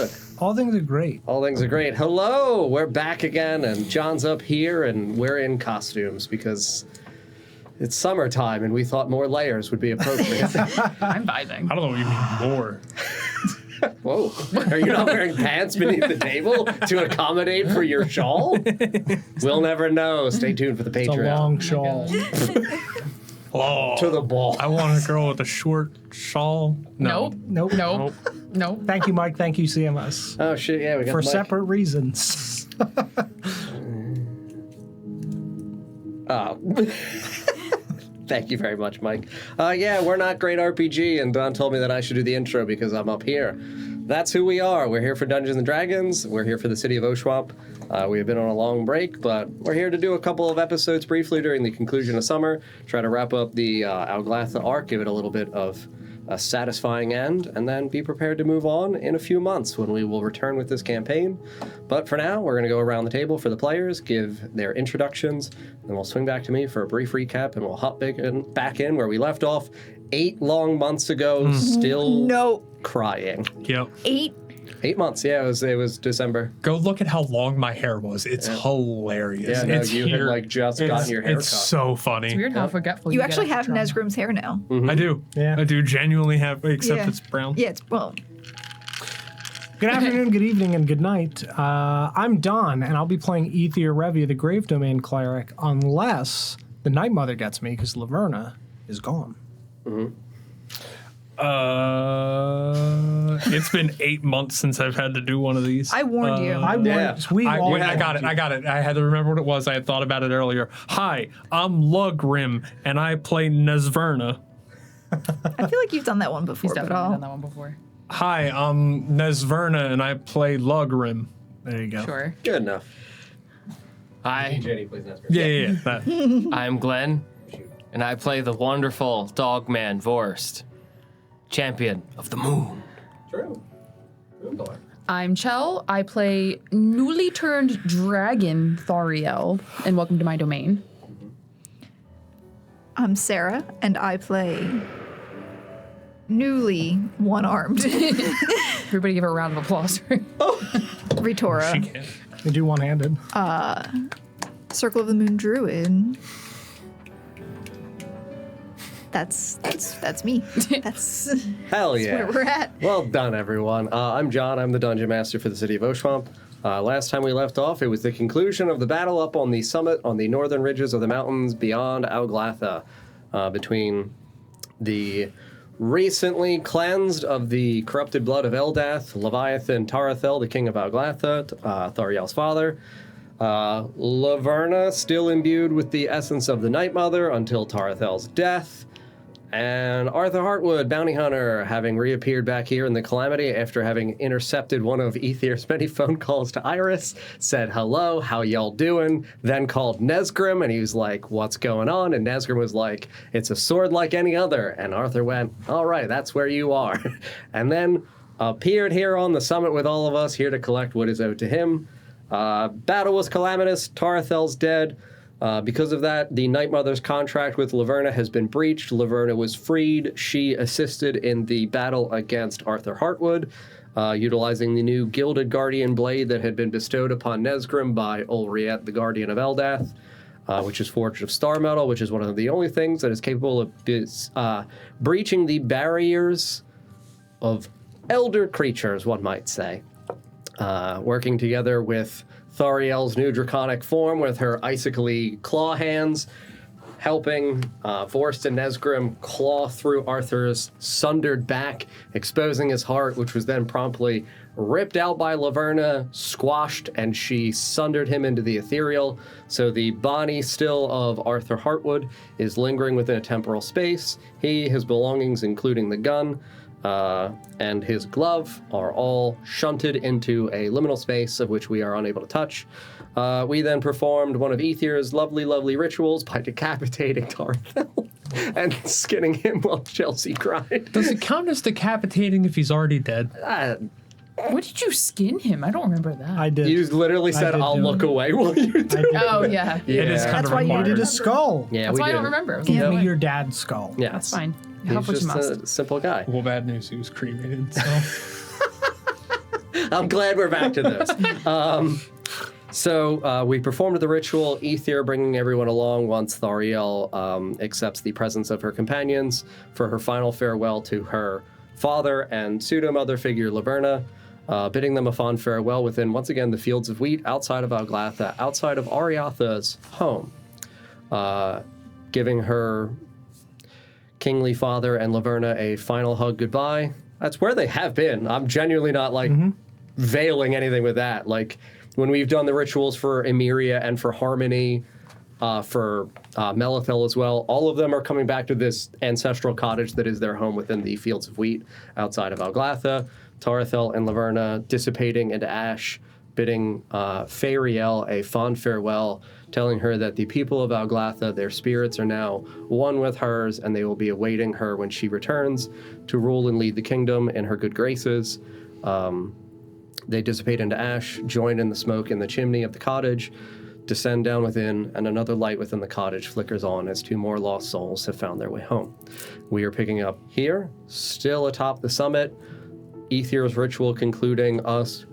good? All things are great. All things are great. Hello, we're back again, and John's up here, and we're in costumes because it's summertime, and we thought more layers would be appropriate. I'm vibing. I don't know what you mean more. Whoa, are you not wearing pants beneath the table to accommodate for your shawl? We'll never know. Stay tuned for the It's a Patreon. long shawl. Oh, To the ball. I want a girl with a short shawl. No. Nope. Nope. Nope. Thank you, Mike. Thank you, CMS. Oh, shit, yeah, we got For the mic. separate reasons. Oh. Thank you very much, Mike. Yeah, we're not great RPG, and Don told me that I should do the intro because I'm up here. That's who we are. We're here for Dungeons & Dragons. We're here for the City of Oshuamp. We have been on a long break, but we're here to do a couple of episodes briefly during the conclusion of summer, try to wrap up the Alglatha arc, give it a little bit of a satisfying end, and then be prepared to move on in a few months when we will return with this campaign. But for now, we're going to go around the table for the players, give their introductions, then we'll swing back to me for a brief recap, and we'll hop back in where we left off 8 long months ago, still crying. Yep. 8 months, yeah, it was December. Go look at how long my hair was. It's hilarious. Yeah, no, it's you had like just gotten your hair It's cut. so funny. It's weird how forgetful You get actually have after trauma. Nesgrim's hair now. I do. Yeah. I do genuinely have, except Yeah. it's brown. Yeah, it's, well, Good afternoon, good evening, and good night. I'm Don, and I'll be playing Ether Revi, the Grave Domain Cleric, unless the Night Mother gets me, because Laverna is gone. It's been 8 months since I've had to do one of these. I warned you. I Yeah. I got it. I had to remember what it was. I had thought about it earlier. Hi, I'm Lugrim, and I play Nesverna. I feel like you've done that one before, He's but definitely done I'll... that one before. Hi, I'm Nesverna, and I play Lugrim. There you go. Sure. Good enough. Hi, Yeah. That. I'm Glenn, and I play the wonderful Dogman Vorst, champion of the moon. True. I'm Chell. I play newly turned dragon Thariel, and welcome to my domain. I'm Sarah, and I play newly one-armed Everybody give her a round of applause. Ritora, She can. They do one-handed. Circle of the Moon Druid. That's me. That's Hell yeah. where we're at. Well done, everyone. I'm John. I'm the Dungeon Master for the City of Oshuamp. Last time we left off, it was the conclusion of the battle up on the summit on the northern ridges of the mountains beyond Alglatha, between the recently cleansed of the corrupted blood of Eldath, Leviathan Tarathel, the king of Alglatha, Thariel's father. Laverna, still imbued with the essence of the Night Mother until Tarathel's death. And Arthur Hartwood, bounty hunter, having reappeared back here in the Calamity after having intercepted one of Aether's many phone calls to Iris, said, hello, how y'all doing? Then called Nesgrim, and he was like, what's going on? And Nesgrim was like, it's a sword like any other. And Arthur went, all right, that's where you are. And then appeared here on the summit with all of us, here to collect what is owed to him. Battle was calamitous, Tarathel's dead. Because of that, the Night Mother's contract with Laverna has been breached. Laverna was freed. She assisted in the battle against Arthur Hartwood, utilizing the new Gilded Guardian Blade that had been bestowed upon Nesgrim by Ulriet, the Guardian of Eldath, which is forged of star metal, which is one of the only things that is capable of breaching the barriers of elder creatures, one might say. Working together with Thariel's new draconic form with her icically claw hands, helping Vorst and Nesgrim claw through Arthur's sundered back, exposing his heart, which was then promptly ripped out by Laverna, squashed, and she sundered him into the ethereal. So the body still of Arthur Hartwood is lingering within a temporal space. He, his belongings, including the gun, and his glove are all shunted into a liminal space of which we are unable to touch. We then performed one of Aether's lovely, lovely rituals by decapitating Tarthel and skinning him while Chelsea cried. Does it count as decapitating if he's already dead? What did you skin him? I don't remember that. I did. You literally said, did I'll do look it. away while you do I it. did. Oh, yeah. Yeah. It is kind That's of why you required. You did a skull. Yeah, That's we why I did. don't remember. Give Yeah. me your dad's skull. Yeah. That's fine. He's Help what you just must. a simple guy. Well, bad news, he was cremated, so. I'm glad we're back to this. So we performed the ritual, Ether bringing everyone along once Thariel accepts the presence of her companions for her final farewell to her father and pseudo-mother figure Laverna, bidding them a fond farewell within, once again, the fields of wheat outside of Alglatha, outside of Ariatha's home, giving her kingly father and Laverna a final hug goodbye. That's where they have been. I'm genuinely not, like, veiling anything with that. Like, when we've done the rituals for Emeria and for Harmony, for Melithel as well, all of them are coming back to this ancestral cottage that is their home within the fields of wheat outside of Alglatha. Tarthel and Laverna dissipating into ash, bidding Fariel a fond farewell, telling her that the people of Alglatha, their spirits are now one with hers, and they will be awaiting her when she returns to rule and lead the kingdom in her good graces. They dissipate into ash, join in the smoke in the chimney of the cottage, descend down within, and another light within the cottage flickers on as 2 more lost souls have found their way home. We are picking up here, still atop the summit, Aether's ritual concluding us,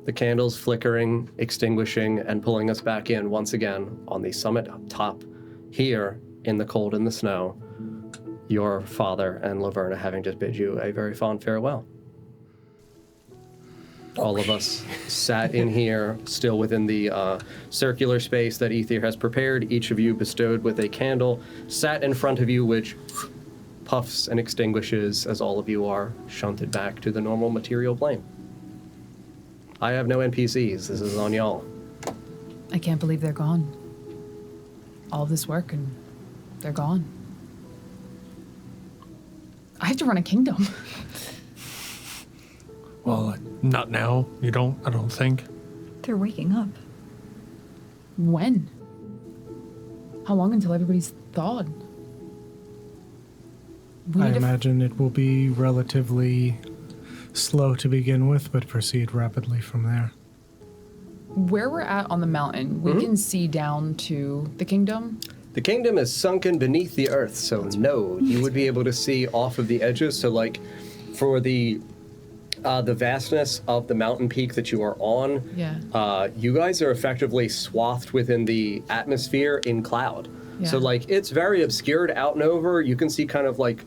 the candles flickering, extinguishing, and pulling us back in once again on the summit up top, here in the cold and the snow, your father and Laverna having just bid you a very fond farewell. All of us sat in here, still within the circular space that Aether has prepared, each of you bestowed with a candle, sat in front of you, which puffs and extinguishes as all of you are shunted back to the normal material plane. I have no NPCs. This is on y'all. I can't believe they're gone. All this work and they're gone. I have to run a kingdom. Well, not now. You don't, I don't think. They're waking up. When? How long until everybody's thawed? I imagine it will be relatively slow to begin with, but proceed rapidly from there. Where we're at on the mountain, we can see down to the kingdom. The kingdom is sunken beneath the earth, so no, you would be able to see off of the edges. So, like, for the vastness of the mountain peak that you are on, you guys are effectively swathed within the atmosphere in cloud. Yeah. So, like, it's very obscured out and over. You can see kind of like,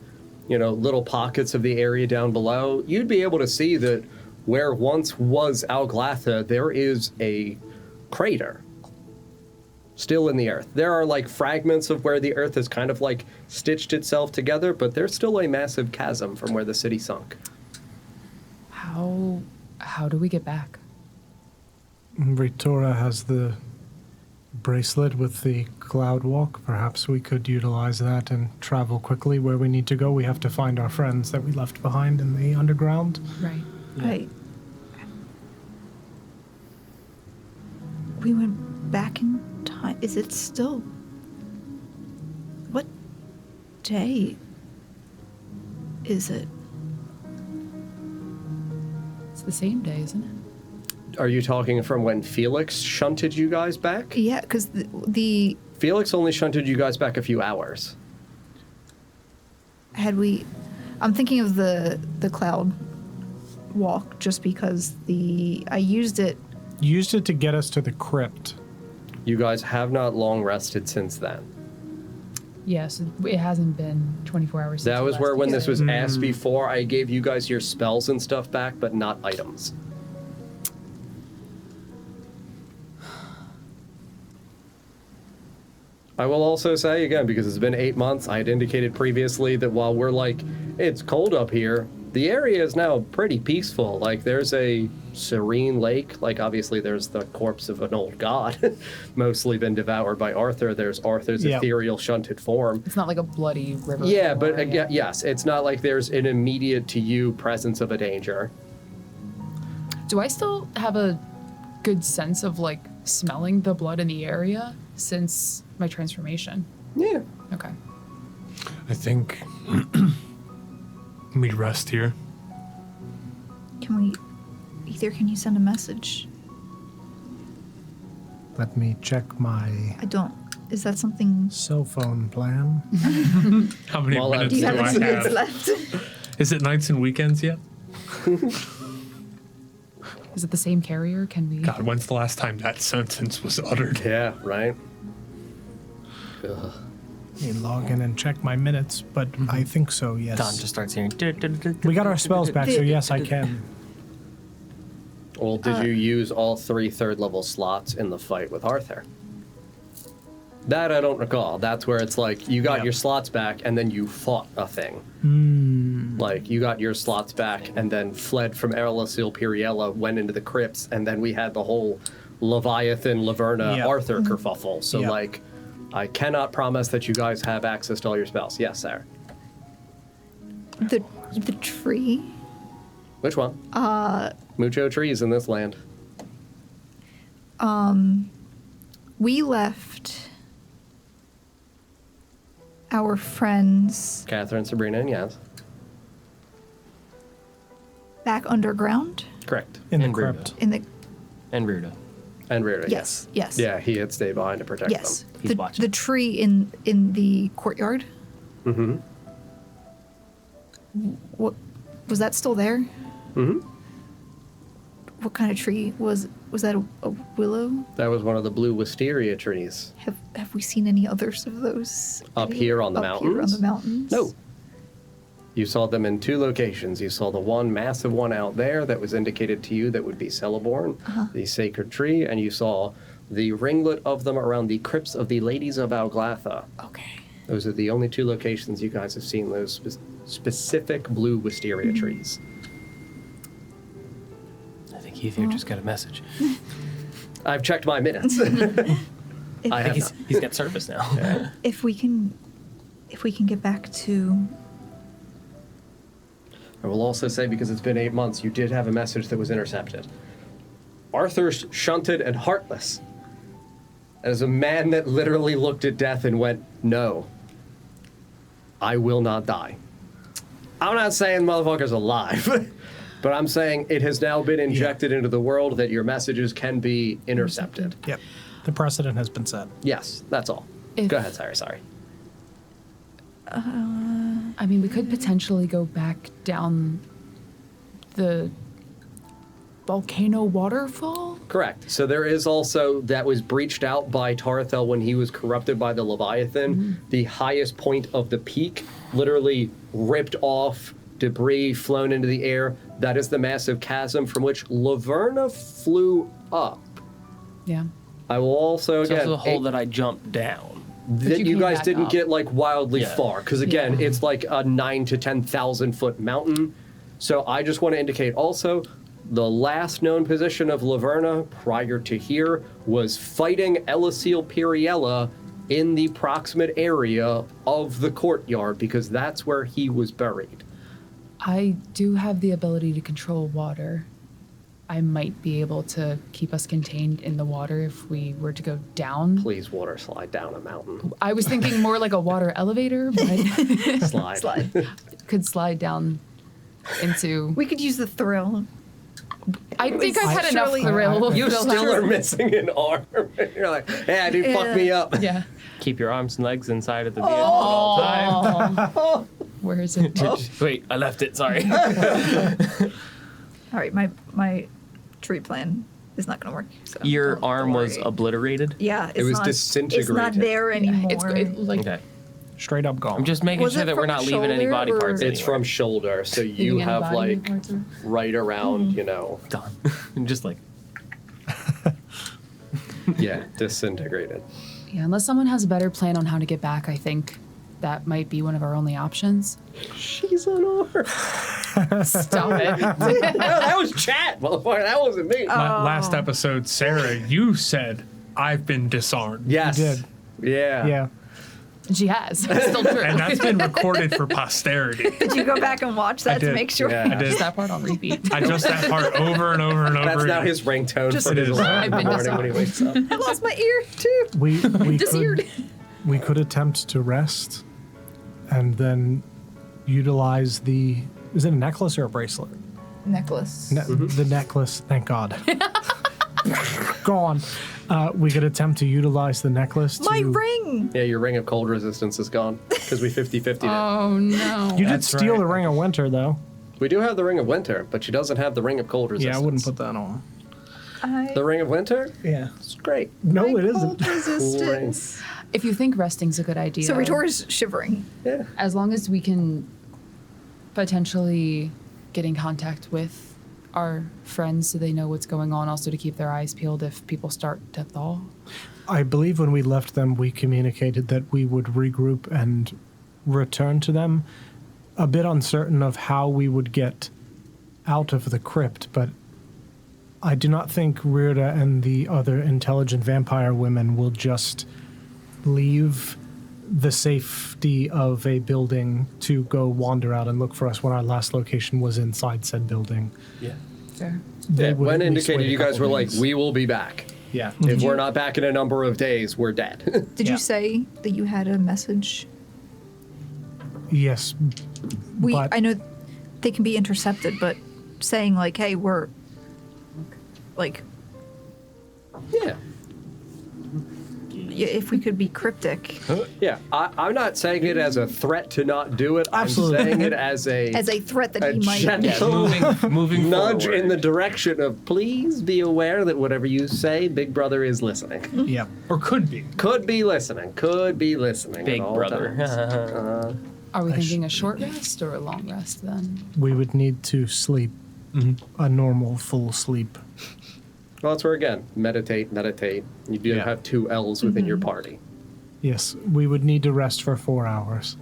you know, little pockets of the area down below. You'd be able to see that where once was Alglatha, there is a crater still in the earth. There are, like, fragments of where the earth has kind of, like, stitched itself together, but there's still a massive chasm from where the city sunk. How do we get back? Ritora has the bracelet with the cloud walk. Perhaps we could utilize that and travel quickly where we need to go. We have to find our friends that we left behind in the underground. Right. We went back in time. Is it still... What day is it? It's the same day, isn't it? Are you talking from when Felix shunted you guys back? Yeah, because the Felix only shunted you guys back a few hours. had we... I'm thinking of the cloud walk just because I used it... Used it to get us to the crypt. You guys have not long rested since then. Yes, it hasn't been 24 hours. That since was last where, when used this it. was asked before, I gave you guys your spells and stuff back, but not items. I will also say, again, because it's been 8 months, I had indicated previously that while we're like, it's cold up here, the area is now pretty peaceful. Like, there's a serene lake. Like, obviously, there's the corpse of an old god, mostly been devoured by Arthur. There's Arthur's ethereal shunted form. It's not like a bloody river. Yeah, but again, yes, it's not like there's an immediate to you presence of a danger. Do I still have a good sense of, like, smelling the blood in the area since my transformation? Yeah. Okay. I think we rest here. Can you send a message? Let me check my Is that something... cell phone plan. How many Well, minutes Do you do have I any minutes have? left? Is it nights and weekends yet? Is it the same carrier? Can we? God, when's the last time that sentence was uttered? Yeah, right? Ugh. Let me log in and check my minutes, but I think so, yes. Don just starts hearing. We got our spells back, so yes, I can. Well, did you use all 3 third-level slots in the fight with Arthur? That I don't recall. That's where it's like, you got your slots back, and then you fought a thing. Like, you got your slots back, and then fled from Erlasil Piriella, went into the crypts, and then we had the whole Leviathan, Laverna, Yep. Arthur kerfuffle. So, Yep. like, I cannot promise that you guys have access to all your spells. Yes, Sarah. The tree. Which one? Mucho trees in this land. We left our friends Catherine, Sabrina, and Yaz. back underground Correct. In the And Bruno. crypt. in the And Ruda. And Rita, yes. Yeah, he had stayed behind to protect Yes. them. He's watching. The tree in the courtyard. Mm-hmm. What was that still there? Mm-hmm. What kind of tree was that? A willow? That was one of the blue wisteria trees. Have we seen any others of those Up here on the Up here on mountains? the mountains? No. You saw them in 2 locations. You saw the one massive one out there that was indicated to you that would be Celeborn, the sacred tree, and you saw the ringlet of them around the crypts of the Ladies of Alglatha. Okay. Those are the only 2 locations you guys have seen those specific blue wisteria trees. I think Ether just got a message. I've checked my minutes. I have not. He's got service now. If we can get back to I will also say, because it's been 8 months, you did have a message that was intercepted. Arthur's shunted and heartless. As a man that literally looked at death and went, no, I will not die. I'm not saying motherfucker's alive, but I'm saying it has now been injected into the world that your messages can be intercepted. Yep. The precedent has been set. Yes, that's all. If- Go ahead, sorry. I mean, we could potentially go back down the volcano waterfall. Correct. So there is also, that was breached out by Tarthel when he was corrupted by the Leviathan. The highest point of the peak, literally ripped off, debris flown into the air. That is the massive chasm from which Laverna flew up. Yeah. I will also, It's again, also the hole that I jumped down. that you you came guys back didn't up. get like wildly Yeah. far, because again, Yeah. it's like a 9 to 10,000 foot mountain. So I just want to indicate also, the last known position of Laverna prior to here was fighting Elasil Piriella in the proximate area of the courtyard, because that's where he was buried. I do have the ability to control water. I might be able to keep us contained in the water if we were to go down. Please water slide down a mountain. I was thinking more like a water elevator, but Slide. could slide down into. we could use the thrill. I think I've had enough Surely- thrill. You still are missing an arm. You're like, yeah, dude, fuck me up. Yeah. Keep your arms and legs inside of the vehicle at all times. Where is it? Wait, I left it. Sorry. All right, my tree plan is not going to work. So Your don't arm was worry. obliterated. Yeah, It was It's not disintegrated. there anymore. It's like Okay. Straight up gone. I'm just making Was sure it that we're from not the leaving any shoulder, body or- parts It's anywhere. from shoulder, so you leaving any have body like parts or- right around, you know, Done. Just like yeah, disintegrated. Yeah, unless someone has a better plan on how to get back, I think that might be one of our only options. She's an arm. Stop it. No, that was chat, motherfucker. That wasn't me. Last episode, Sarah, you said, I've been disarmed. Yes. You did. Yeah. Yeah. She has. It's still true. And that's been recorded for posterity. Did you go back and watch that to did. make sure? Yeah. I did. Just that part on repeat. I just that part over and over and over That's now again. his ringtone Just- for his It is. alarm in I've the been morning when he wakes up. I lost my ear too. We Diseared. could attempt to rest and then utilize the, is it a necklace or a bracelet? Necklace. The necklace, thank God. Gone. We could attempt to utilize the necklace to... My ring. Yeah, your ring of cold resistance is gone because we 50-50'd it. Oh no. You did That's steal right. the Ring of Winter, though. We do have the Ring of Winter, but she doesn't have the Ring of Cold Resistance. Yeah, I wouldn't put that on. The Ring of Winter? Yeah. It's great. No, it isn't. Cold resistance. If you think resting's a good idea, So Ritor's shivering. Yeah. as long as we can potentially get in contact with our friends so they know what's going on, also to keep their eyes peeled if people start to thaw. I believe when we left them, we communicated that we would regroup and return to them. A bit uncertain of how we would get out of the crypt, but I do not think Rirda and the other intelligent vampire women will just leave the safety of a building to go wander out and look for us when our last location was inside said building. Yeah. Fair. They would When at least indicated, wait a you guys couple were like, days. we will be back. Yeah. If we're not back in a number of days, we're dead. Did Yeah. you say that you had a message? Yes. But- I know they can be intercepted, but saying like, hey, we're like, Yeah. if we could be cryptic Yeah. I'm not saying it as a threat to not do it. Absolutely. I'm saying it as a threat that he might. gentle Moving nudge forward. in the direction of please be aware that whatever you say, Big Brother is listening. Yeah. Or could be. Could be listening. Could be listening. Big at all Brother. times. Are we I thinking a short rest or a long rest then? We would need to sleep a normal full sleep. Well, that's where again, meditate. You do Yeah. have 2 L's within your party. Yes, we would need to rest for 4 hours.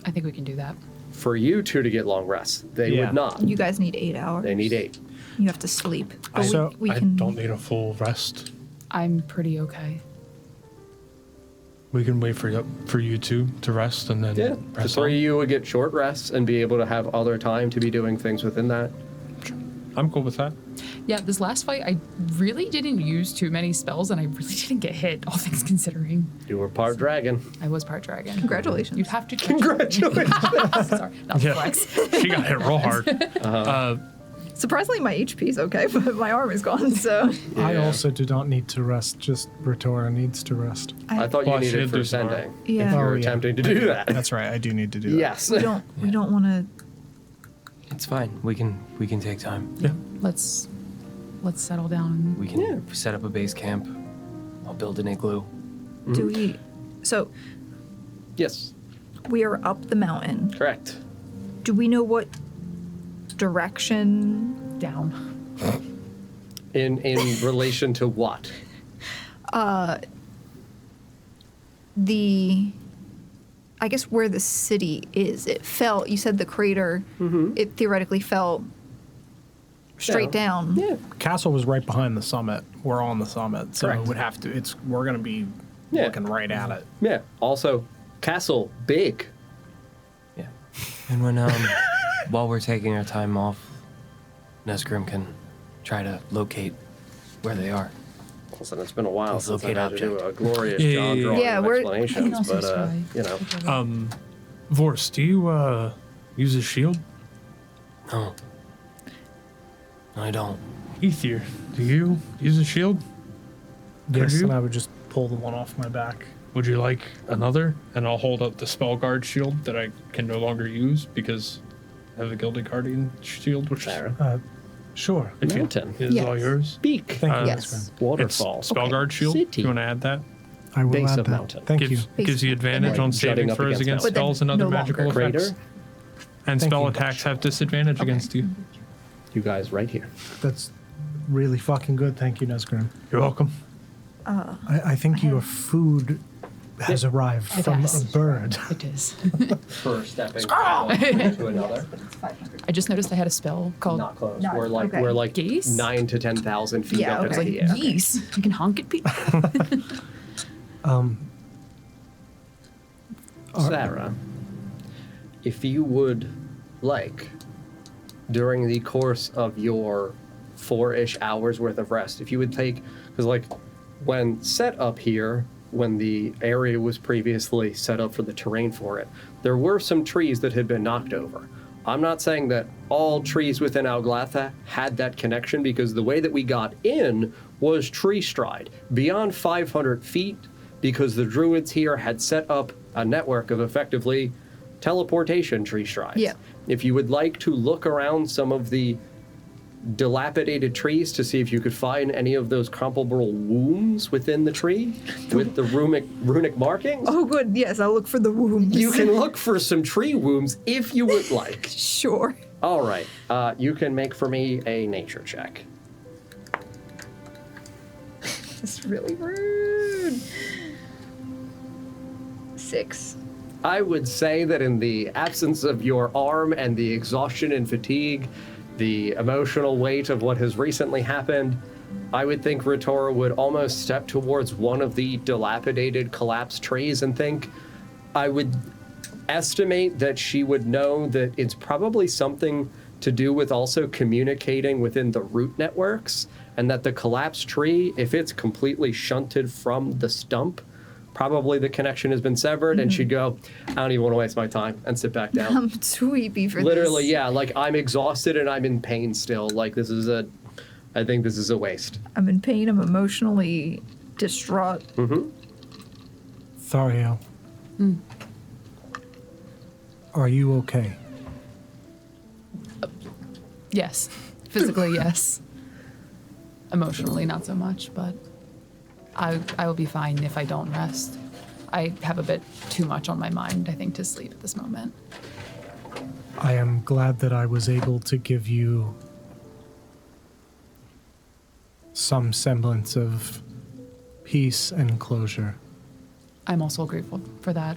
I think we can do that. For you two to get long rests, they Yeah. would not. You guys need 8 hours. They need 8. You have to sleep. But So, we I can. don't need a full rest. I'm pretty okay. We can wait for you two to rest and then Yeah, the press 3 on. of you would get short rests and be able to have other time to be doing things within that. I'm cool with that. Yeah, this last fight, I really didn't use too many spells, and I really didn't get hit, all things considering. You were part dragon. I was part dragon. Congratulations. You'd have to Congratulations. Sorry, that was a Yeah. flex. She got hit real hard. Surprisingly, my HP is okay, but my arm is gone. So I Yeah. also do not need to rest, just Ritora needs to rest. I thought Well, you she needed did for do some art. sending. Yeah. If you're Oh, yeah. attempting to do that. That's right, I do need to do that. Yes. we don't want to. It's fine. We can take time. Let's settle down. We can set up a base camp. I'll build an igloo. Do we? So Yes, we are up the mountain. correct. Do we know what direction? Down. In relation to what? I guess where the city is. It fell. You said the crater. It theoretically fell straight down. Yeah. Castle was right behind the summit. We're on the summit, so Correct. it would have to. We're gonna be Yeah. looking right at it. Yeah. Also, castle big. Yeah. And when while we're taking our time off, Nesgrim can try to locate where they are. Listen, it's been a while Let's since I locate had to do object. a glorious Yeah, job yeah, drawing yeah. of We're- explanations, I can also but try. you know. Vorse, do you use a shield? No. No, I don't. Ether, do you use a shield? Yes, you? and I would just pull the one off my back. Would you like another? And I'll hold up the spell guard shield that I can no longer use because I have the Gilded Guardian shield, which Sarah. Sure. if you- Mountain. is all Yes. yours. Beak. Thank you. Yes. Nesgrim. Waterfall. It's spell Okay. guard shield. City. You want to add that? I will Base add of that. mountain. Thank you. Gives you advantage Like on jutting saving up throws against against mountains. spells and But other then no magical longer. effects. Crater. And Thank spell you. attacks have disadvantage against you. You guys right here. That's really fucking good. Thank you, Nesgrim. You're welcome. I think your food has arrived It from has. a bird. It is. First stepping from one to another. I just noticed I had a spell called Not close. No, We're like Geese? 9 to 10,000 feet Yeah, up okay. into the air. geese. You can honk at people. Sarah, if you would like, during the course of your 4-ish hours worth of rest, if you would take, because like when set up here, when the area was previously set up for the terrain for it, there were some trees that had been knocked over. I'm not saying that all trees within Alglatha had that connection, because the way that we got in was tree stride beyond 500 feet, because the druids here had set up a network of effectively teleportation tree strides. Yeah. If you would like to look around some of the dilapidated trees to see if you could find any of those comparable wounds within the tree with the runic markings, Oh, good. Yes, I'll look for the wounds. you can look for some tree wounds if you would like. Sure. All right, you can make for me a nature check. That's really rude. 6. I would say that in the absence of your arm and the exhaustion and fatigue, the emotional weight of what has recently happened, I would think Ritora would almost step towards one of the dilapidated, collapsed trees and think, I would estimate that she would know that it's probably something to do with also communicating within the root networks, and that the collapsed tree, if it's completely shunted from the stump, probably the connection has been severed, and she'd go, I don't even want to waste my time, and sit back down. I'm too weepy for Literally, this. yeah, like I'm exhausted and I'm in pain still. Like I think this is a waste. I'm in pain. I'm emotionally distraught. Thariel. Are you okay? Yes. Physically, yes. Emotionally, not so much, but I will be fine if I don't rest. I have a bit too much on my mind, I think, to sleep at this moment. I am glad that I was able to give you some semblance of peace and closure. I'm also grateful for that.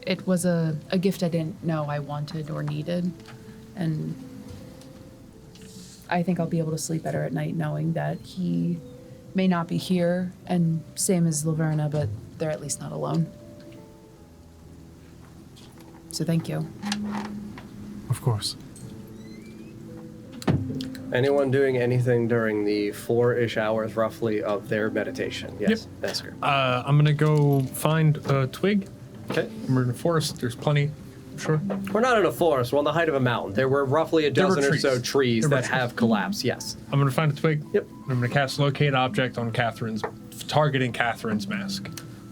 It was a gift I didn't know I wanted or needed, and I think I'll be able to sleep better at night knowing that he may not be here, and same as Laverna, but they're at least not alone. So thank you. Of course. Anyone doing anything during the 4-ish hours roughly of their meditation? Yes, Esker. I'm gonna go find a twig. Okay. We're in the forest. There's plenty. Sure. We're not in a forest. We're on the height of a mountain. There were roughly a There were dozen or so trees. trees There were that trees. have collapsed, yes. I'm gonna find a twig. Yep. I'm gonna cast locate object on Catherine's, targeting Catherine's mask.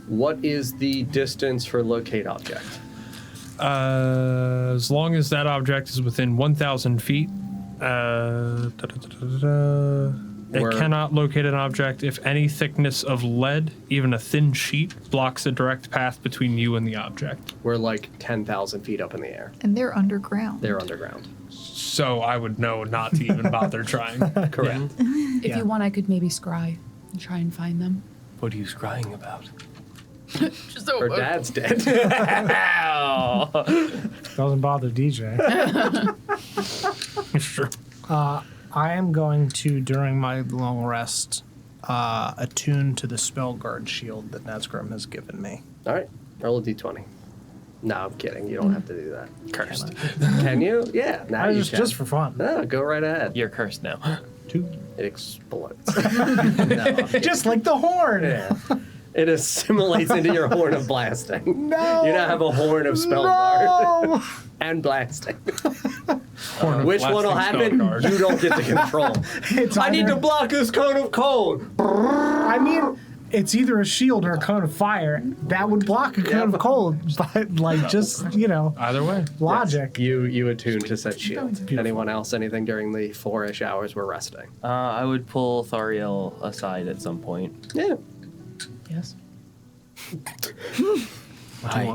What is the distance for locate object? As long as that object is within 1,000 feet, it Where- cannot locate an object if any thickness of lead, even a thin sheet, blocks a direct path between you and the object. We're like 10,000 feet up in the air. And they're underground. They're underground. So I would know not to even bother trying. Correct. If Yeah. you want, I could maybe scry and try and find them. What are you scrying about? Just Her dad's dead. Doesn't bother DJ. Sure. I am going to, during my long rest, attune to the spell guard shield that Nazgrim has given me. All right, roll a d20. No, I'm kidding. You don't have to do that. Cursed. Can you? Yeah, now I you was can. just for fun. No, go right ahead. You're cursed now. 2. It explodes. No, I'm kidding. Just like the horn. Yeah. It assimilates into your horn of blasting. No. You now have a horn of spell guard No. and blasting. Horn of Which one will blasting spell happen? guard. You don't get to control. It's I need either- to block this cone of cold. I mean, it's either a shield or a cone of fire. That would block a cone of cold, but like just Either way. logic. You attune to said shield. Anyone else? Anything during the 4-ish hours we're resting? I would pull Thariel aside at some point. Yeah. Yes. Hi.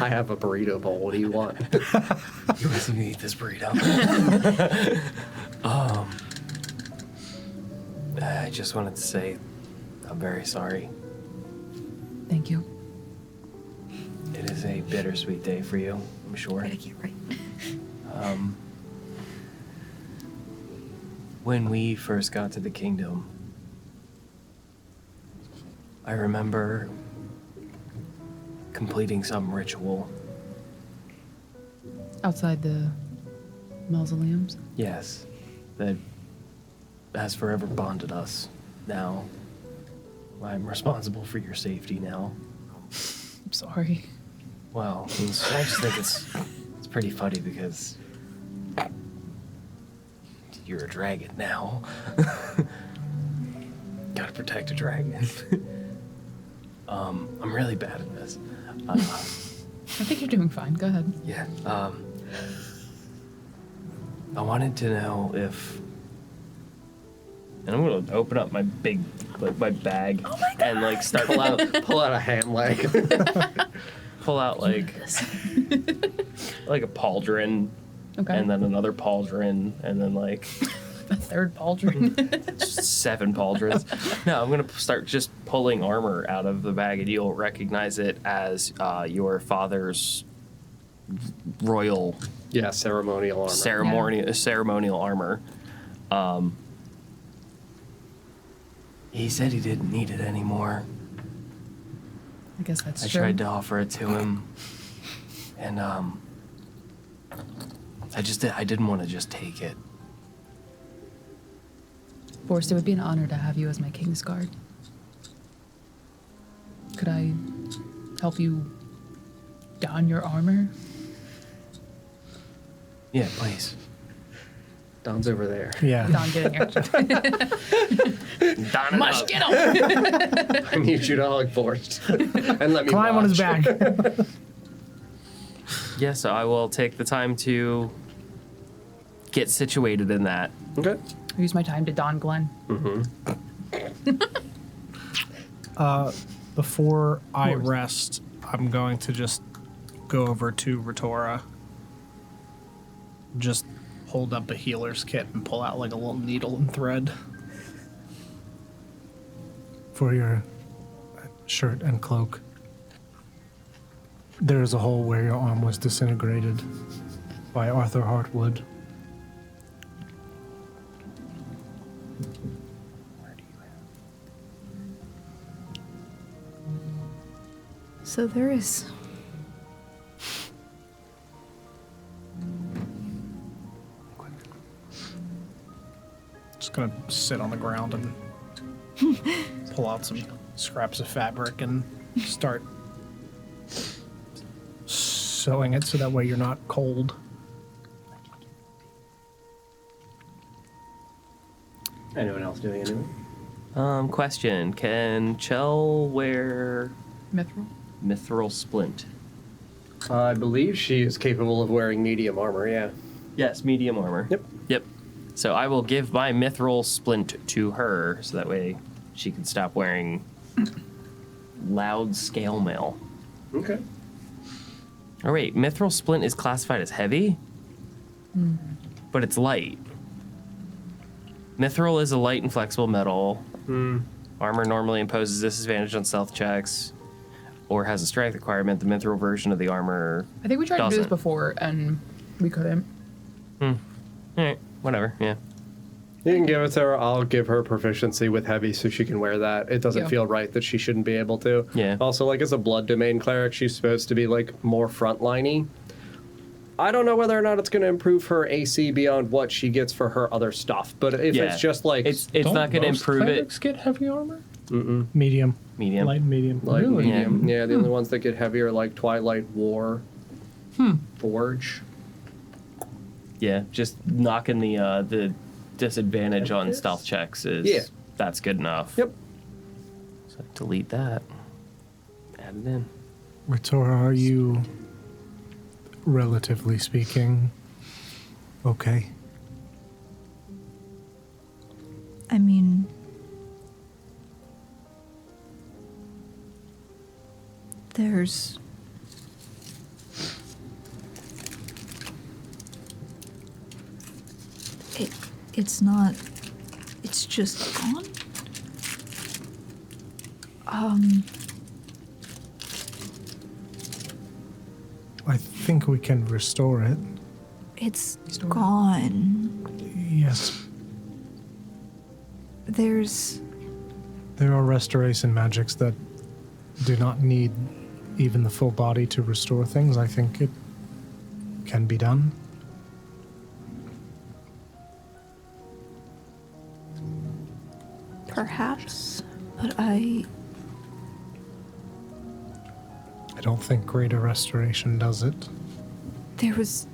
I have a burrito bowl. What do you want? You listen to eat this burrito. I just wanted to say I'm very sorry. Thank you. It is a bittersweet day for you, I'm sure. Gotta get right. When we first got to the kingdom, I remember completing some ritual. Outside the mausoleums. Yes, that has forever bonded us. Now, I'm responsible for your safety now. I'm sorry. Well, I just think it's pretty funny because you're a dragon now. Gotta protect a dragon. I'm really bad at this. I think you're doing fine. Go ahead. Yeah. I wanted to know if, and I'm gonna open up my big, like my bag, and like start pull out a ham leg. pull out like like a pauldron, Okay. and then another pauldron, and then like A third pauldron. 7 pauldrons. No, I'm gonna start just pulling armor out of the bag, and you'll recognize it as your father's royal Yeah, ceremonial armor. ceremonial armor. He said he didn't need it anymore. I guess that's I true. tried to offer it to him, and I didn't want to just take it. Forrest, it would be an honor to have you as my king's guard. Could I help you don your armor? Yeah, please. Don's over there. Yeah. Don, get in here. Don Mush, get him! I need you to hug Forrest and let me Climb on his watch. back. Yeah, so I will take the time to get situated in that. Okay. Use my time to don Glenn. Before I rest, I'm going to just go over to Retora. Just hold up a healer's kit and pull out like a little needle and thread for your shirt and cloak. There is a hole where your arm was disintegrated by Arthur Hartwood. So there is. Just gonna sit on the ground and pull out some scraps of fabric and start sewing it so that way you're not cold. Anyone else doing anything? Question: can Chell wear Mithril? mithril splint? I believe she is capable of wearing medium armor, yeah. Yes, medium armor. Yep. Yep. So I will give my mithril splint to her, so that way she can stop wearing loud scale mail. Okay. Oh wait, mithril splint is classified as heavy, but it's light. Mithril is a light and flexible metal. Armor normally imposes disadvantage on stealth checks, or has a strength requirement. The mithril version of the armor. I think we tried to do this Doesn't. before and we couldn't. All right, whatever. Yeah. You can give it to her. I'll give her proficiency with heavy so she can wear that. It doesn't Yeah. feel right that she shouldn't be able to. Yeah. Also, like, as a blood domain cleric, she's supposed to be, like, more frontliney. I don't know whether or not it's going to improve her AC beyond what she gets for her other stuff. But if Yeah. it's just, like, It's not going to improve it. Get heavy armor? Medium. Medium. Light and medium. like Really? medium. Yeah, the only ones that get heavier are, like, Twilight War, Forge. Yeah, just knocking the disadvantage on stealth checks is Yeah. that's good enough. Yep. So delete that. Add it in. Retora, are you, relatively speaking, okay? I mean, there's. It's not. It's just gone. I think we can restore it. It's gone. Yes. There are restoration magics that do not need even the full body to restore things. I think it can be done. Perhaps, but I don't think greater restoration does it. there was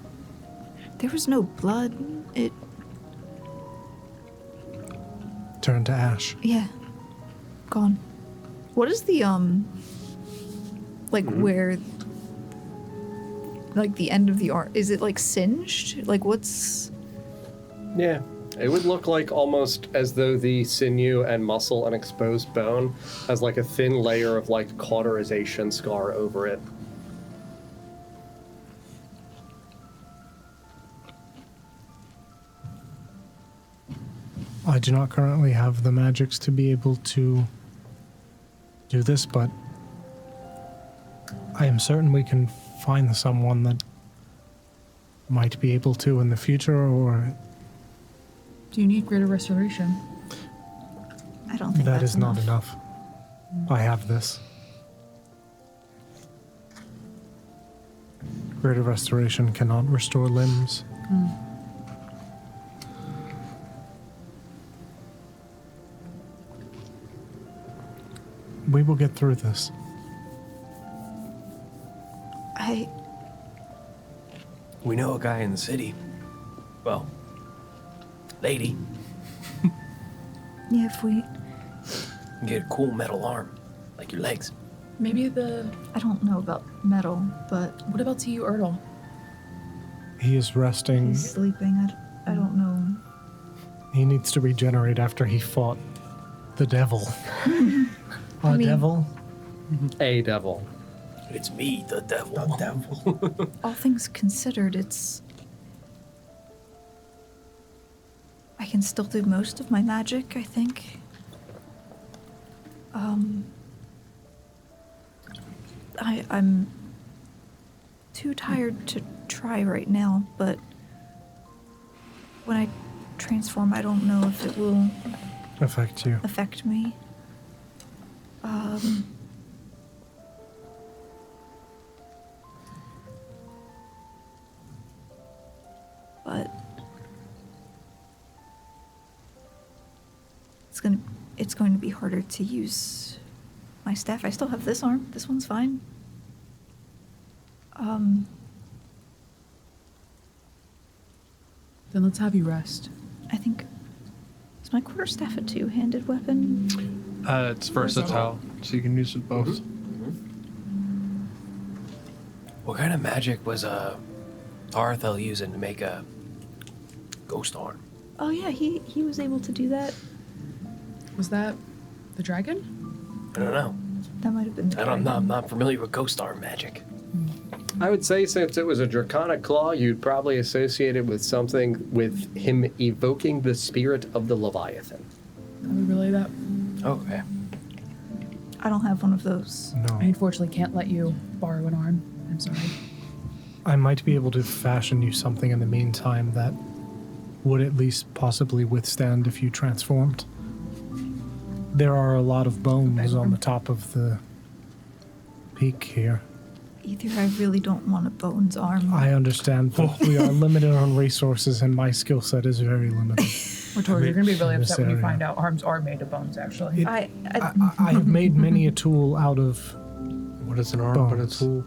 no blood. It Turn to ash. yeah, gone. What is the like where like the end of the arm? Is it like singed? Like what's Yeah. It would look like almost as though the sinew and muscle and exposed bone has like a thin layer of like cauterization scar over it. I do not currently have the magics to be able to do this, but I am certain we can find someone that might be able to in the future, or Do you need greater restoration? I don't think that that's is not enough. I have this. Greater restoration cannot restore limbs. We will get through this. We know a guy in the city. Well, lady. Yeah, if we... Get a cool metal arm, like your legs. Maybe the. I don't know about metal, but What about to you, Erdl? He is resting. he's sleeping. I don't know. He needs to regenerate after he fought the devil. A mean- devil? A devil. It's me, the devil. All things considered, it's... I can still do most of my magic, I think. I'm too tired to try right now, but when I transform, I don't know if it will Affect you. affect me. But it's going to be harder to use my staff. I still have this arm. This one's fine. Then let's have you rest. I think is my quarterstaff a two-handed weapon? It's versatile, so you can use it both. What kind of magic was Arthel using to make a ghost arm? Oh yeah, he was able to do that. Was that the dragon? I don't know. That might have been. The I'm dragon. not familiar with ghost arm magic. I would say since it was a draconic claw, you'd probably associate it with something with him evoking the spirit of the Leviathan. Can we relay that? Okay. I don't have one of those. No. I unfortunately can't let you borrow an arm. I'm sorry. I might be able to fashion you something in the meantime that would at least possibly withstand if you transformed. There are a lot of bones on the top of the peak here. Either I really don't want a bones arm. I understand, but we are limited on resources, and my skill set is very limited. Retorted, you're going to be really in this upset when you area. find out arms are made of bones, actually. I I have made many a tool out of What is an arm but a Bones. tool?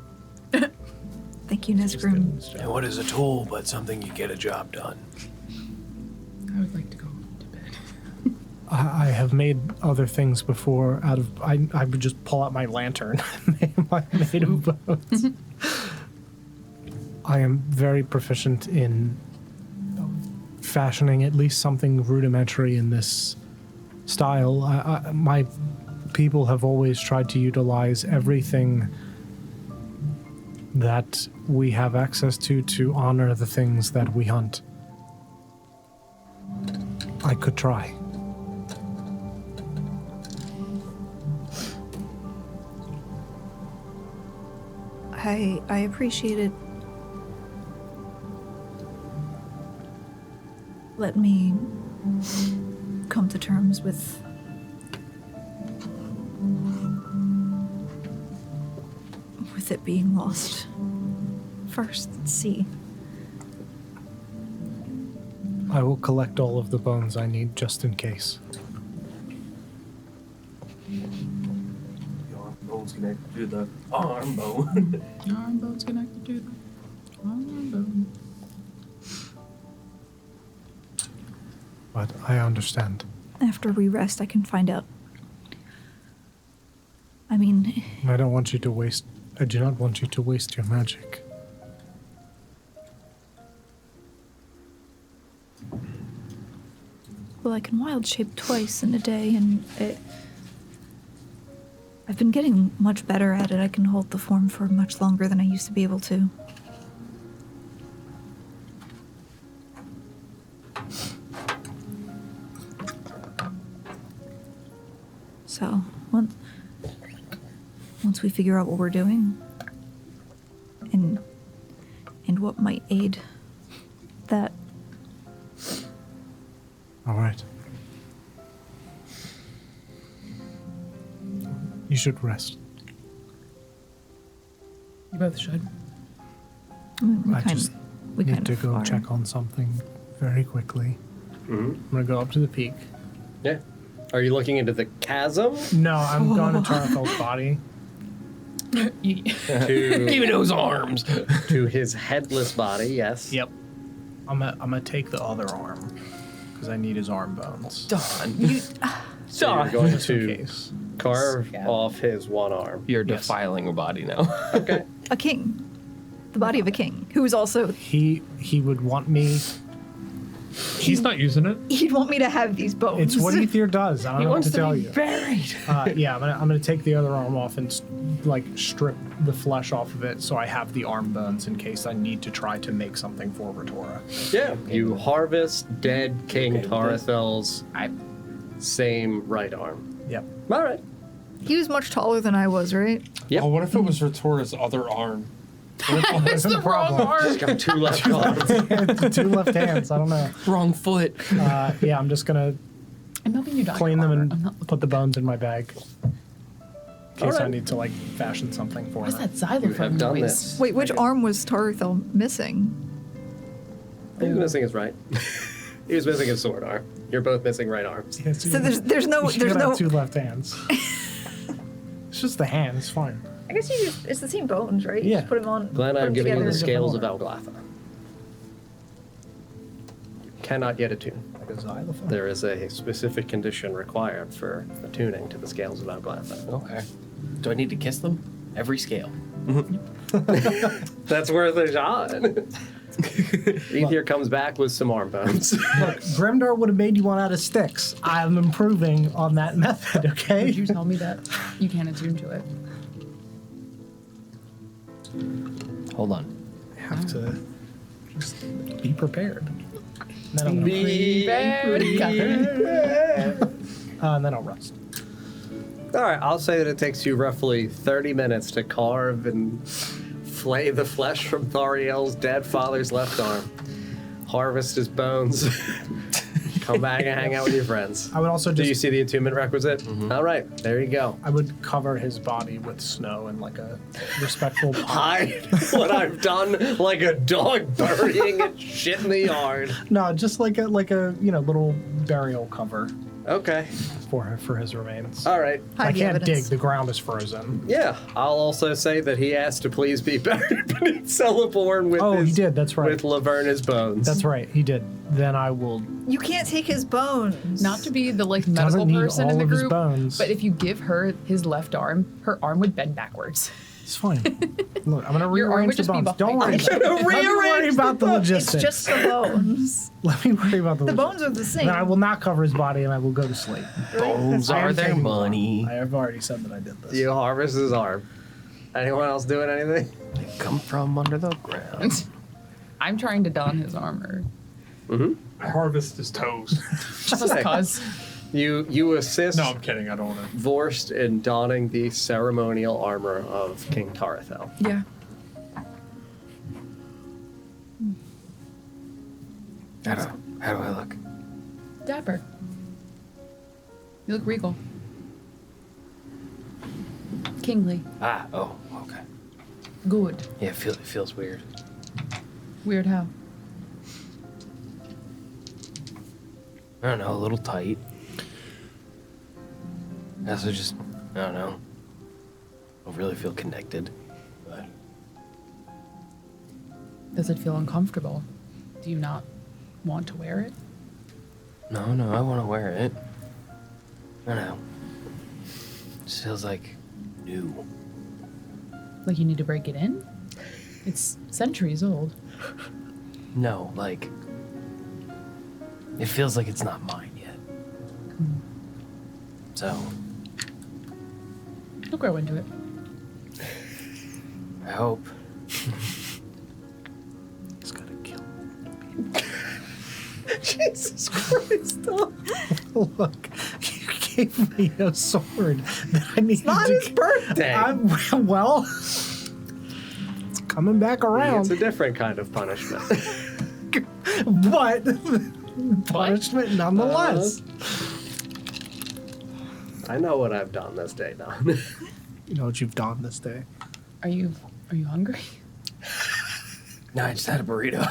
thank you, Nesgrim. And what is a tool but something you get a job done? I would like to go to bed. I have made other things before out of. I would just pull out my lantern made of bones. I am very proficient in fashioning at least something rudimentary in this style. My people have always tried to utilize everything that we have access to honor the things that we hunt. I could try. I appreciate it. Let me come to terms with it being lost first and see. I will collect all of the bones I need just in case. The arm bone's connected to the arm bone. Arm bone's connected to the arm bone. But I understand. After we rest, I can find out. I mean, I don't want you to waste. I do not want you to waste your magic. Well, I can wild shape twice in a day, and I've been getting much better at it. I can hold the form for much longer than I used to be able to. So, once we figure out what we're doing, and what might aid that. All right. You should rest. You both should. We I kind just we need kind to of go are. check on something very quickly. I'm gonna go up to the peak. Yeah. Are you looking into the chasm? No, I'm going to Tarfel's body. To Even those arms. to his headless body, yes. Yep. I'm gonna take the other arm because I need his arm bones. Don. So you're going Just in to case. carve off his one arm. You're Yes. defiling a body now. Okay. A king, the body of a king, who is also He would want me. He's not using it. he'd want me to have these bones. It's what Ether does. I don't know what to tell you. buried. Yeah, I'm gonna take the other arm off and like strip the flesh off of it so I have the arm bones in case I need to try to make something for Retora. Yeah. You harvest dead King Okay with this? Tarathel's same right arm. Yep. All right. He was much taller than I was, right? Yep. Oh, what if it was Retora's other arm? That's the problem. He's got two left arms. Two left hands. I don't know. Wrong foot. Yeah, I'm just gonna I'm helping you, Dr. clean them Carter. I'm and not looking. put the bones in my bag. In case I Alright. need to like fashion something for What's her. that xylophone You have done noise? this. Wait, which arm was Tarthel missing? He was missing his right. He was missing his sword arm. You're both missing right arms. Yeah, So there's no you should no. have two left hands. It's just the hand. It's fine. I guess it's the same bones, right? Yeah. Just put them on. Glenn, put I'm 'em giving you together. the scales of different Alglatha. Cannot yet attune. Like a xylophone. There is a specific condition required for attuning to the scales of Alglatha. Okay. Do I need to kiss them? Every scale. That's worth a shot. Ether comes back with some arm bones. Look, Grimdar would have made you one out of sticks. I'm improving on that method, okay? Did you tell me that you can't attune to it? Hold on. I have to just be prepared. Then I'm gonna and then I'll rest. All right, I'll say that it takes you roughly 30 minutes to carve and flay the flesh from Thariel's dead father's left arm, harvest his bones, come back and hang out with your friends. I would also Do you just see the attunement requisite? All right, there you go. I would cover his body with snow and like a respectful pile. Hide what I've done like a dog burying its shit in the yard. No, just like a little burial cover Okay, for his remains. all right. I Hide the can't evidence. dig. The ground is frozen. Yeah, I'll also say that he asked to please be buried beneath Celeborn with Oh, his, he did. That's right. with Laverna's bones. That's right. He did. Then I will. You can't take his bones. Not to be the Doesn't medical need person in all the of his group, bones. but if you give her his left arm, her arm would bend backwards. It's fine. Look, I'm gonna Your arm rearrange would the just be bones. Don't worry. behind Let me worry about the It's logistics. just the bones. Let me worry about the The logistics. bones are the same. Then I will not cover his body and I will go to sleep. Bones I am are their taking money. I have already said that I did this. You harvest his arm. Anyone else doing anything? They come from under the ground. I'm trying to don his armor. Harvest his toes. Just cause. You assist No, I'm kidding. I don't want to. Vorst in donning the ceremonial armor of King Tarathel. Yeah. How do I look? Dapper. You look regal. Kingly. Oh, okay. Good. Yeah, it feels weird. Weird how? I don't know, a little tight. I also just, I don't know. I don't really feel connected. But Does it feel uncomfortable? Do you not want to wear it? no, I want to wear it. I don't know. It just feels like new. Like you need to break it in? It's centuries old. No, like, it feels like it's not mine yet. So, You'll grow into it. I hope. He's gonna kill. Jesus Christ. Look, you gave me a sword that I needed Not to. his birthday. Well, it's coming back around. It's a different kind of punishment. But punishment nonetheless. I know what I've done this day, Don. You know what you've done this day. Are you hungry? No, I just had a burrito.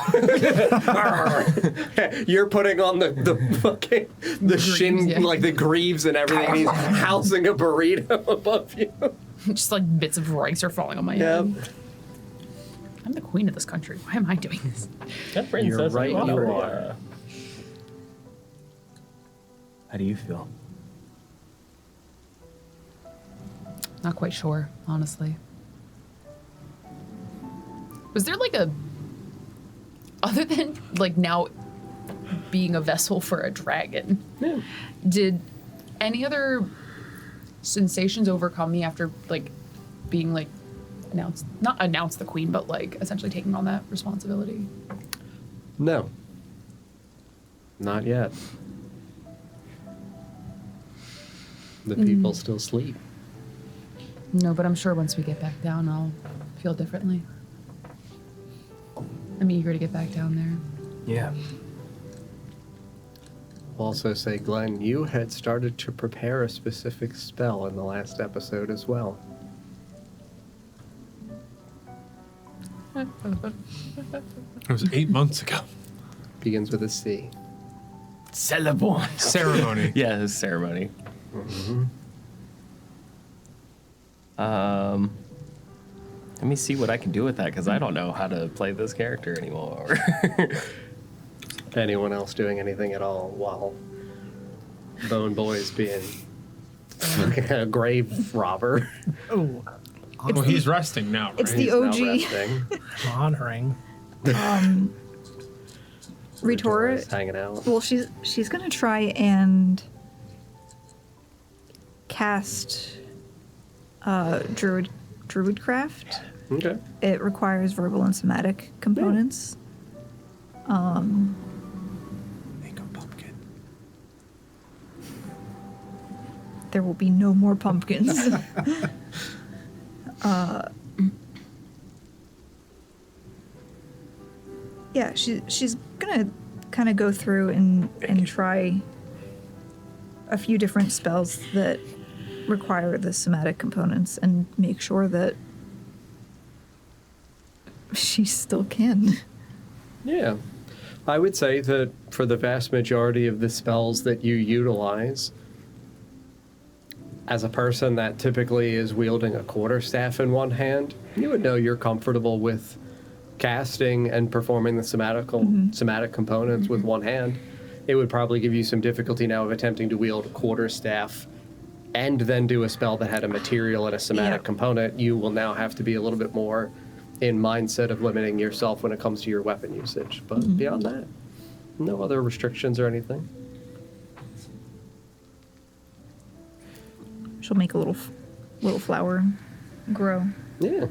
You're putting on the fucking the shin, yeah. like the greaves and everything. He's housing a burrito above you. Just like bits of rice are falling on my Yep. head. I'm the queen of this country. Why am I doing this? That princess. You're right, I love you her. are. How do you feel? Not quite sure, honestly. Was there like a, other than like now being a vessel for a dragon, did any other sensations overcome me after like being like not announced the queen, but like essentially taking on that responsibility? No. Not yet. The people still sleep. No, but I'm sure once we get back down, I'll feel differently. I'm eager to get back down there. Yeah. I'll also say, Glenn, you had started to prepare a specific spell in the last episode as well. It was 8 months ago. Begins with a C. Celebon. Ceremony. Yeah, it's ceremony. Let me see what I can do with that, because I don't know how to play this character anymore. Anyone else doing anything at all while Bone Boy's being a grave robber? Oh, Well, he's resting now, right? It's the He's now OG. resting. honoring. Retora. Is hanging out. Well, she's gonna try and cast druidcraft. Okay. It requires verbal and somatic components. Make a pumpkin. There will be no more pumpkins. Yeah, she's gonna kind of go through and try a few different spells that require the somatic components and make sure that she still can. Yeah. I would say that for the vast majority of the spells that you utilize, as a person that typically is wielding a quarterstaff in one hand, you would know you're comfortable with casting and performing the somatic components with one hand. It would probably give you some difficulty now of attempting to wield a quarterstaff and then do a spell that had a material and a somatic Yeah. component. You will now have to be a little bit more in mindset of limiting yourself when it comes to your weapon usage. But beyond that, no other restrictions or anything. She'll make a little flower grow. Yeah.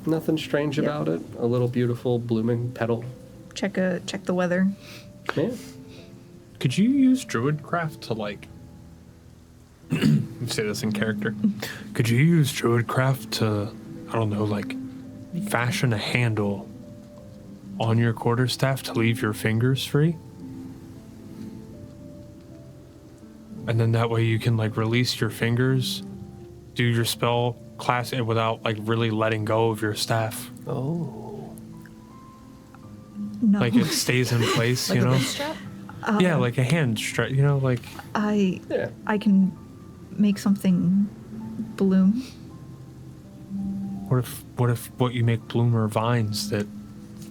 Nothing strange Yep. about it. A little beautiful blooming petal. Check the weather. Yeah. Could you use Druidcraft to, like... Let me say this in character. Could you use Druidcraft to, I don't know, like, fashion a handle on your quarterstaff to leave your fingers free? And then that way you can, like, release your fingers, do your spell class without, like, really letting go of your staff. Oh. No, Like, it stays in place, Like you a know? wrist strap? Yeah, like a hand strap, you know, like... Yeah. I can make something bloom. What if what you make bloom are vines that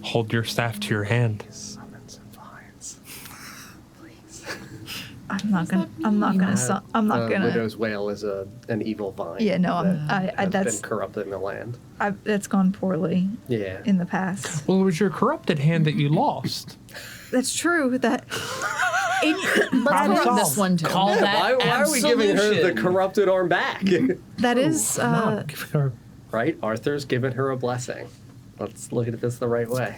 hold your staff to your hand? Summon some vines. I'm not gonna. Widow's Wail is an evil vine. Yeah, no, that has that's been corrupting the land. that's gone poorly Yeah. in the past. Well, it was your corrupted hand that you lost. That's true. That Let's Problem corrupt this solved. one too. Call that Why are we giving her the absolution. corrupted arm back? That is, No, give her. Right? Arthur's given her a blessing. Let's look at this the right way.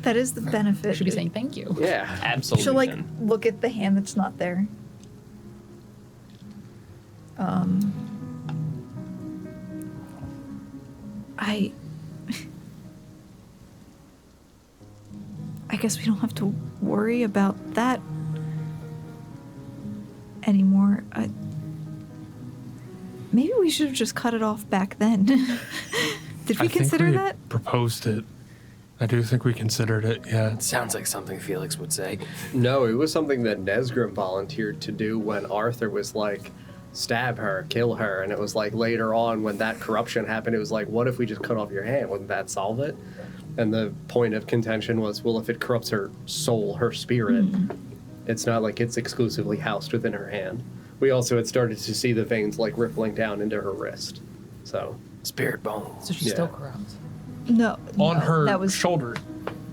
that is the benefit. Should be saying thank you. Yeah. Absolution. She'll like look at the hand that's not there. I guess we don't have to worry about that anymore. Maybe we should have just cut it off back then. Did we consider that? Proposed it. I do think we considered it, yeah. Sounds like something Felix would say. No, it was something that Nesgrim volunteered to do when Arthur was like, stab her, kill her. And it was like later on when that corruption happened, it was like, what if we just cut off your hand? Wouldn't that solve it? And the point of contention was, well, if it corrupts her soul, her spirit, it's not like it's exclusively housed within her hand. We also had started to see the veins like rippling down into her wrist. So, Spirit bones. So she's Yeah. still corrupt. No. On no, her that was shoulder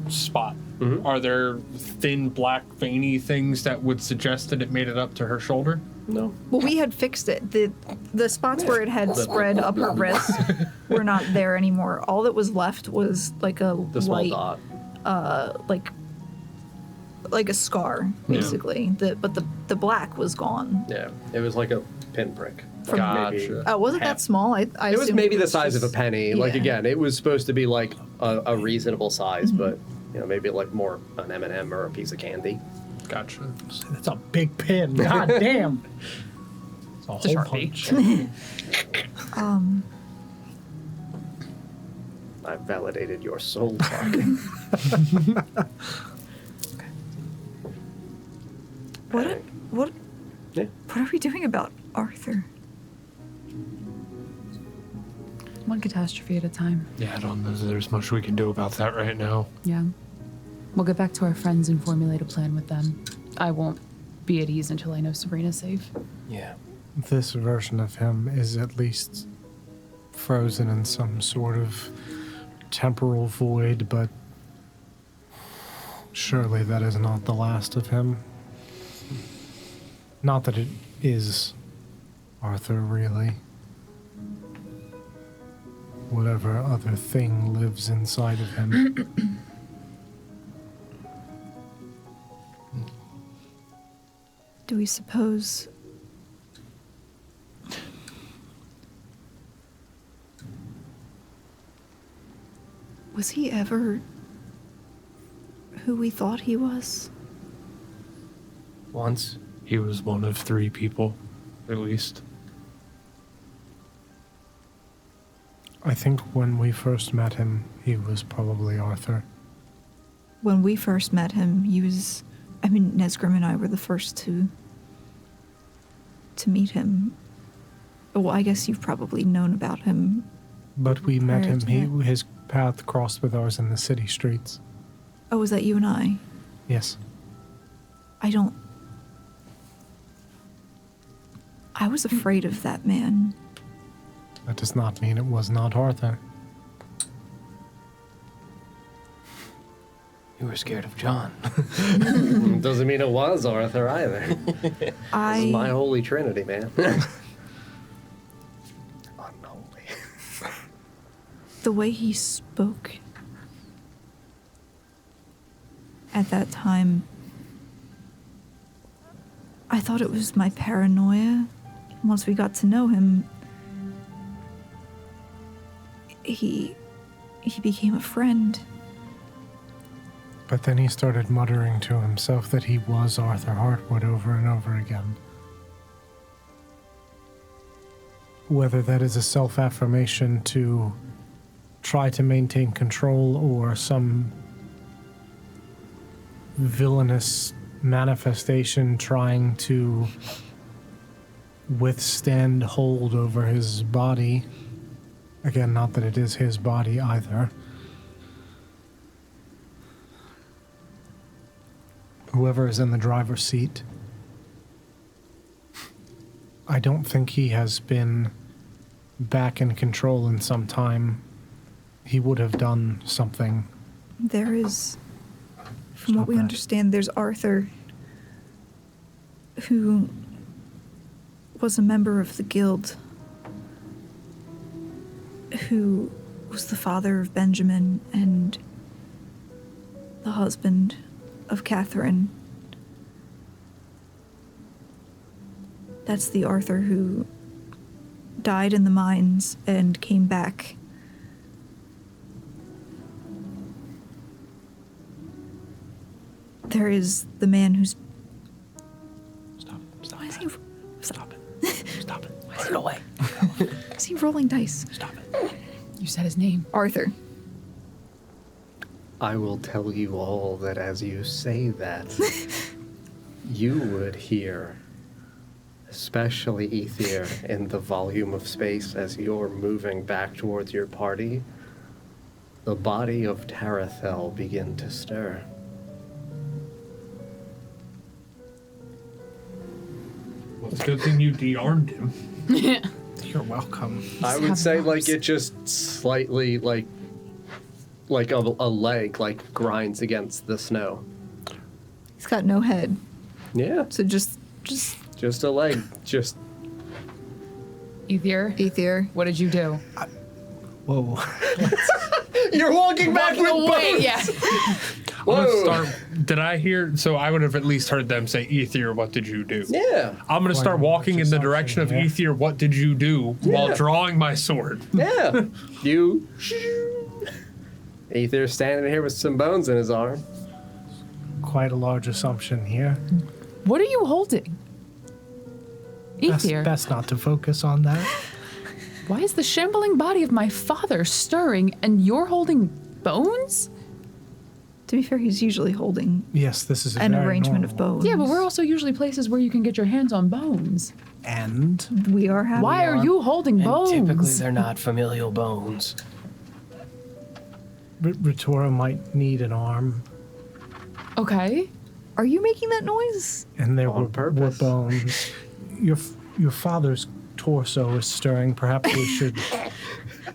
spot, Mhm. are there thin, black, veiny things that would suggest that it made it up to her shoulder? no. Well, we had fixed it. The spots where it had spread up her wrist were not there anymore. All that was left was like a The small light, dot. like a scar, basically. But the black was gone. Yeah. It was like a pinprick. From- Maybe- Gotcha. Wasn't Half- that small? I It was assumed maybe the size of a just- penny. Like yeah. again, it was supposed to be like a reasonable size, but maybe like more an M&M or a piece of candy. Gotcha. That's a big pin. God damn. It's a It's a hole Sharpie. punch. I validated your soul talking. What Yeah. what are we doing about Arthur? One catastrophe at a time. Yeah, I don't know that there's much we can do about that right now. Yeah. We'll get back to our friends and formulate a plan with them. I won't be at ease until I know Sabrina's safe. Yeah. This version of him is at least frozen in some sort of temporal void, but surely that is not the last of him. Not that it is Arthur, really. Whatever other thing lives inside of him. Do we suppose was he ever who we thought he was? Once. He was one of 3 people, at least. I think when we first met him, he was probably Arthur. When we first met him, Nesgrim and I were the first to meet him. Well, I guess you've probably known about him. But we met Prior him, to his path crossed with ours in the city streets. Oh, was that you and I? Yes. I was afraid of that man. That does not mean it was not Arthur. You were scared of John. Doesn't mean it was Arthur either. This is my holy trinity, man. Unholy. The way he spoke at that time, I thought it was my paranoia. Once we got to know him, he became a friend. But then he started muttering to himself that he was Arthur Hartwood over and over again. Whether that is a self-affirmation to try to maintain control or some villainous manifestation trying to withstand hold over his body. Again, not that it is his body either. Whoever is in the driver's seat, I don't think he has been back in control in some time. He would have done something. There is, from what Stop we that. understand, there's Arthur, who was a member of the guild, who was the father of Benjamin and the husband of Catherine. That's the Arthur who died in the mines and came back. There is the man who's... Stop. Why is he... Stop it. Stop it. Put it away. Is he rolling dice? Stop it. You said his name. Arthur. I will tell you all that as you say that, you would hear, especially Ether, in the volume of space as you're moving back towards your party, the body of Tarathel begin to stir. Well, it's a good thing you de-armed him. You're welcome. I would say like it just slightly like a leg like grinds against the snow. He's got no head, Yeah, so just just a leg. Just Ether, what did you do? Whoa. you're walking back with bones. Yeah. I'm gonna Whoa. start. Did I hear? So I would have at least heard them say, "Ether, what did you do?" Yeah, I'm gonna start Quite a walking in the large direction of assumption, Ether. What did you do? While Yeah. drawing my sword. yeah. You. Ether's standing here with some bones in his arm. Quite a large assumption here. What are you holding? Ether, Best not to focus on that. why is the shambling body of my father stirring and you're holding bones? to be fair, he's usually holding Yes, this is a an very arrangement of normal- bones. Yeah, but we're also usually places where you can get your hands on bones. And We are happy. Why are you holding And bones? typically they're not familial bones. Ritora might need an arm, Okay. Are you making that noise? and there On were purpose. bones. Your father's torso is stirring. Perhaps we should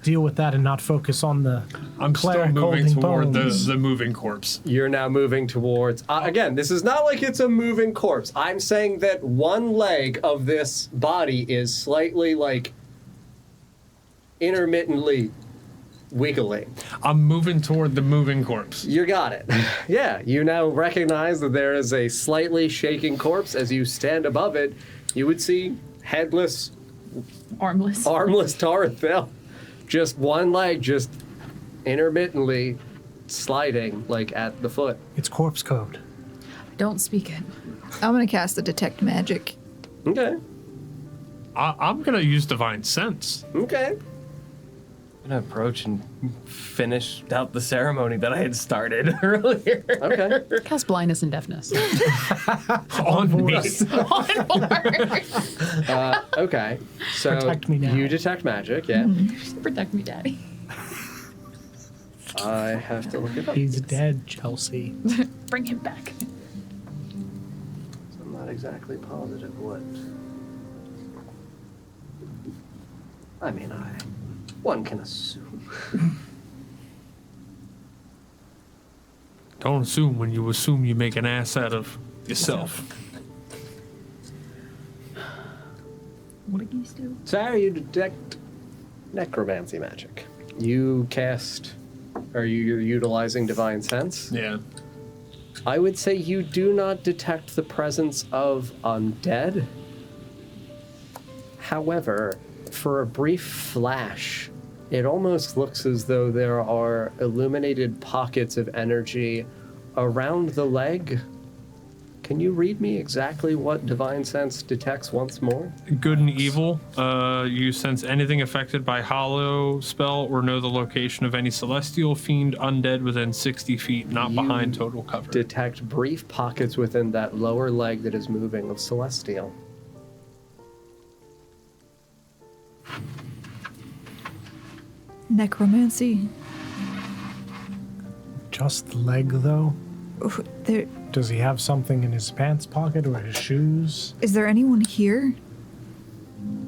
deal with that and not focus on the I'm still cleric moving holding toward bones. the moving corpse. You're now moving towards. Again, this is not like it's a moving corpse. I'm saying that one leg of this body is slightly like intermittently wiggling. I'm moving toward the moving corpse. You got it. Yeah, you now recognize that there is a slightly shaking corpse. As you stand above it, you would see headless, Armless. armless Tarathel. Just one leg, just intermittently sliding, like at the foot. It's corpse code. Don't speak it. I'm gonna cast the detect magic. Okay. I'm gonna use divine sense. Okay. I'm gonna approach and finish out the ceremony that I had started earlier. Okay. Cast blindness and deafness. On me. Okay. So Protect me now. you detect magic, yeah. Protect me, Daddy. I have to look it up. He's dead, Chelsea. Bring him back. I'm not exactly positive what. I mean, one can assume. Don't assume when you assume you make an ass out of yourself. What do you do? So you detect necromancy magic. You cast. Are you utilizing divine sense? Yeah. I would say you do not detect the presence of undead. However, for a brief flash, it almost looks as though there are illuminated pockets of energy around the leg. Can you read me exactly what divine sense detects once more? Good and evil. You sense anything affected by hollow spell or know the location of any celestial fiend undead within 60 feet, not You behind total cover. Detect brief pockets within that lower leg that is moving of celestial. Necromancy. Just the leg, though? Oof, There, Does he have something in his pants pocket or his shoes? is there anyone here?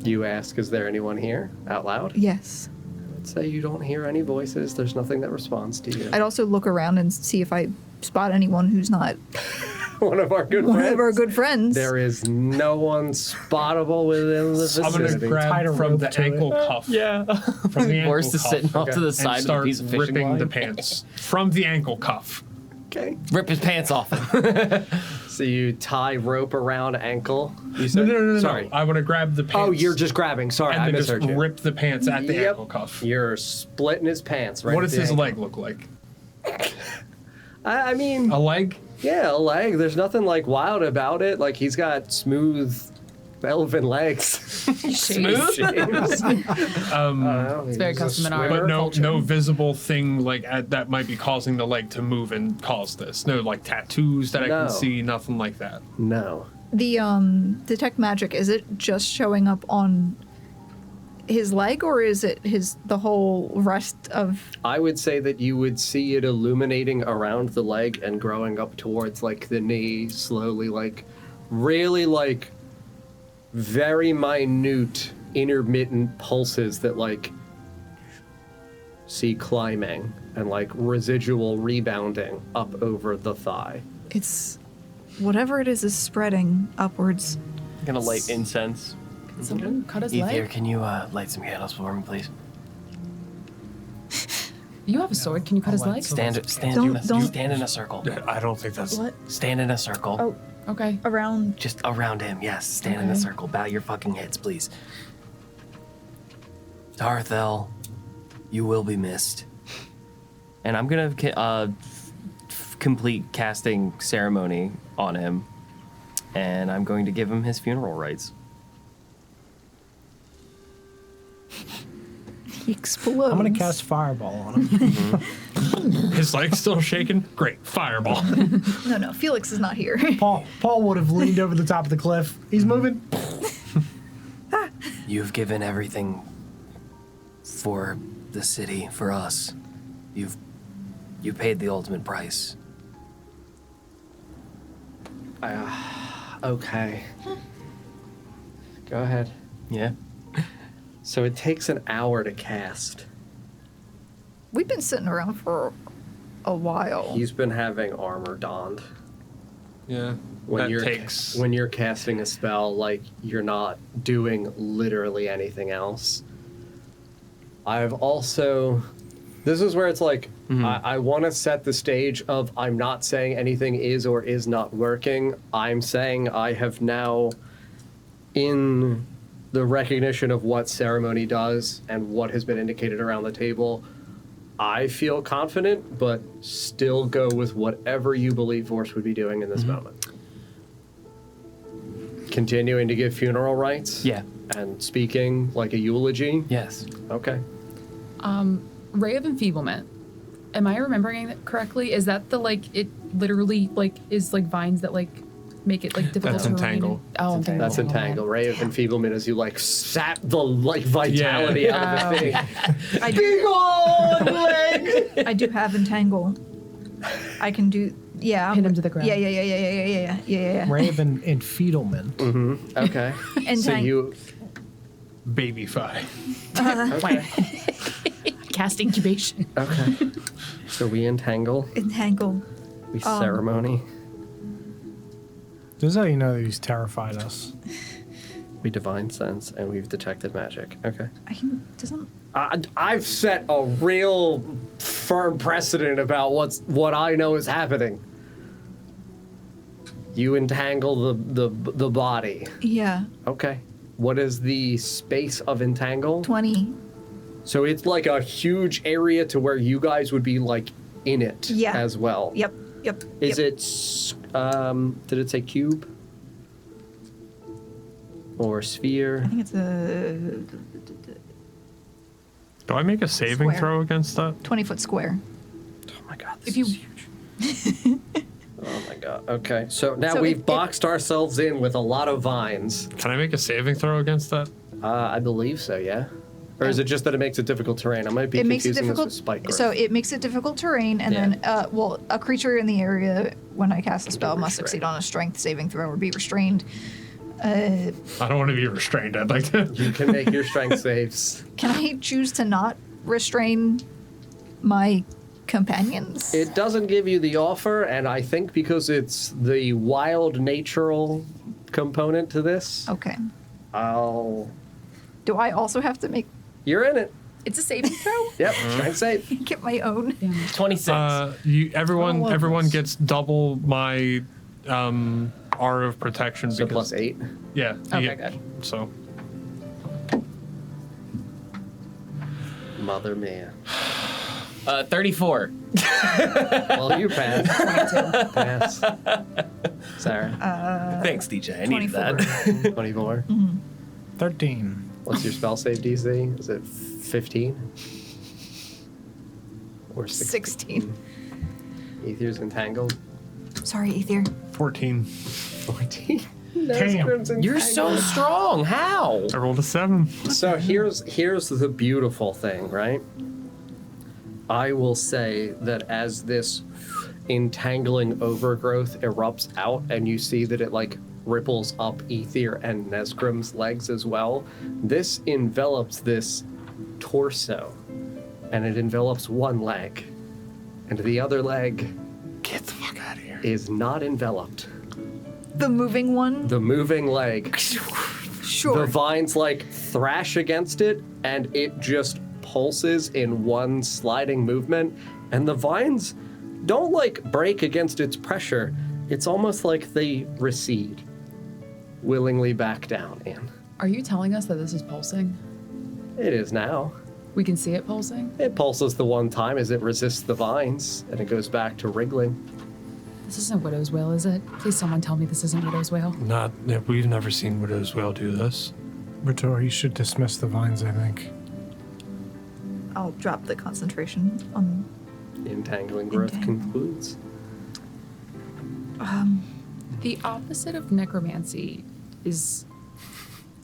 You ask, is there anyone here? Out loud? Yes. I'd say you don't hear any voices. There's nothing that responds to you. I'd also look around and see if I spot anyone who's not One of our good One friends. of our good friends. There is no one spottable within the I'm gonna vicinity. Tied a grab from rope the to it. ankle cuff. Yeah. From the ankle Boris is cuff. sitting off to the and side with a start piece of fishing ripping line. the pants from the ankle cuff. Okay. Rip his pants off him. So you tie rope around ankle. You No, said? no. Sorry. I want to grab the pants. Oh, you're just grabbing. Sorry, and I then just misheard you. rip the pants at the Yep. ankle cuff. You're splitting his pants right What at does the his ankle. leg look like? I mean, A leg? yeah, a leg. There's nothing like wild about it. Like he's got smooth elven legs. Smooth? It's It's very custom in our But no, culture. no visible thing like that might be causing the leg to move and cause this. No, like tattoos that I No. can see. Nothing like that. No. The detect magic, is it just showing up on his leg, or is it the whole rest of? I would say that you would see it illuminating around the leg and growing up towards like the knee slowly, like really like very minute intermittent pulses that like see climbing and like residual rebounding up over the thigh. It's whatever it is spreading upwards. I'm gonna light incense. Can someone cut his Ether, leg? can you light some candles for me, please? You have a sword. Can you cut his leg? Stand Don't- stand in a circle. I don't think that's. What? Stand in a circle. Oh, Okay. around. Just around him, yes. Stand in a Okay. circle. Bow your fucking heads, please. Tarthel, you will be missed. And I'm gonna complete casting ceremony on him, and I'm going to give him his funeral rites. He explodes. I'm gonna cast Fireball on him. His leg's still shaking. Great, fireball. No, Felix is not here. Paul would have leaned over the top of the cliff. He's moving. You've given everything for the city, for us. You paid the ultimate price. Okay. Go ahead. Yeah. So it takes an hour to cast. We've been sitting around for a while. He's been having armor donned. Yeah. When that you're takes. when you're casting a spell, like you're not doing literally anything else. I've also, this is where it's like I want to set the stage of I'm not saying anything is or is not working. I'm saying I have now, in the recognition of what ceremony does and what has been indicated around the table, I feel confident, but still go with whatever you believe Vorse would be doing in this moment. Continuing to give funeral rites? Yeah. And speaking like a eulogy? Yes. Okay. Ray of Enfeeblement. Am I remembering that correctly? Is that the like it literally like is like vines that like make it like difficult That's to remain entangle. in- Oh, entangle. That's entangle. Ray of enfeeblement as you like sap the like vitality out of the thing. I Big old leg. I do have entangle. I can do. Yeah. Pin him to the ground. Yeah. Raven enfeeblement. Okay. So Entang- you Baby fi. Cast incubation. okay. So we entangle. Entangle. We ceremony. This is how you know that he's terrified us. We divine sense, and we've detected magic. Okay. I can. Doesn't. I've set a real firm precedent about what I know is happening. You entangle the body. Yeah. Okay. What is the space of entangle? 20. So it's like a huge area to where you guys would be like in it Yeah. as well. Yep. Is it? Did it say cube? Or sphere? I think it's a Do I make a saving Square. throw against that? 20-foot square. Oh my god. If you Oh my god. Okay. So now So we've it- boxed ourselves in with a lot of vines. Can I make a saving throw against that? I believe so. Yeah. Or is it just that it makes it difficult terrain? I might be It makes it confusing difficult. this with spike growth. So it makes it difficult terrain, and Yeah. then a creature in the area when I cast a spell must restrained. succeed on a strength saving throw or be restrained. I don't want to be restrained. I'd like to. You can make your strength saves. Can I choose to not restrain my companions? It doesn't give you the offer, and I think because it's the wild natural component to this, Okay. Do I also have to make you're in it. it's a saving throw? Yep, strength save. Get my own. 26. plus. Everyone gets double my R of protection So because plus 8. yeah. Okay, good. So Mother man. 34. Well, you pass. Pass. Sarah. Thanks, DJ. I needed 24. that. 24. 13. What's your spell save DC? Is it 15? Or 16? 16. Aether's entangled. Sorry, Ether. 14. 14. Damn. You're so strong. How? I rolled a 7. So here's the beautiful thing, right? I will say that as this entangling overgrowth erupts out and you see that it like ripples up Ether and Nesgrim's legs as well, this envelops this torso and it envelops one leg. And the other leg Get the fuck out of here. is not enveloped. The moving one? The moving leg. Sure. The vines like thrash against it and it just pulses in one sliding movement, and the vines don't like break against its pressure. It's almost like they recede, willingly back down in. Are you telling us that this is pulsing? It is now. We can see it pulsing? It pulses the one time as it resists the vines, and it goes back to wriggling. This isn't Widow's Wail, is it? Please someone tell me this isn't Widow's Wail. We've never seen Widow's Wail do this. Ritor, you should dismiss the vines, I think. I'll drop the concentration on. Entangling growth concludes. The opposite of necromancy is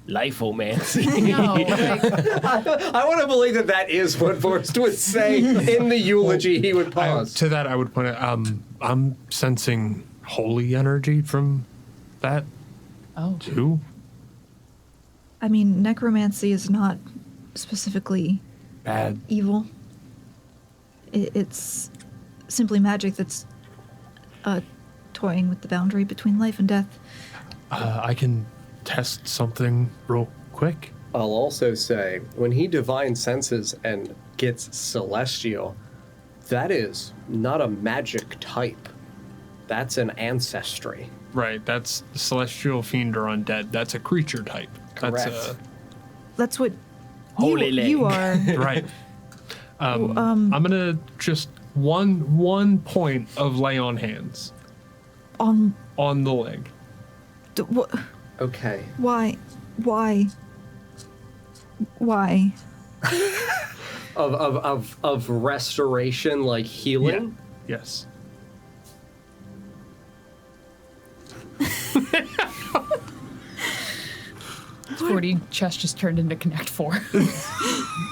Life-o-mancy. no, like I want to believe that that is what Forrest would say in the eulogy he would pause. To that, I would point out, I'm sensing holy energy from that oh, too. I mean, necromancy is not specifically Bad. evil. It's simply magic that's toying with the boundary between life and death. I can test something real quick. I'll also say, when he divine senses and gets celestial, that is not a magic type. That's an ancestry. Right, that's celestial fiend or undead. That's a creature type. Correct. That's what Holy you are. Right. I'm gonna just one point of lay on hands On on the leg. what? Okay. Why? Of restoration, like healing? Yes. Forty chest just turned into Connect 4.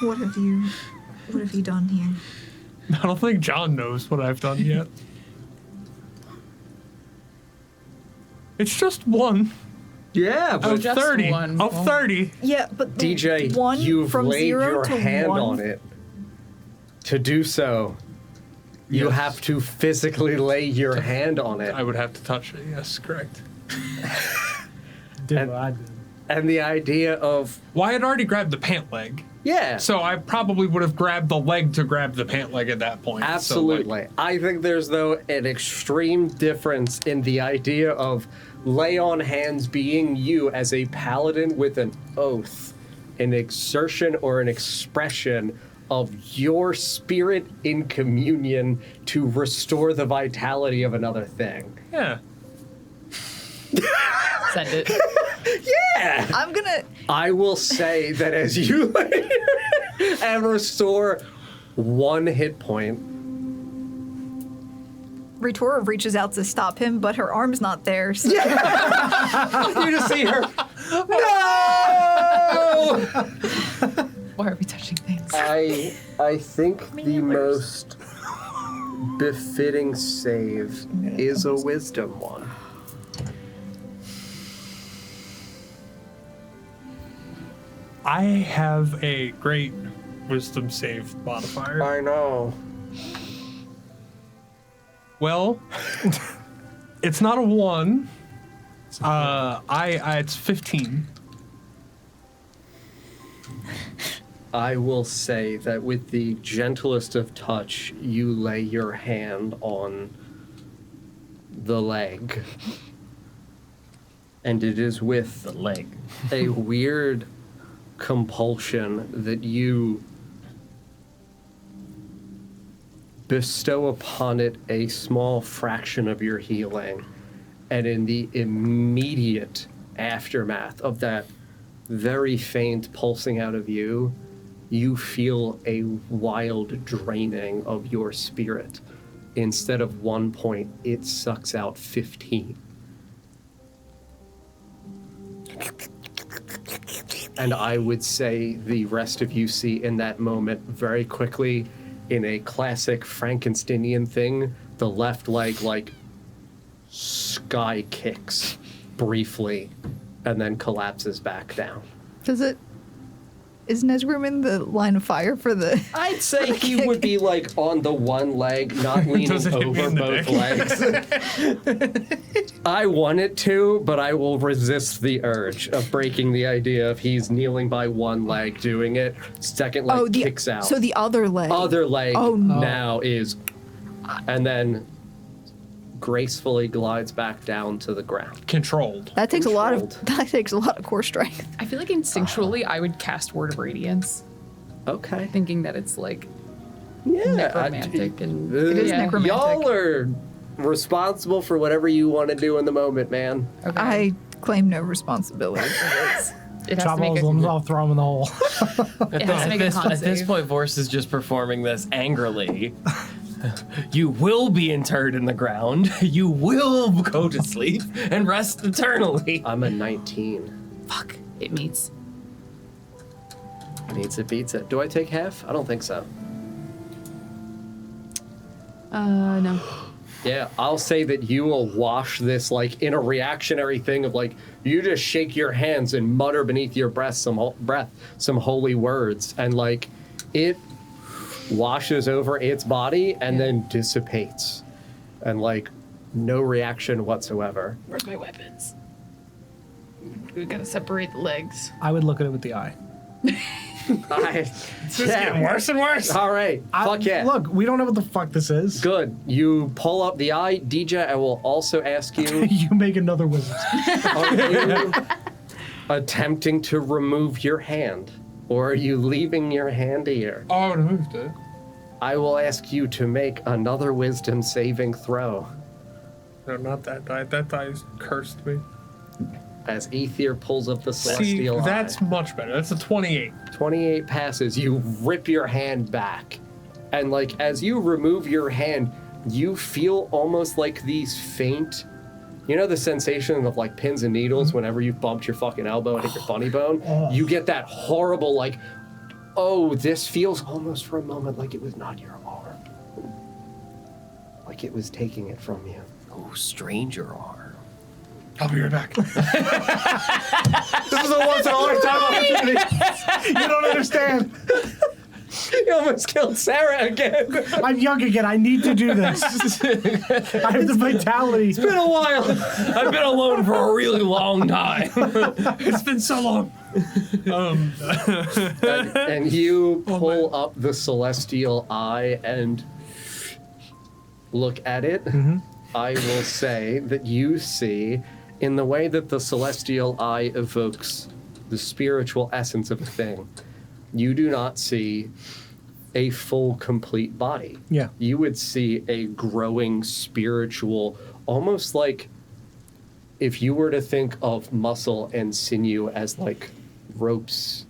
What have you done here? I don't think John knows what I've done yet. It's just one Yeah, but of just 30. one. Of 30. Yeah, but the DJ, one you've from laid 0 your to hand 1. on it. To do so, you Yes. have to physically lay your hand on it. I would have to touch it. Yes, correct. Did And- what I did. And the idea of, Well, I had already grabbed the pant leg, yeah, so I probably would have grabbed the leg to grab the pant leg at that point. So, like, absolutely. I think there's, though, an extreme difference in the idea of lay on hands being you as a paladin with an oath, an exertion or an expression of your spirit in communion to restore the vitality of another thing. yeah. Send it. Yeah! I'm gonna. I will say that as you lay here and restore 1 hit point, Ritora reaches out to stop him, but her arm's not there. So you just see her. No! Why are we touching things? I think the most befitting save is a wisdom one. I have a great wisdom save modifier. I know. Well, it's not a 1. It's 15. I will say that with the gentlest of touch, you lay your hand on the leg. And it is with The leg. a weird compulsion that you bestow upon it a small fraction of your healing. And in the immediate aftermath of that very faint pulsing out of you, you feel a wild draining of your spirit. Instead of 1 point, it sucks out 15. And I would say the rest of you see in that moment very quickly, in a classic Frankensteinian thing, the left leg like sky kicks briefly and then collapses back down. Is Nesgrim in the line of fire for the... I'd say he would be like on the one leg, not leaning Does it hit me over in the both legs. I want it to, but I will resist the urge of breaking the idea of he's kneeling by one leg doing it. Second leg kicks out. So the other leg. Other leg Oh, no. now is, and then gracefully glides back down to the ground. Controlled. That takes a lot of core strength. I feel like instinctually I would cast Word of Radiance, Okay. thinking that it's like Yeah. necromantic and It is yeah. necromantic. Y'all are responsible for whatever you want to do in the moment, man. Okay. I claim no responsibility for this. It has Chop to all make his limbs a, off, throw him in the hole. it has to make a con At this save. point, Vorse is just performing this angrily. You will be interred in the ground. You will go to sleep and rest eternally. I'm a 19. Fuck. It meets. Meets it, beats it. Do I take half? I don't think so. No. Yeah, I'll say that you will wash this like in a reactionary thing of like you just shake your hands and mutter beneath your breath some holy words, and like it washes over its body and then dissipates, and like no reaction whatsoever. Where's my weapons? We gotta separate the legs. I would look at it with the eye. It's just getting worse and worse. All right, fuck yeah. Look, we don't know what the fuck this is. Good. You pull up the eye, DJ. I will also ask you. You make another wizard. Are you attempting to remove your hand, or are you leaving your hand here? Oh, I would have moved it. I will ask you to make another wisdom saving throw No, not that die. That die's cursed me. as Aether pulls up the See, celestial that's eye. much better. That's a 28. 28 passes. You rip your hand back, and like as you remove your hand, you feel almost like these faint. You know the sensation of like pins and needles whenever you bumped your fucking elbow and hit your funny bone? You get that horrible like, oh, this feels almost for a moment like it was not your arm. Like it was taking it from you. Oh, stranger arm. I'll be right back. This is a once in a lifetime opportunity. You don't understand. You almost killed Sarah again. I'm young again. I need to do this. I have the vitality. It's been a while. I've been alone for a really long time. It's been so long. And you pull up the celestial eye and look at it. I will say that you see, in the way that the celestial eye evokes the spiritual essence of a thing, you do not see a full, complete body. Yeah. You would see a growing spiritual, almost like if you were to think of muscle and sinew as like ropes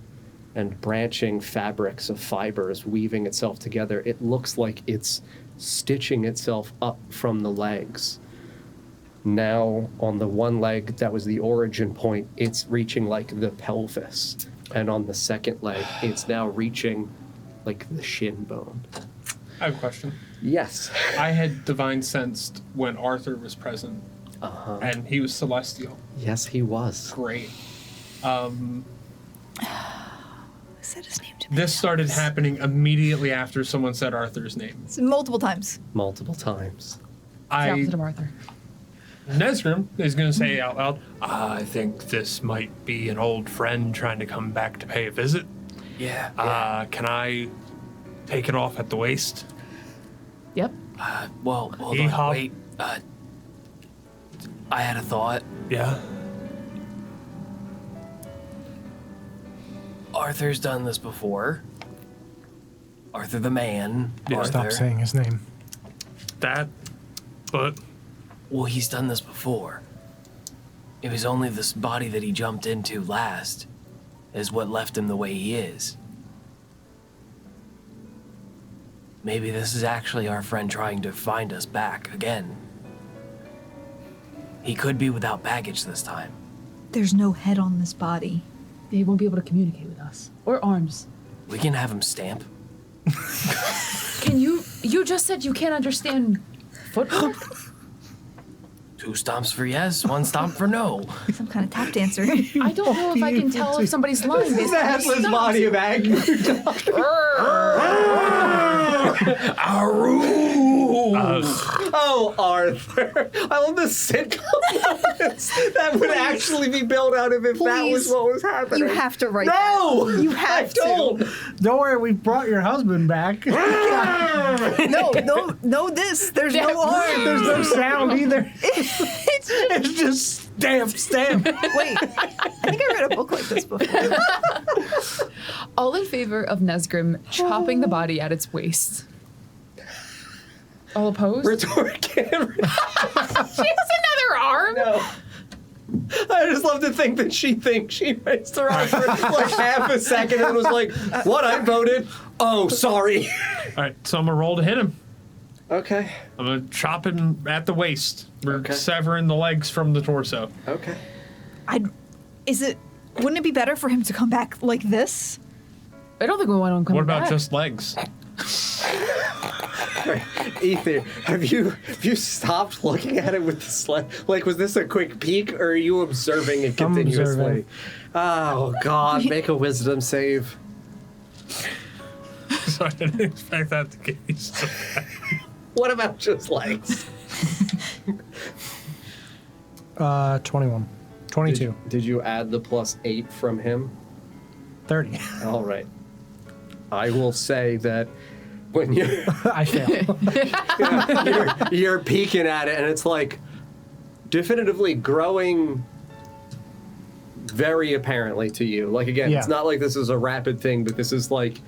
and branching fabrics of fibers weaving itself together, it looks like it's stitching itself up from the legs. Now, on the one leg that was the origin point, it's reaching like the pelvis. And on the second leg, it's now reaching like the shin bone. I have a question. Yes. I had divine sensed when Arthur was present, and he was celestial. Yes, he was. Great. Said his name to me. This started happening immediately after someone said Arthur's name. Multiple times. Multiple times. the opposite of Arthur. Nesgrim is going to say out loud, I think this might be an old friend trying to come back to pay a visit. Yeah. Can I take it off at the waist? Yep. Well, hold Yeehaw. on. Wait. I had a thought. Yeah. Arthur's done this before. Arthur the man. Yeah, Arthur. Stop saying his name. That, but Well, he's done this before. It was only this body that he jumped into last is what left him the way he is. Maybe this is actually our friend trying to find us back again. He could be without baggage this time. There's no head on this body. They won't be able to communicate with us. Or arms. We can have him stamp. Can you just said you can't understand footwork? 2 stomps for yes, 1 stomp for no. Some kind of tap dancer. I don't know if I can tell if somebody's lying based on his stomps. body of anger. Oh, Arthur. I love the sitcom moments that would actually be built out of if that was Please. what was happening. You have to write No! that. You have I don't. Don't worry, we brought your husband back. to. No, this. There's no arm. There's no sound either. It's just stamp. Wait, I think I read a book like this before. All in favor of Nesgrim chopping the body at its waist. All opposed? Rhetoric. She has another arm? No. I just love to think that she thinks she raised her arm for like half a second and was like, what, I voted? Oh, sorry. all right. So I'm gonna roll to hit him. Okay. I'm gonna chop him at the waist. We're Okay. severing the legs from the torso. Okay. Wouldn't it be better for him to come back like this? I don't think we want to come What about back. just legs? Ether, have you stopped looking at it with the sled? Like, was this a quick peek, or are you observing it I'm continuously? observing. Oh God, make a wisdom save. So I didn't expect that to get you so What about just legs? 21. 22. Did you add the +8 from him? 30. All right. I will say that when I fail. you're peeking at it, and it's like definitively growing very apparently to you. Like, again, Yeah. it's not like this is a rapid thing, but this is like,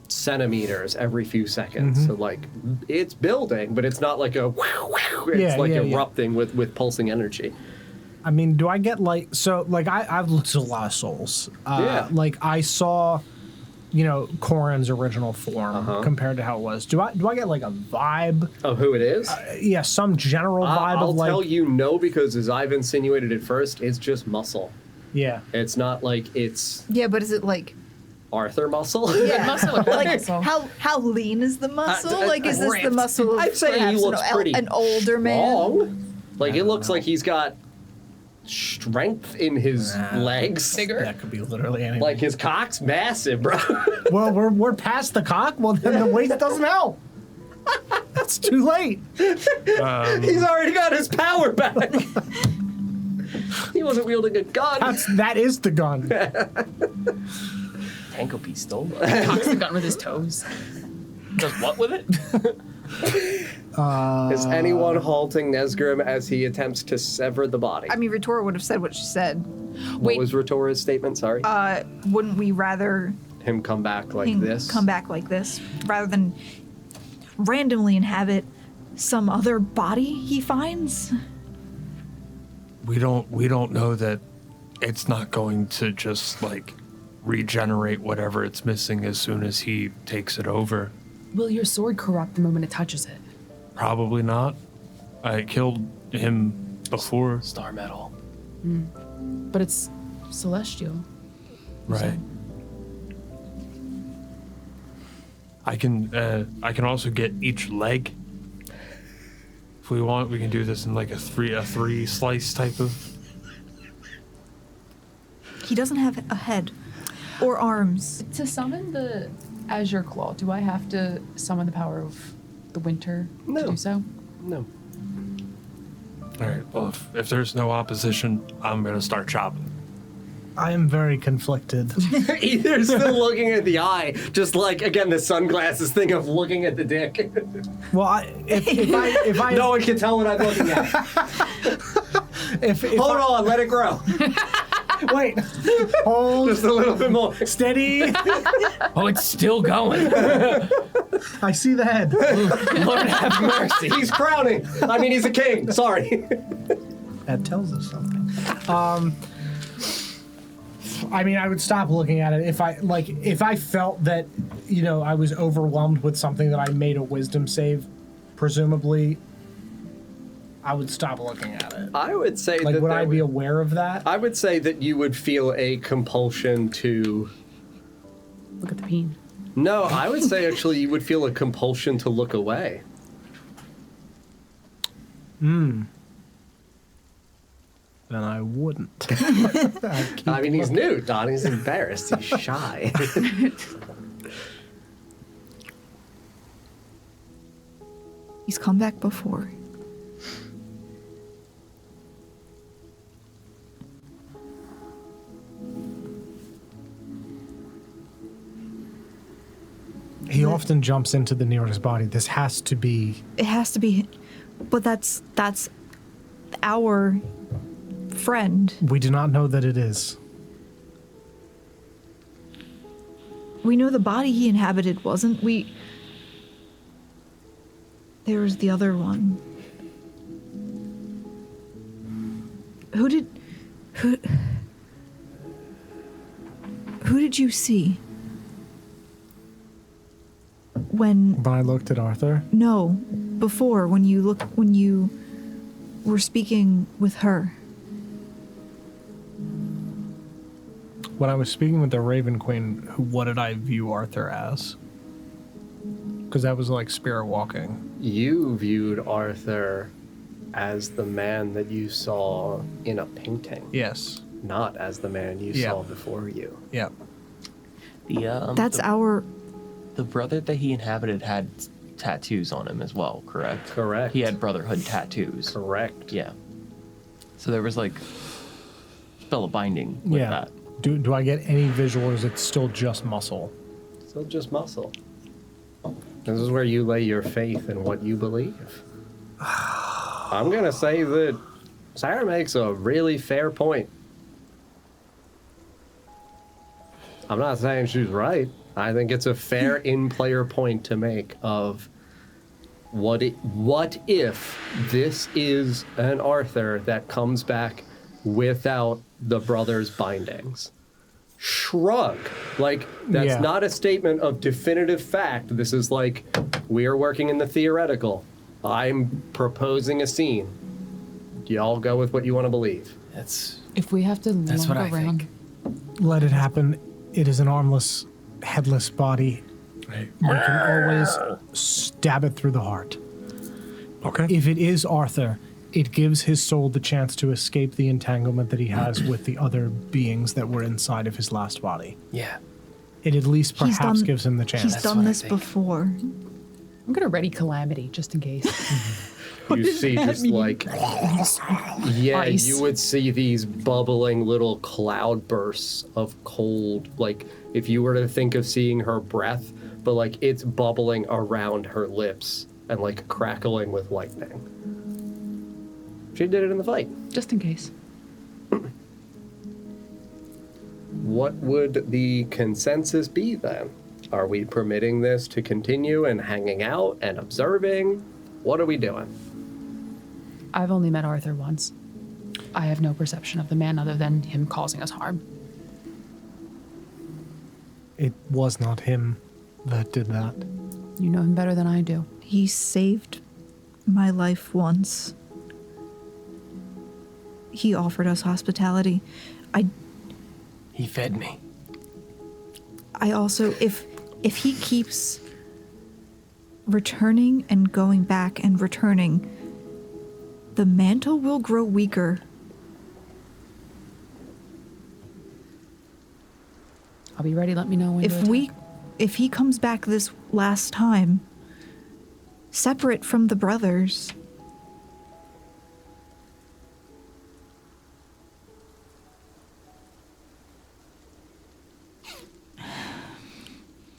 centimeters every few seconds. So like it's building, but it's not like a it's Yeah, like yeah, yeah. erupting with pulsing energy. I mean, do I get I've looked at a lot of souls. Yeah. Like I saw, Corin's original form compared to how it was. Do I get like a vibe? Of who it is? Yeah, some general vibe I'll of like. tell you no, because as I've insinuated at first, it's just muscle. Yeah. It's not like it's Yeah, but is it like Arthur muscle. yeah. Muscle or like muscle? how lean is the muscle? I- like is this the ripped. muscle of I'd say he perhaps looks pretty an older man? long. Like it looks like he's got strength in his legs. Bigger? That could be literally anything. Like his cock's massive, bro. well, we're past the cock. Well, then the waist doesn't help. That's too late. He's already got his power back. He wasn't wielding a gun. That is the gun. Tanko pistol. Cocks the gun with his toes. Does what with it? Is anyone halting Nesgrim as he attempts to sever the body? I mean, Ritora would have said what she said. What Wait, was Ritora's statement? Sorry. Wouldn't we rather Him come back like him this? come back like this rather than randomly inhabit some other body he finds? We don't know that it's not going to just like regenerate whatever it's missing as soon as he takes it over. will your sword corrupt the moment it touches it? Probably not. I killed him before. Star metal. But it's celestial. Right. I can also get each leg. If we want, we can do this in like a three slice type of. He doesn't have a head or arms. To summon the Azure Claw, do I have to summon the power of the winter No. to do so? No. All right. Well, if there's no opposition, I'm gonna start chopping. I am very conflicted. Either still looking at the eye, just like, again, the sunglasses thing of looking at the dick. Well, if I No one can tell what I'm looking at. if Hold on, let it grow. wait, hold, Just a little bit more. steady. Oh, it's still going. I see the head. Lord have mercy. He's crowning. I mean, he's a king. Sorry. That tells us something. I mean, I would stop looking at it if I felt that, I was overwhelmed with something that I made a wisdom save, presumably, I would stop looking at it. I would say Like, that would there I be aware of that? I would say that you would feel a compulsion to. Look at the peen. No, I would say actually you would feel a compulsion to look away. Then I wouldn't. I mean, he's new, Don. He's embarrassed. He's shy. He's come back before. He often jumps into the nearest body. This has to be. It has to be, but that's our friend. We do not know that it is. We know the body he inhabited wasn't. There was the other one. Who did you see? When I looked at Arthur. no, before when you were speaking with her. When I was speaking with the Raven Queen, what did I view Arthur as? Because that was like spirit walking. You viewed Arthur as the man that you saw in a painting, Yes. not as the man you Yeah. saw before you. Yeah. That's our. The brother that he inhabited had tattoos on him as well, correct? Correct. He had Brotherhood tattoos. Correct. Yeah. So there was like spell of binding with Yeah. that. Do I get any visual, or is it still just muscle? Still just muscle. This is where you lay your faith in what you believe. I'm going to say that Sarah makes a really fair point. I'm not saying she's right. I think it's a fair in-player point to make of what if this is an Arthur that comes back without the brothers' bindings? Shrug. Like, that's Yeah. not a statement of definitive fact. This is like, we are working in the theoretical. I'm proposing a scene. Y'all go with what you want to believe. That's If we have to That's lumber what I around, think. Let it happen. It is an armless, headless body. Right. We can always stab it through the heart. Okay. If it is Arthur, it gives his soul the chance to escape the entanglement that he has with the other beings that were inside of his last body. yeah. It at least He's perhaps done- gives him the chance. He's That's done what I this think. before. I'm gonna ready calamity just in case. You see just like, yeah, Ice. you would see these bubbling little cloud bursts of cold. Like, if you were to think of seeing her breath, but like it's bubbling around her lips and like crackling with lightning. She did it in the fight. Just in case. What would the consensus be then? Are we permitting this to continue and hanging out and observing? What are we doing? I've only met Arthur once. I have no perception of the man other than him causing us harm. It was not him that did that. You know him better than I do. He saved my life once. He offered us hospitality. He fed me. I also, if he keeps returning and going back and returning, the mantle will grow weaker. I'll be ready. Let me know when. to attack. If he comes back this last time, separate from the brothers.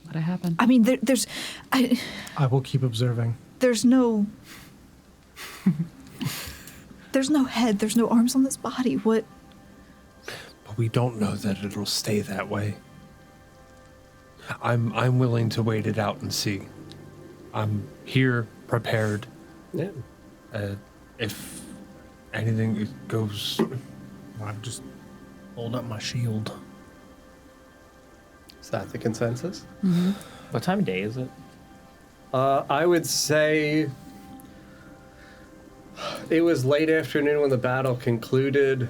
What happened? I mean, I will keep observing. there's no head, there's no arms on this body. What? But we don't know that it'll stay that way. I'm willing to wait it out and see. I'm here, prepared. Yeah. If anything goes, I'll just hold up my shield. Is that the consensus? What time of day is it? I would say it was late afternoon when the battle concluded.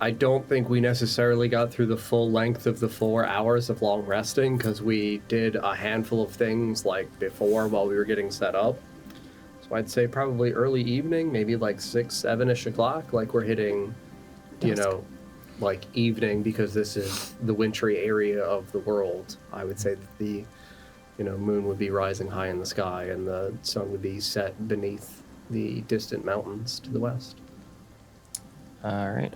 I don't think we necessarily got through the full length of the 4 hours of long resting because we did a handful of things like before while we were getting set up. So I'd say probably early evening, maybe like 6, 7-ish o'clock, like we're hitting, you know, like evening because this is the wintry area of the world. I would say that the, you know, moon would be rising high in the sky and the sun would be set beneath the distant mountains to the west. All right.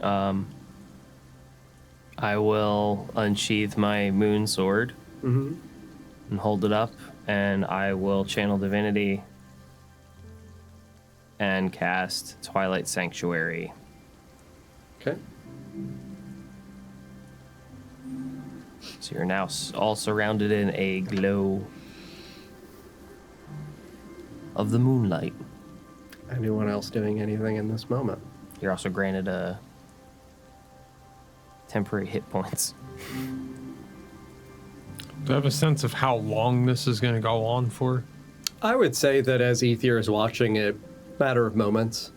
I will unsheath my moon sword and hold it up, and I will channel divinity and cast Twilight Sanctuary. Okay. So you're now all surrounded in a glow of the moonlight. Anyone else doing anything in this moment? You're also granted a temporary hit points. do I have a sense of how long this is going to go on for? I would say that as Ether is watching it, matter of moments,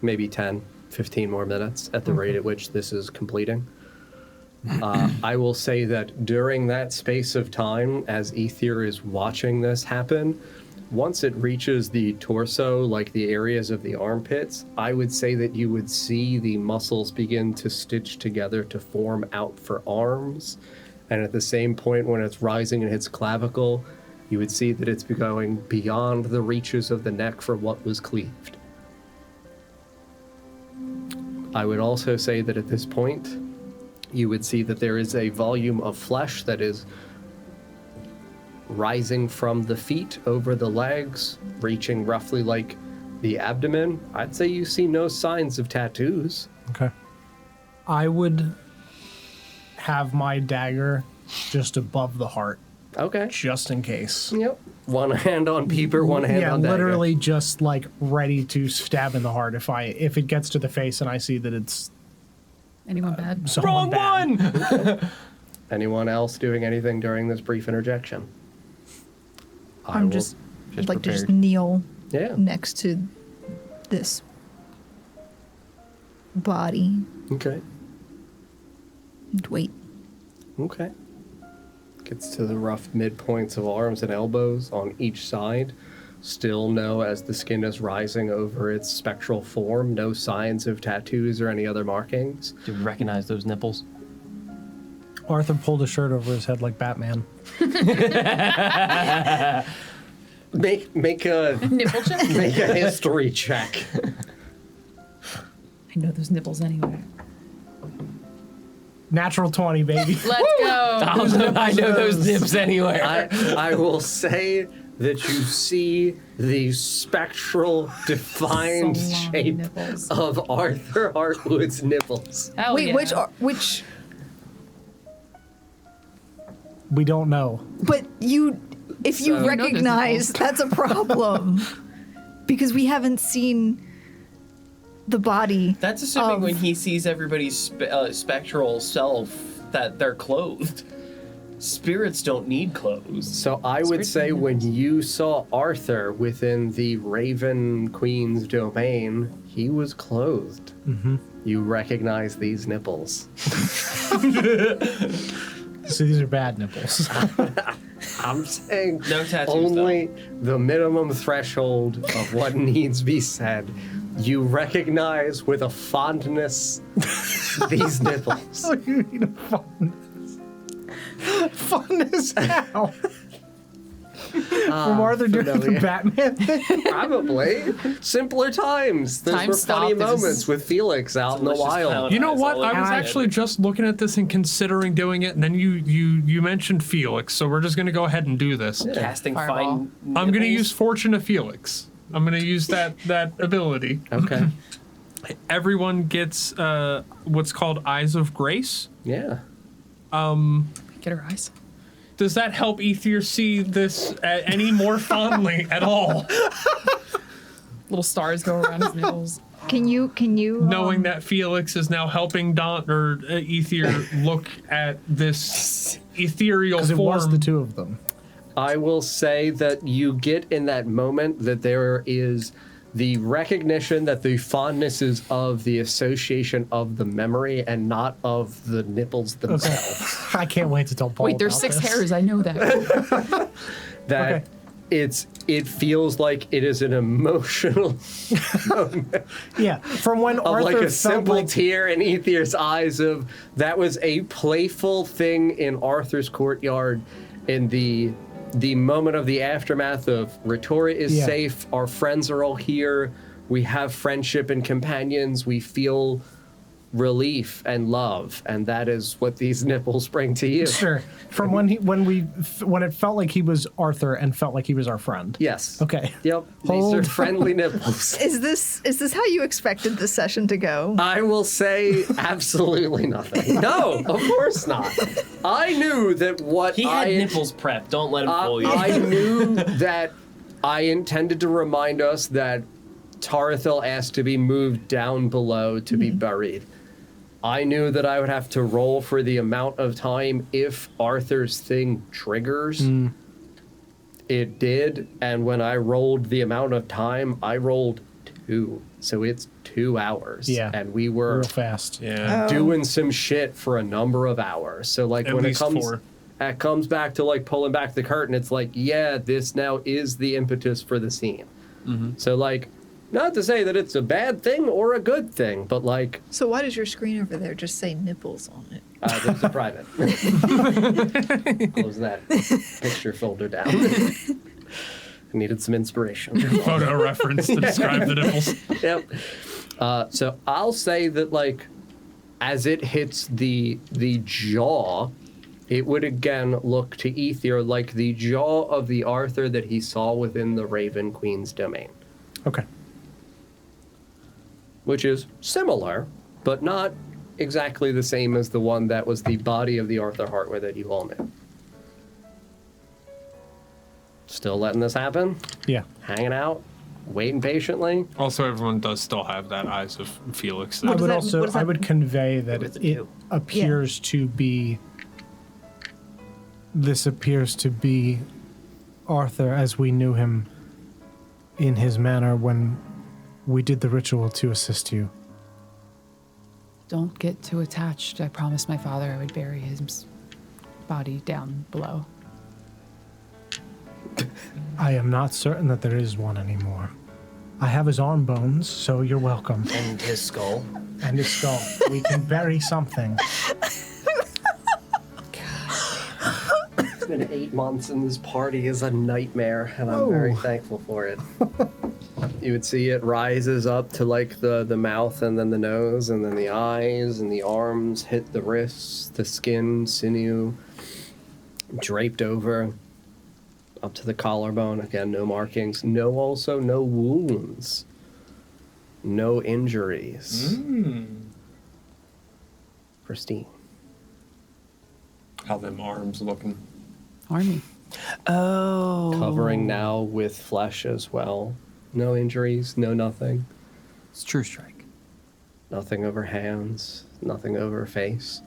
maybe 10, 15 more minutes at the rate at which this is completing. I will say that during that space of time, as Ether is watching this happen, once it reaches the torso, like the areas of the armpits, I would say that you would see the muscles begin to stitch together to form out for arms. And at the same point, when it's rising and hits clavicle, you would see that it's going beyond the reaches of the neck for what was cleaved. I would also say that at this point, you would see that there is a volume of flesh that is rising from the feet over the legs, reaching roughly like the abdomen. I'd say you see no signs of tattoos. Okay. I would have my dagger just above the heart, Okay. just in case. Yep. One hand on peeper, one hand on dagger. Literally just like ready to stab in the heart if it gets to the face and I see that it's Anyone bad? someone bad. one! Anyone else doing anything during this brief interjection? I I'm will- just just like to just prepared. kneel Yeah. next to this body Okay. and wait. Okay. Gets to the rough midpoints of arms and elbows on each side. Still no, as the skin is rising over its spectral form, no signs of tattoos or any other markings. Do you recognize those nipples? Arthur pulled a shirt over his head like Batman. Make a Nipple check? make a history check. I know those nipples anywhere. Natural 20, baby. Let's go. I know those nips anywhere. I will say that you see the spectral, defined Salami shape nipples. of Arthur Hartwood's nipples. Hell Wait, yeah. which? We don't know. But if you So- You know there's recognize, that's a problem because we haven't seen the body. That's assuming of- when he sees everybody's spectral self that they're clothed. Spirits don't need clothes. So I would say when you saw Arthur within the Raven Queen's domain, he was clothed. Mm-hmm. You recognize these nipples. So these are bad nipples. I'm saying No tattoos, only the minimum threshold of what needs be said. You recognize with a fondness these nipples. You need a fondness. Fondness how? From Arthur doing the familiar. Batman thing? Probably. Simpler times. Those Time were funny stopped. It was- moments with Felix out in the Delicious wild. clown You know eyes what? all I over was his actually head. just looking at this and considering doing it, and then you mentioned Felix, so we're just gonna go ahead and do this. casting Fireball. fine. I'm gonna nipples. use Fortune of Felix. I'm gonna use that ability. Okay. Everyone gets what's called Eyes of Grace. Yeah. Get her eyes. Does that help Ether see this any more fondly at all? Little stars go around his nipples. Can you Knowing that Felix is now helping Don or Ether look at this ethereal Because it form. was the two of them. I will say that you get in that moment that there is the recognition that the fondness is of the association of the memory and not of the nipples themselves. I can't wait to tell Paul. Wait, there's about 6 this. hairs. I know that. That Okay. it feels like it is an emotional Yeah, from when of Arthur like a felt simple like tear in Ether's eyes of that was a playful thing in Arthur's courtyard in the moment of the aftermath of Ritoria is Yeah. safe, our friends are all here, we have friendship and companions, we feel relief and love, and that is what these nipples bring to you. sure from when it felt like he was Arthur and felt like he was our friend. Yes. Okay. Yep. These are Hold. friendly nipples. Is this how you expected the session to go? I will say absolutely nothing. No, of course not. I knew that what He had I nipples prepped. Don't let him fool you. I knew that I intended to remind us that Tarathiel asked to be moved down below to be buried. I knew that I would have to roll for the amount of time if Arthur's thing triggers. It did, and when I rolled the amount of time, I rolled 2. So it's 2 hours. Yeah. And we were Real fast. Yeah. doing some shit for a number of hours. So like At when least it comes 4. it comes back to like pulling back the curtain, it's like, yeah, this now is the impetus for the scene. So like, not to say that it's a bad thing or a good thing, but like, So why does your screen over there just say nipples on it? there's a private. Close that picture folder down. I needed some inspiration. Photo reference to describe the nipples. Yep. So I'll say that like, as it hits the jaw, it would again look to Ether like the jaw of the Arthur that he saw within the Raven Queen's domain, Okay. which is similar, but not exactly the same as the one that was the body of the Arthur Hartwood that you all knew. Still letting this happen? Yeah. Hanging out? Waiting patiently? Also, everyone does still have that Eyes of Felix. I does would that- also what does I that- would convey that What does it it do? appears to be this appears to be Arthur as we knew him in his manner when we did the ritual to assist you. Don't get too attached. I promised my father I would bury his body down below. I am not certain that there is one anymore. I have his arm bones, so you're welcome. And his skull. And his skull. We can bury something. It's been 8 months and this party is a nightmare, and I'm Whoa. very thankful for it. You would see it rises up to like the mouth and then the nose and then the eyes and the arms hit the wrists, the skin, sinew, draped over up to the collarbone. Again, no markings. No wounds. No injuries. Pristine. How them arms looking. Army. Covering now with flesh as well. No injuries, no nothing. It's True Strike. Nothing over hands, nothing over face.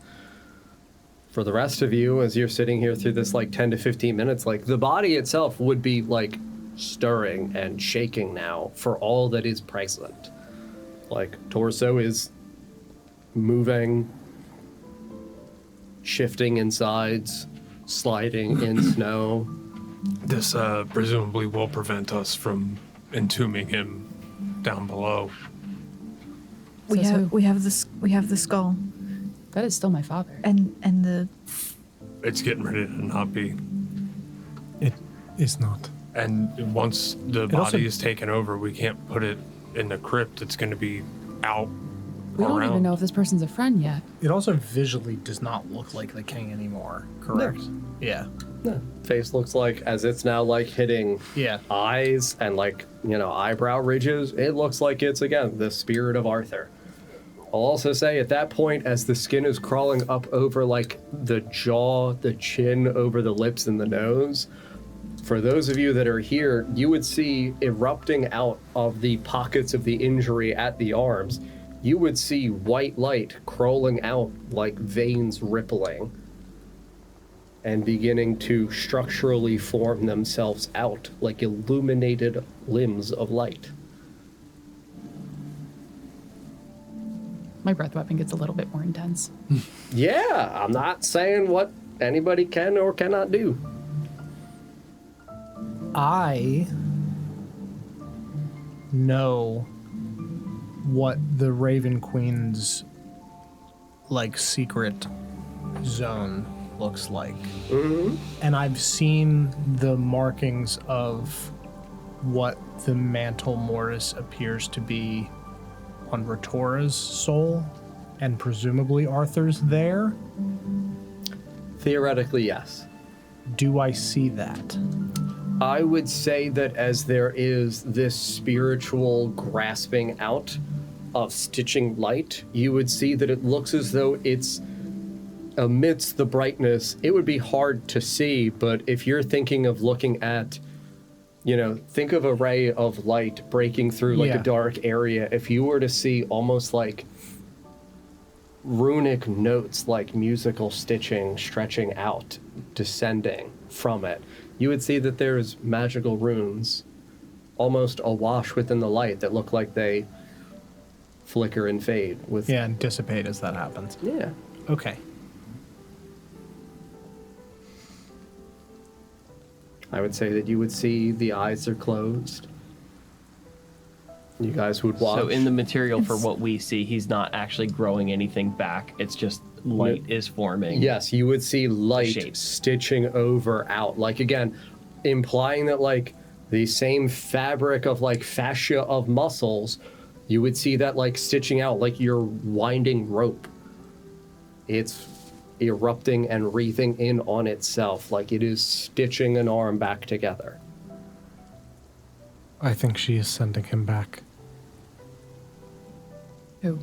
For the rest of you, as you're sitting here through this like 10 to 15 minutes, like the body itself would be like stirring and shaking now for all that is present. Like torso is moving, shifting in sides, sliding in snow. This presumably will prevent us from entombing him down below. We Says who? have the skull That is still my father. and the It's getting ready to not be. Is not. And once the It also- body is taken over, we can't put it in the crypt. It's going to be out We don't around. even know if this person's a friend yet. It also visually does not look like the king anymore, correct? Yeah. Face looks like, as it's now like hitting Yeah. eyes and like, eyebrow ridges, it looks like it's, again, the spirit of Arthur. I'll also say at that point, as the skin is crawling up over like the jaw, the chin, over the lips and the nose, for those of you that are here, you would see erupting out of the pockets of the injury at the arms, you would see white light crawling out like veins rippling and beginning to structurally form themselves out like illuminated limbs of light. My breath weapon gets a little bit more intense. Yeah, I'm not saying what anybody can or cannot do. I know what the Raven Queen's like secret zone looks like. And I've seen the markings of what the mantle mortis appears to be on Ratora's soul, and presumably Arthur's there. Theoretically, yes. Do I see that? I would say that as there is this spiritual grasping out of stitching light, you would see that it looks as though it's amidst the brightness. It would be hard to see, but if you're thinking of looking at, think of a ray of light breaking through like Yeah. a dark area. If you were to see almost like runic notes, like musical stitching stretching out, descending from it, you would see that there's magical runes almost awash within the light that look like they flicker and fade with. Yeah, and dissipate as that happens. Yeah. Okay. I would say that you would see the eyes are closed. You guys would watch. So in the material for what we see, he's not actually growing anything back. It's just light is forming. Yes, you would see light Shapes. stitching over out. Like, again, implying that, like, the same fabric of, like, fascia of muscles, you would see that, like, stitching out like you're winding rope. It's erupting and wreathing in on itself, like it is stitching an arm back together. I think she is sending him back. Who?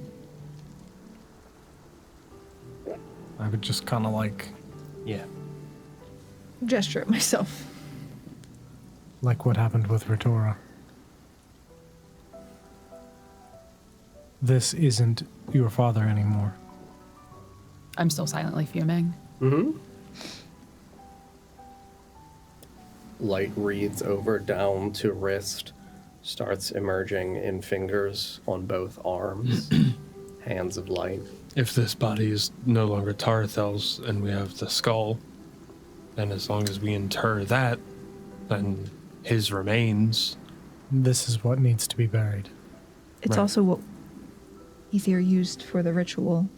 I would just kind of like Yeah. Gesture at myself. what happened with Ritora. This isn't your father anymore. I'm still silently fuming. Light wreaths over down to wrist, starts emerging in fingers on both arms, hands of light. If this body is no longer Tarathel's and we have the skull, then as long as we inter that, then his remains. This is what needs to be buried. It's Right. also what Ether used for the ritual.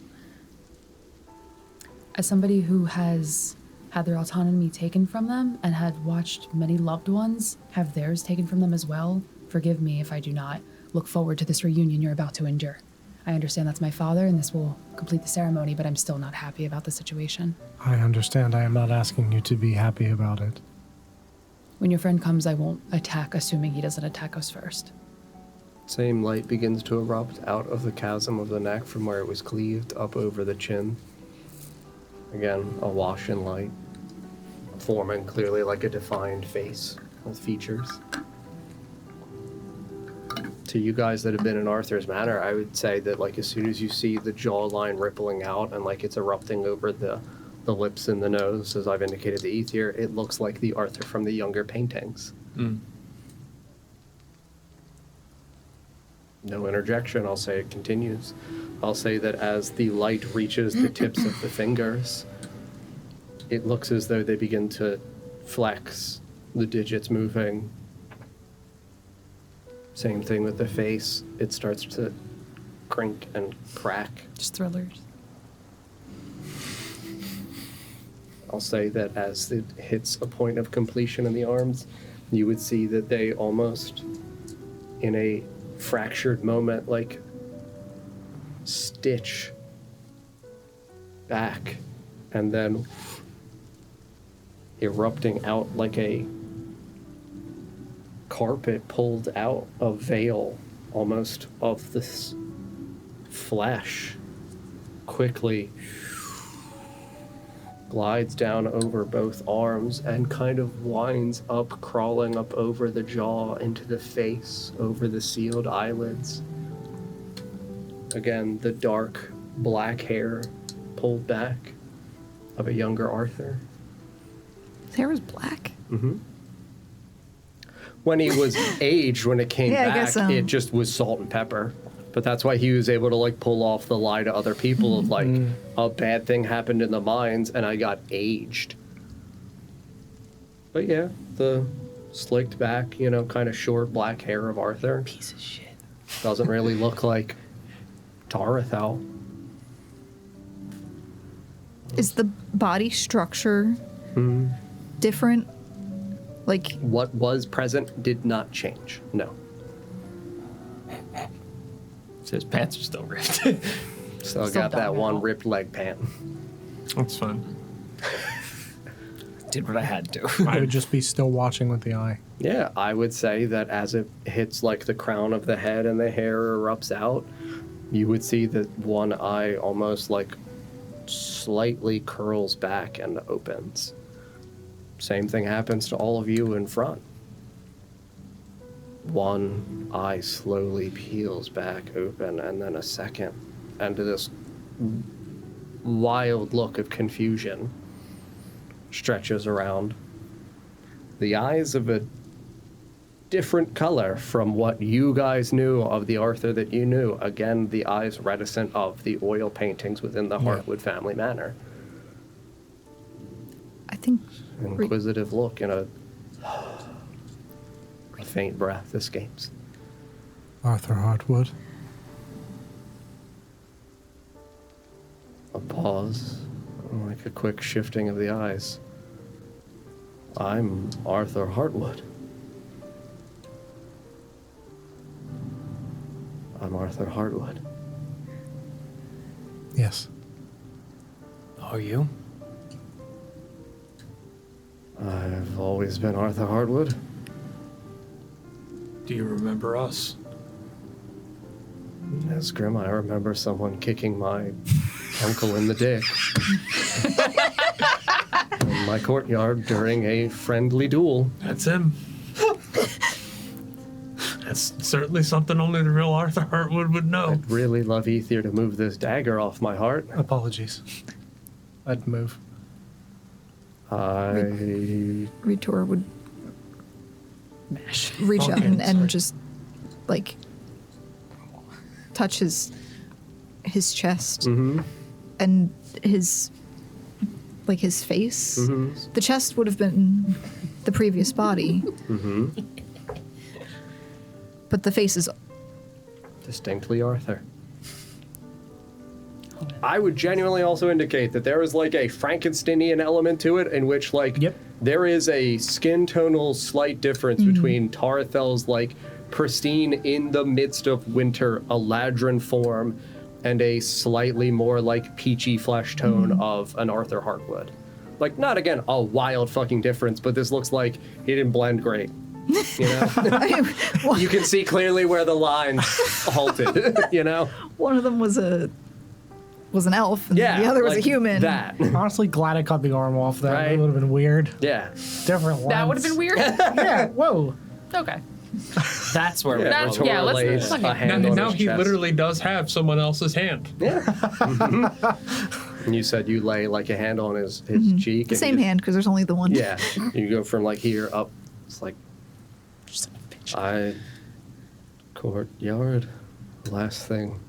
As somebody who has had their autonomy taken from them and had watched many loved ones have theirs taken from them as well, forgive me if I do not look forward to this reunion you're about to endure. I understand that's my father and this will complete the ceremony, but I'm still not happy about the situation. I understand. I am not asking you to be happy about it. When your friend comes, I won't attack, assuming he doesn't attack us first. Same light begins to erupt out of the chasm of the neck from where it was cleaved up over the chin. Again, awash in light, forming clearly like a defined face with features. To you guys that have been in Arthur's Manor, I would say that like as soon as you see the jawline rippling out and like it's erupting over the lips and the nose, as I've indicated the Ether, it looks like the Arthur from the younger paintings. No interjection, I'll say it continues. I'll say that as the light reaches the tips of the fingers, it looks as though they begin to flex, the digits moving. Same thing with the face. It starts to crink and crack. Just thrillers. I'll say that as it hits a point of completion in the arms, you would see that they almost, in a fractured moment, like stitch back and then erupting out like a carpet pulled out, a veil almost of this flesh quickly glides down over both arms and kind of winds up, crawling up over the jaw, into the face, over the sealed eyelids. Again, the dark black hair pulled back of a younger Arthur. His hair was black. When he was aged, when it came Yeah, I back, guess so. it just was salt and pepper. But that's why he was able to like pull off the lie to other people of like, a bad thing happened in the mines and I got aged. But yeah, the slicked back, kind of short black hair of Arthur. Piece of shit. Doesn't really look like Tarithel. Is the body structure different? Like, What was present did not change. No. So his pants are still ripped. Still Still got that dug one out. ripped leg pant. That's fine. Did what I had to. I would just be still watching with the eye. Yeah, I would say that as it hits like the crown of the head and the hair erupts out, you would see that one eye almost like slightly curls back and opens. Same thing happens to all of you in front. One eye slowly peels back open, and then a second, and this wild look of confusion stretches around. The eyes of a different color from what you guys knew of the Arthur that you knew. Again, the eyes reticent of the oil paintings within the Hartwood family manor. I think Inquisitive look and a faint breath escapes. Arthur Hartwood. A pause, like a quick shifting of the eyes. I'm Arthur Hartwood. I'm Arthur Hartwood. Yes. Are you? I've always been Arthur Hartwood. Do you remember us? Yes, Grim, I remember someone kicking my uncle in the dick in my courtyard during a friendly duel. That's him. That's certainly something only the real Arthur Hartwood would know. I'd really love Ether to move this dagger off my heart. Apologies. I'd move. Ritor would reach up Okay, and sorry. just like touch his chest and his face. The chest would have been the previous body, but the face is Distinctly Arthur. I would genuinely also indicate that there is like a Frankensteinian element to it in which like Yep. there is a skin tonal slight difference between Tarathel's like pristine in the midst of winter Eladrin form and a slightly more like peachy flesh tone of an Arthur Hartwood. Like not again a wild fucking difference, but this looks like he didn't blend great. You know? You can see clearly where the lines halted, you know? one of them was an elf, and Yeah. the other was a like human. That. Honestly, glad I cut the arm off. That Right. would have been weird. Yeah. Different That would have been weird. Yeah. Whoa. Okay. That's where Yeah, That's- Ritor yeah, let's- lays okay. a hand Now, on now his he chest. literally does have someone else's hand. Yeah. And you said you lay like a hand on his cheek. The and same you- hand, because there's only the one. Yeah. You go from like here up. It's like courtyard. Last thing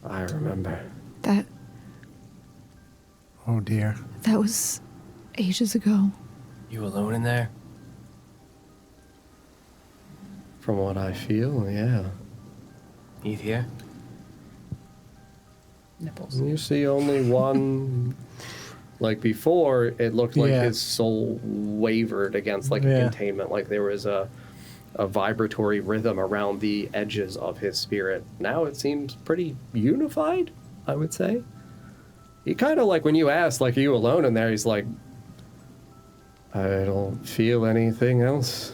I remember. That Oh dear. was ages ago. You alone in there? From what I feel, yeah. Eve here? Nipples. You see only one Like before, it looked like Yeah. his soul wavered against like a Yeah. containment, like there was a vibratory rhythm around the edges of his spirit. Now it seems pretty unified, I would say. He kind of like when you asked, like, are you alone in there? He's like, I don't feel anything else.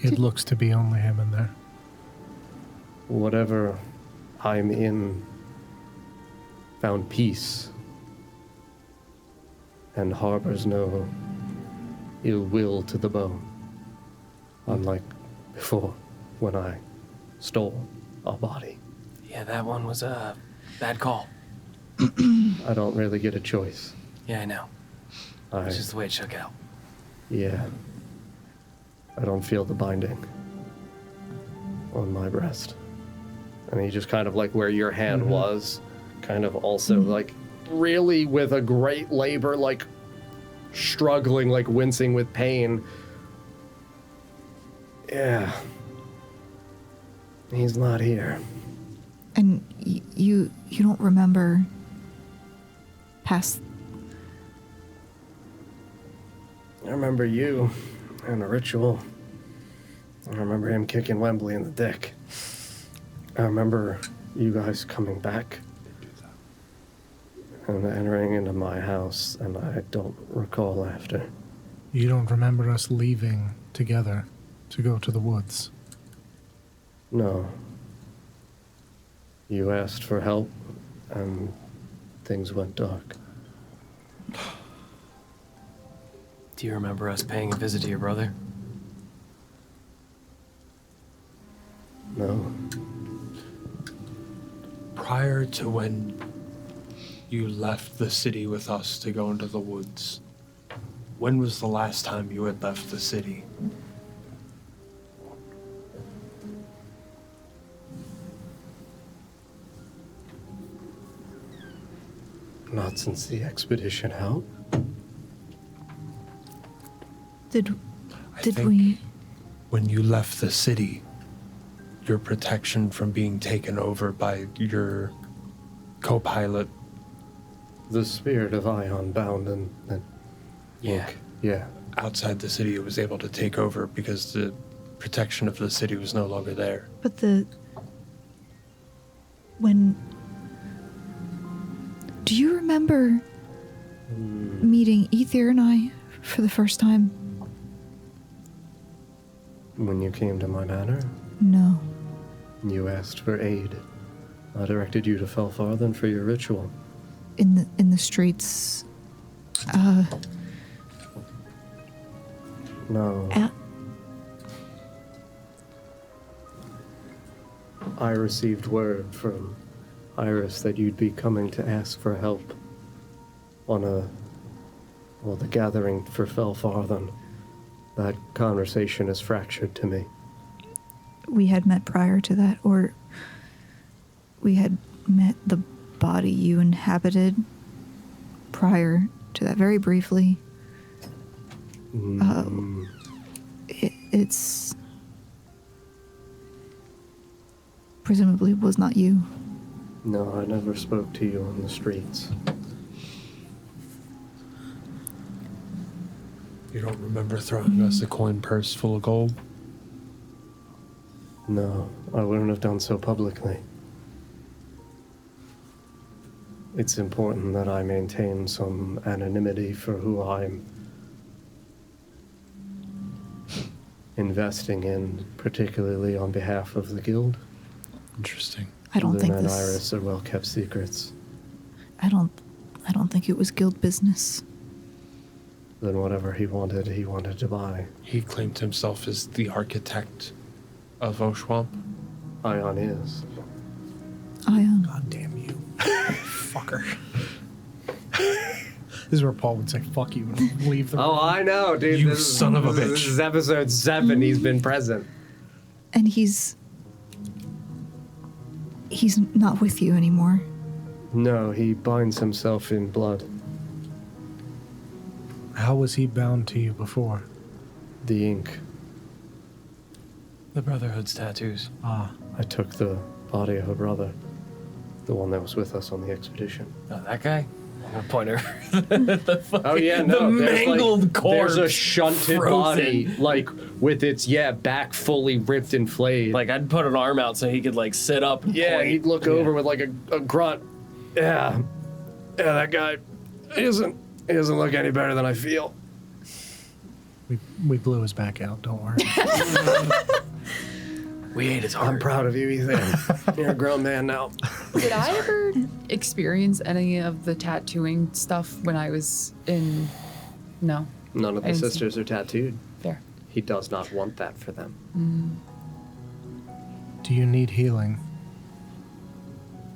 It looks to be only him in there. Whatever I'm in found peace and harbors no ill will to the bone, unlike before when I stole a body. Yeah, that one was a bad call. I don't really get a choice. Yeah, I know. It's just the way it shook out. Yeah. I don't feel the binding on my breast. And he just kind of like where your hand was, kind of also like really with a great labor, like struggling, like wincing with pain. Yeah. He's not here. And you don't remember past. I remember you and a ritual. I remember him kicking Wembley in the dick. I remember you guys coming back and entering into my house, and I don't recall after. You don't remember us leaving together to go to the woods? No. You asked for help, and things went dark. Do you remember us paying a visit to your brother? No. Prior to when you left the city with us to go into the woods, when was the last time you had left the city? Not since the expedition out. Did I did think we? when you left the city, your protection from being taken over by your co-pilot. The spirit of Ion bound and Yeah. yeah. Outside the city, it was able to take over because the protection of the city was no longer there. But when. Do you remember meeting Ether and I for the first time? When you came to my manor, No. you asked for aid. I directed you to Felfarthen for your ritual. In the streets. No. At, I received word from Iris that you'd be coming to ask for help on the gathering for Felfarthen. That conversation is fractured to me. we had met prior to that, or we had met the body you inhabited prior to that, very briefly. It's presumably was not you. No, I never spoke to you on the streets. You don't remember throwing us a coin purse full of gold? No, I wouldn't have done so publicly. It's important that I maintain some anonymity for who I'm investing in, particularly on behalf of the guild. Interesting. I don't Luna think and this. Iris are well-kept secrets. I don't think it was guild business. Then whatever he wanted to buy. He claimed himself as the architect of Oshuamp. Ion is. Ion. God damn you. Fucker. This is where Paul would say, fuck you, and leave the room. Oh, I know, dude. You son of a bitch. This is episode 7. He's been present. And he's not with you anymore. No, he binds himself in blood. How was he bound to you before? The ink. The Brotherhood's tattoos. Ah, I took the body of a brother. The one that was with us on the expedition. Oh, that guy? Pointer. Oh yeah, no. the there's mangled like, corpse. There's a shunted frozen. body, like with its back fully ripped and flayed. Like I'd put an arm out so he could like sit up. And yeah, point. he'd look over with like a grunt. Yeah, that guy he doesn't look any better than I feel. We blew his back out. Don't worry. We ate his heart. I'm proud of you, Ethan. You're a grown man now. Did I ever experience any of the tattooing stuff when I was in? No. None of the I didn't see- sisters are tattooed. There. He does not want that for them. Do you need healing?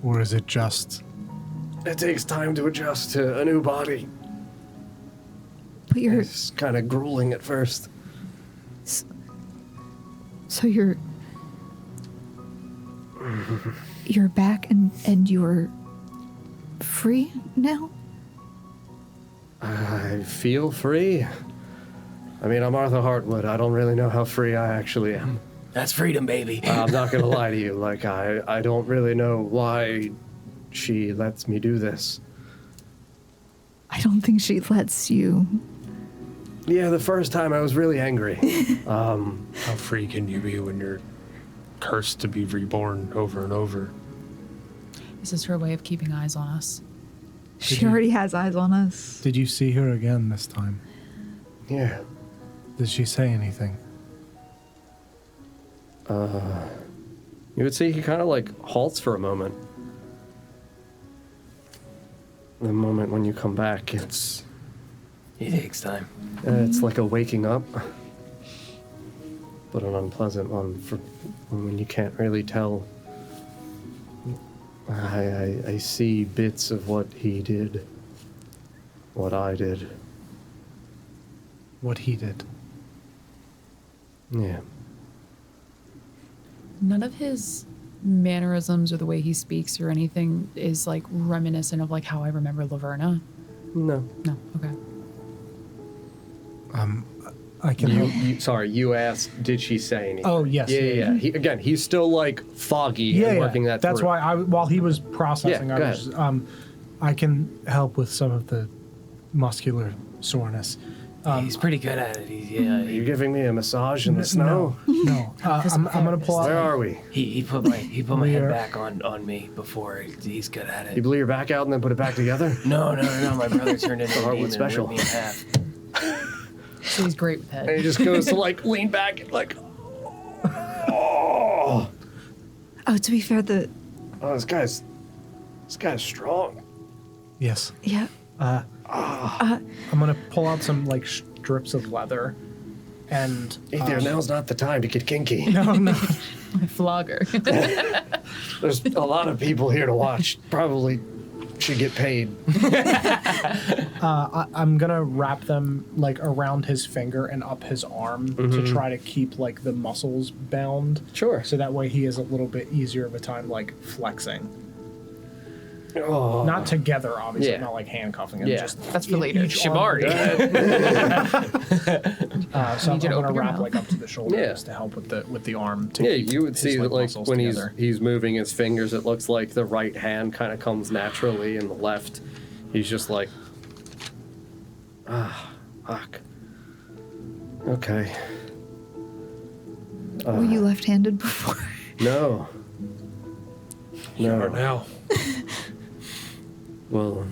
Or is it just... It takes time to adjust to a new body. But you're It's kind of grueling at first. so you're back and you're free now? I feel free. I mean, I'm Arthur Hartwood. I don't really know how free I actually am. That's freedom, baby. I'm not gonna lie to you. Like, I don't really know why she lets me do this. I don't think she lets you. Yeah, the first time I was really angry. How free can you be when you're cursed to be reborn over and over? Is this her way of keeping eyes on us? She already has eyes on us. Did you see her again this time? Yeah. Did she say anything? You would see he kind of like halts for a moment. The moment when you come back, it's He takes time. it's like a waking up, but an unpleasant one for when you can't really tell. I see bits of what he did, what I did. What he did? Yeah. None of his mannerisms or the way he speaks or anything is like reminiscent of like how I remember Laverna. No. No. Okay. I can help. You asked, did she say anything? Oh, yes. Yeah. He's still like foggy and working that That's through. why while he was processing, Yeah, I go was I can help with some of the muscular soreness. He's pretty good at it. Are you giving me a massage in the snow? No. I'm gonna pull Where out. are we? He put my We head are- back on me before. He's good at You it. blew your back out and then put it back together? No. My brother turned into a Hartwood demon and special. ripped me in half. So he's great with And head. he just goes to like lean back and like, oh, Oh, to be fair, this guy's strong. Yes. yeah. I'm gonna pull out some like strips of leather, and Either now's not the time to get kinky. no. My flogger. There's a lot of people here to watch. Probably should get paid. I'm gonna wrap them like around his finger and up his arm to try to keep like the muscles bound. Sure. So that way he has a little bit easier of a time like flexing. Oh. Not together, obviously, Yeah. not like handcuffing him. Yeah. Just That's for later. each arm- Shibari. So I'm Need you to gonna open your wrap mouth. like up to the shoulders Yeah. to help with the arm. To Yeah, keep you would his, see that like muscles when together. he's moving his fingers, it looks like the right hand kind of comes naturally, and the left, he's just like, fuck. Okay. Were you left-handed before? No. You are No. now. Well,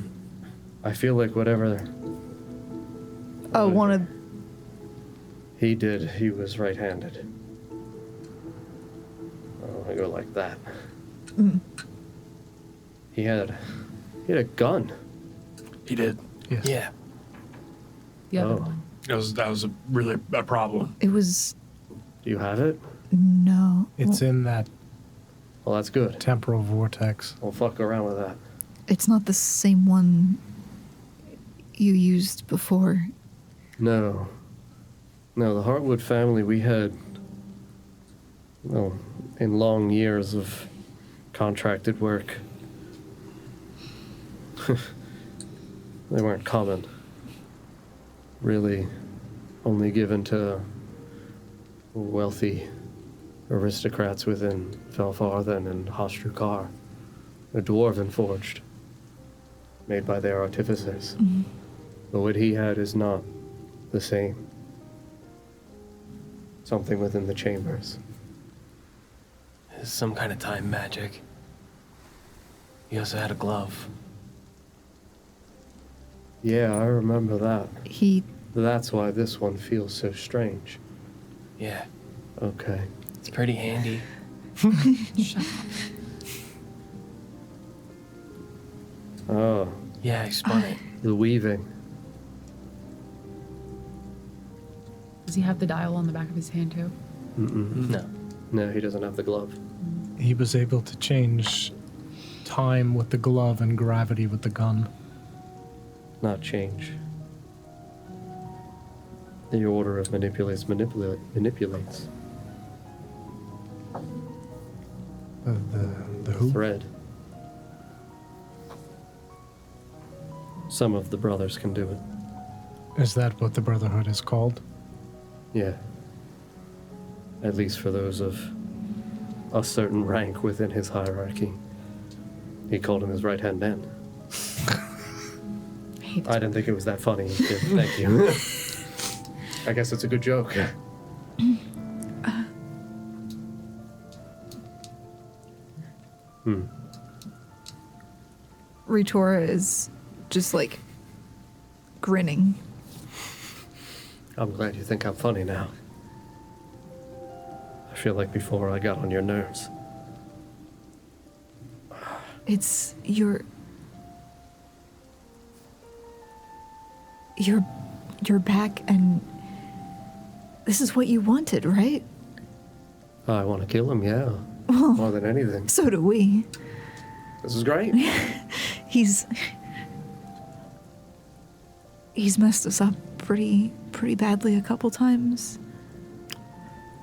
I feel like whatever Oh, one of he did, he was right-handed. Oh, I go like that. He had a gun. He did. Yes. Yeah. The other Oh. one. That was really a problem. it was Do you have it? no. It's in that Well, that's good. temporal vortex. We'll fuck around with that. It's not the same one you used before. No. No, the Hartwood family, we had, well, in long years of contracted work, they weren't common. Really only given to wealthy aristocrats within Felfarthen and Hostrukar. They're dwarven forged. made by their artificers. But what he had is not the same. Something within the chambers. It's some kind of time magic. He also had a glove. Yeah, I remember that. He That's why this one feels so strange. Yeah, Okay. it's pretty handy. Shut up. Oh, Yeah, he spun it. the weaving. Does he have the dial on the back of his hand too? No. No, he doesn't have the glove. He was able to change time with the glove and gravity with the gun. Not change. The order of manipulates. The who? Thread. Some of the brothers can do it. Is that what the Brotherhood is called? Yeah. At least for those of a certain rank within his hierarchy. He called him his right-hand man. I hate this. I didn't think it was that funny. Thank you. I guess it's a good joke. Ritora is just like grinning. I'm glad you think I'm funny now. I feel like before I got on your nerves. It's your back, and this is what you wanted, right? I want to kill him, yeah. More than anything. So do we. This is great. He's messed us up pretty badly a couple times.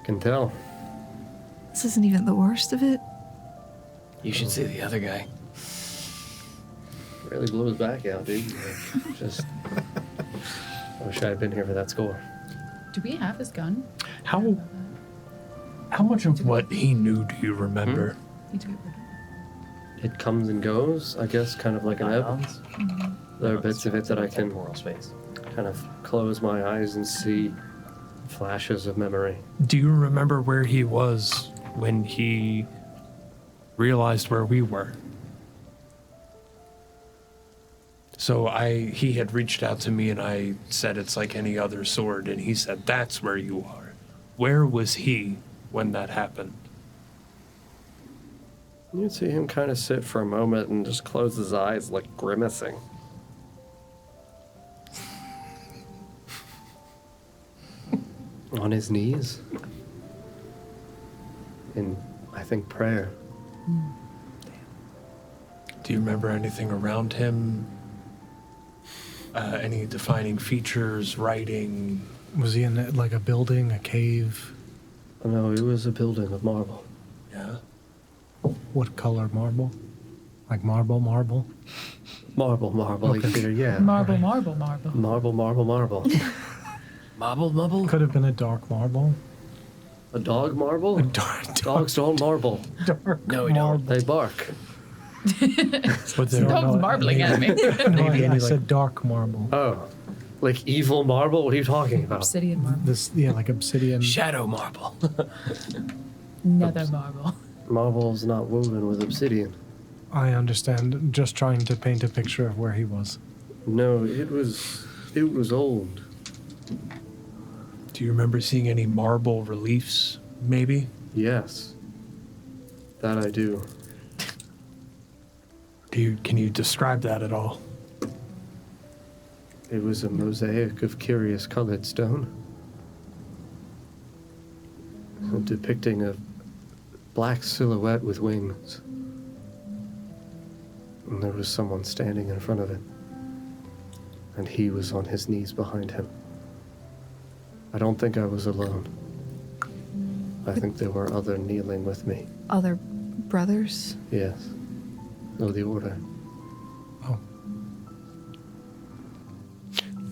Can tell. This isn't even the worst of it. You should see the other guy. Really blew his back out, dude. Just. I wish I had been here for that score. Do we have his gun? How much of what he knew do you remember? Need to get rid of It comes and goes, I guess, kind of like an ebb. Ions? There are bits of it that I can Temporal space. kind of close my eyes and see flashes of memory. Do you remember where he was when he realized where we were? So he had reached out to me and I said it's like any other sword, and he said that's where you are. Where was he when that happened? You'd see him kind of sit for a moment and just close his eyes, like grimacing. On his knees. In, I think, prayer. Do you remember anything around him? Any defining features, writing? Was he in like a building, a cave? Oh, no, it was a building of marble. Yeah. What color marble? Like marble? Marble, Okay. either, yeah. marble. Marble. Mobble, mubble? Could have been a dark marble. A dog marble? Dogs don't marble. Dark No, we don't. marble. They bark. But there, Dog's marbling at me. No, I any, said dark marble. Oh, like evil marble? What are you talking about? Obsidian marble. This, yeah, like obsidian. Shadow marble. Nether marble. Marble's not woven with obsidian. I understand. Just trying to paint a picture of where he was. No, it was old. do you remember seeing any marble reliefs, maybe? Yes. That I do. Can you describe that at all? It was a mosaic of curious colored stone, depicting a black silhouette with wings. And there was someone standing in front of it, and he was on his knees behind him. I don't think I was alone. I think there were other kneeling with me. Other brothers? Yes. Of the order. Oh,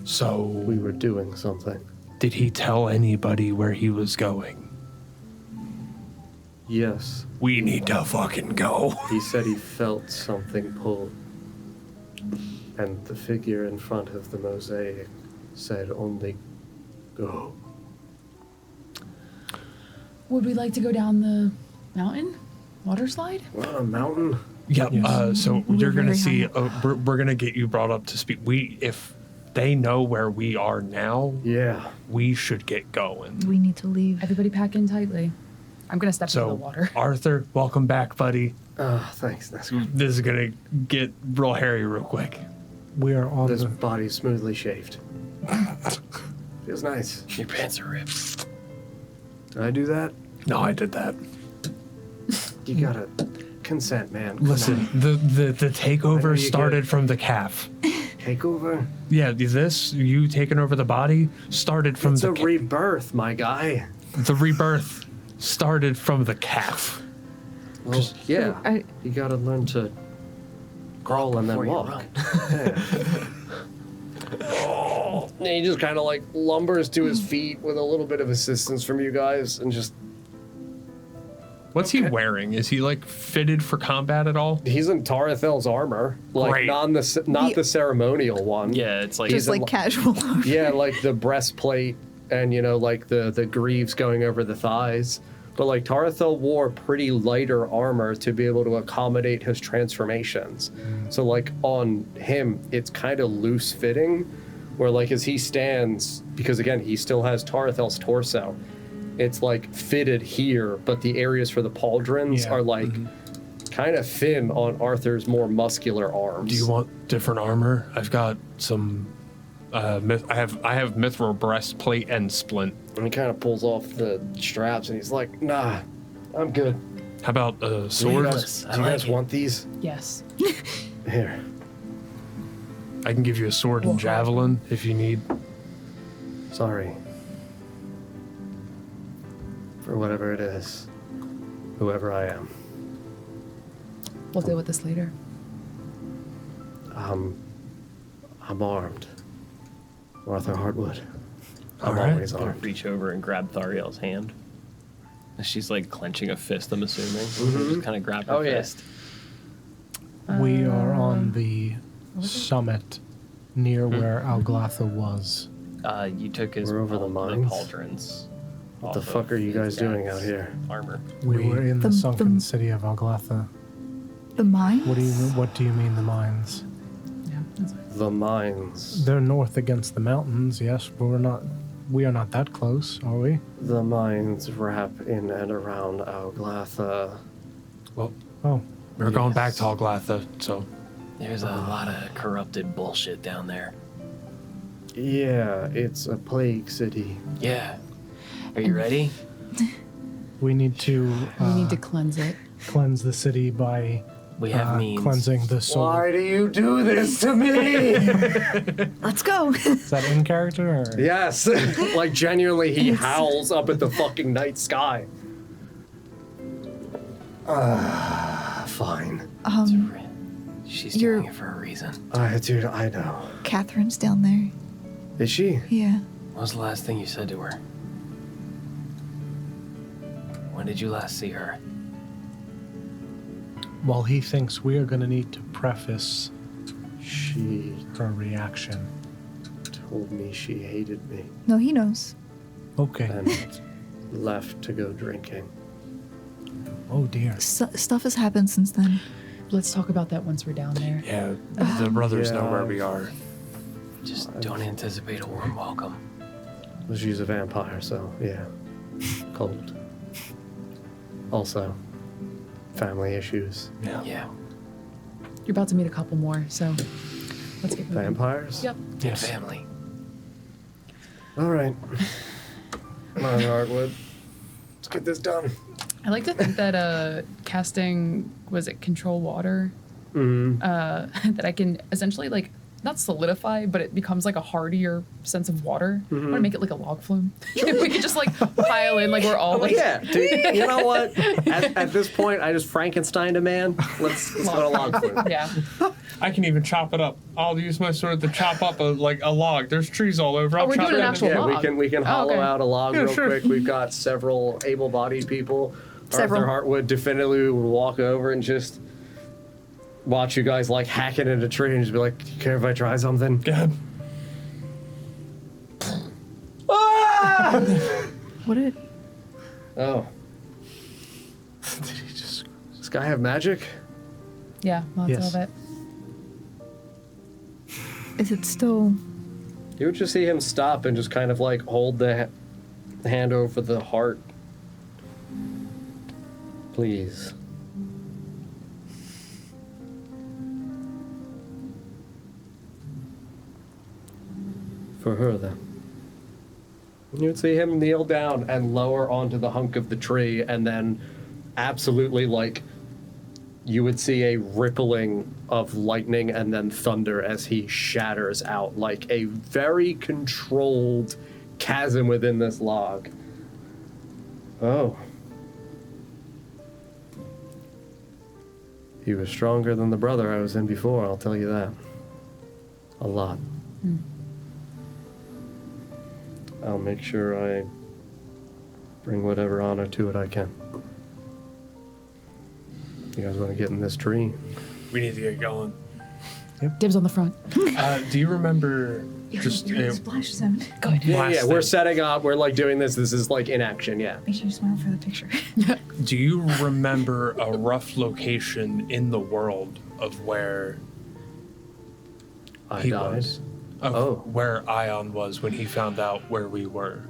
So, We were doing something. did he tell anybody where he was going? Yes. We need to fucking go. He said he felt something pull. And the figure in front of the mosaic said only go. Would we like to go down the mountain? Water slide? We're on a mountain. Yep. Yes. So We're you're gonna very see. high. We're gonna get you brought up to speed. If they know where we are now, Yeah. we should get going. We need to leave. Everybody pack in tightly. I'm gonna step into the So, water. Arthur, welcome back, buddy. Thanks. That's good. This is gonna get real hairy real quick. We are on This the. body's smoothly shaved. Feels nice. Your pants are ripped. Did I do that? No, I did that. You gotta consent, man. Come Listen, on. the I know takeover you started from the calf. Takeover? Yeah, you taking over the body started from It's a the rebirth, my guy. the rebirth started from the calf. Well, yeah. I- You gotta learn to crawl and then before you walk. run. Yeah. And he just kind of like lumbers to his feet with a little bit of assistance from you guys and just. What's he wearing? Is he like fitted for combat at all? He's in Tarathel's armor. Like, Great. not the ceremonial one. Yeah, it's like Just in like li- casual. Yeah, like the breastplate and, like the greaves going over the thighs. But like Tarathel wore pretty lighter armor to be able to accommodate his transformations. So like on him, it's kind of loose fitting, where like as he stands, because again, he still has Tarathel's torso, it's like fitted here, but the areas for the pauldrons Yeah. are like kind of thin on Arthur's more muscular arms. Do you want different armor? I've got some. I have mithril breastplate and splint. And he kind of pulls off the straps and he's like, nah, I'm good. How about Do you swords? guys, do you guys want these? Yes. Here. I can give you a sword and javelin if you need. Sorry. For whatever it is. Whoever I am. We'll deal with this later. I'm armed. Arthur Hartwood. I'm All right. always I'm gonna armed. reach over and grab Thariel's hand. She's like clenching a fist, I'm assuming. Just kind of grab her Oh, yeah. fist. We are on the summit near where Alglatha was. You took his We're over the mines? pauldrons. What the fuck are you guys doing out here? Armor. We were in the The- sunken the- city of Alglatha. The mines? What do you mean the mines? Yeah. That's fine. The mines. They're north against the mountains, yes, but we are not that close, are we? The mines wrap in and around Alglatha. Well, Oh, we're going back Yes. to Alglatha, so There's a lot of corrupted bullshit down there. Yeah, it's a plague city. Yeah. Are you ready? we need to, We need to cleanse it. cleanse the city by We have means. cleansing the soul. Why do you do this to me? Let's go. Is that in character? Or? Yes. Like genuinely he howls up at the fucking night sky. Fine. She's You're- doing it for a reason. Dude, I know. Catherine's down there. Is she? Yeah. What was the last thing you said to her? When did you last see her? Well, he thinks we are going to need to preface She her reaction. told me she hated me No, he knows. Okay. and left to go drinking. Oh dear. Stuff has happened since then. Let's talk about that once we're down there. yeah, the brothers know Yeah. where we are. Just don't anticipate a warm welcome. Well, she's a vampire, so yeah. Cold. Also, family issues. Yeah. Yeah. You're about to meet a couple more, so let's get moving. Vampires? Yep. Yes. Family. All right. Come on, Hardwood. Let's get this done. I like to think that casting, was it control water? Mm-hmm. That I can essentially like not solidify, but it becomes like a hardier sense of water. I want to make it like a log flume. If we could just like pile in, like we're all like Yeah, dude, you know what? At this point, I just Frankensteined a man. Let's go to log flume. yeah. I can even chop it up. I'll use my sword to chop up a log. There's trees all over. I'll we're chop doing an it actual up. Yeah, log. we can hollow okay. out a log Yeah, real sure. quick. We've got several able-bodied people. Several. Arthur Hartwood definitely would walk over and just watch you guys like hack it into a tree and just be like, "Do you care if I try something?" Go ahead. Ah! What did? Oh. Did he just? Does this guy have magic? Yeah, lots Yes. of it. Is it still? You would just see him stop and just kind of like hold the hand over the heart. Please. For her, then. You would see him kneel down and lower onto the hunk of the tree, and then absolutely like you would see a rippling of lightning and then thunder as he shatters out like a very controlled chasm within this log. Oh. He was stronger than the brother I was in before, I'll tell you that. A lot. I'll make sure I bring whatever honor to it I can. You guys want to get in this tree? We need to get going. Dibs on the front. Do you remember just You're in the splash zone. Good. Yeah, Blast we're it. setting up. We're like doing this. This is like in action, yeah. Make sure you smile for the picture. do you remember a rough location in the world of where I he died. was? Of Oh. where Ion was when he found out where we were.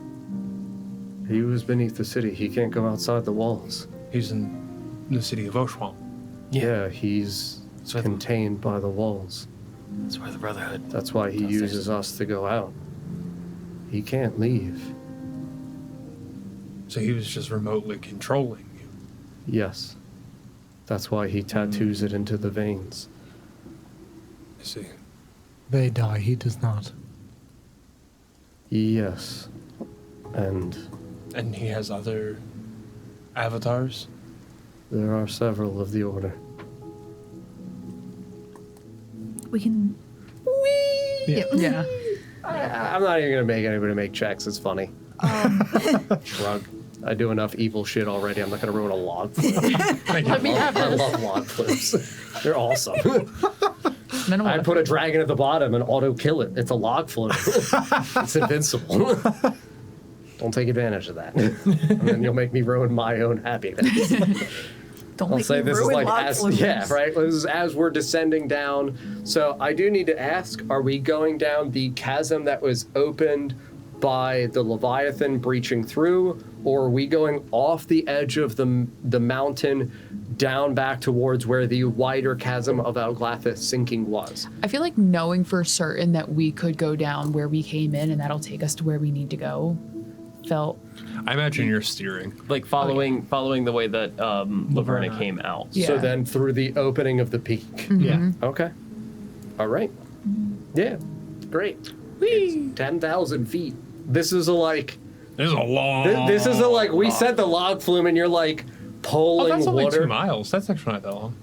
He was beneath the city. He can't go outside the walls. He's in the city of Oshuamp. Yeah, he's So- contained by the walls. That's where the Brotherhood. That's why he Downstairs. uses us to go out. He can't leave. So he was just remotely controlling you. Yes. That's why he tattoos it into the veins. I see. They die, he does not. Yes. And And he has other avatars? there are several of the Order. We can. Yeah. Yeah. I'm not even going to make anybody make checks. It's funny. Shrug. I do enough evil shit already. I'm not going to ruin a log flume. Let me have I this. love log flumes. They're awesome. Minimal I put a dragon at the bottom and auto kill it. It's a log flume. It's invincible. Don't take advantage of that. And then you'll make me ruin my own happiness. Don't I'll make say me this is ruin like log as flumes. yeah, right. This is as we're descending down. So I do need to ask: are we going down the chasm that was opened by the Leviathan breaching through, or are we going off the edge of the mountain down back towards where the wider chasm of Alglathis sinking was? I feel like knowing for certain that we could go down where we came in and that'll take us to where we need to go felt I imagine you're steering. Like following the way that Laverna came out. Yeah. So then through the opening of the peak. Yeah. Okay. All right. Yeah. Great. 10,000 feet. This is a like. There's a long. This is a like. We said the log flume, and you're like Oh, pulling that's only water 2 miles. That's actually not that long.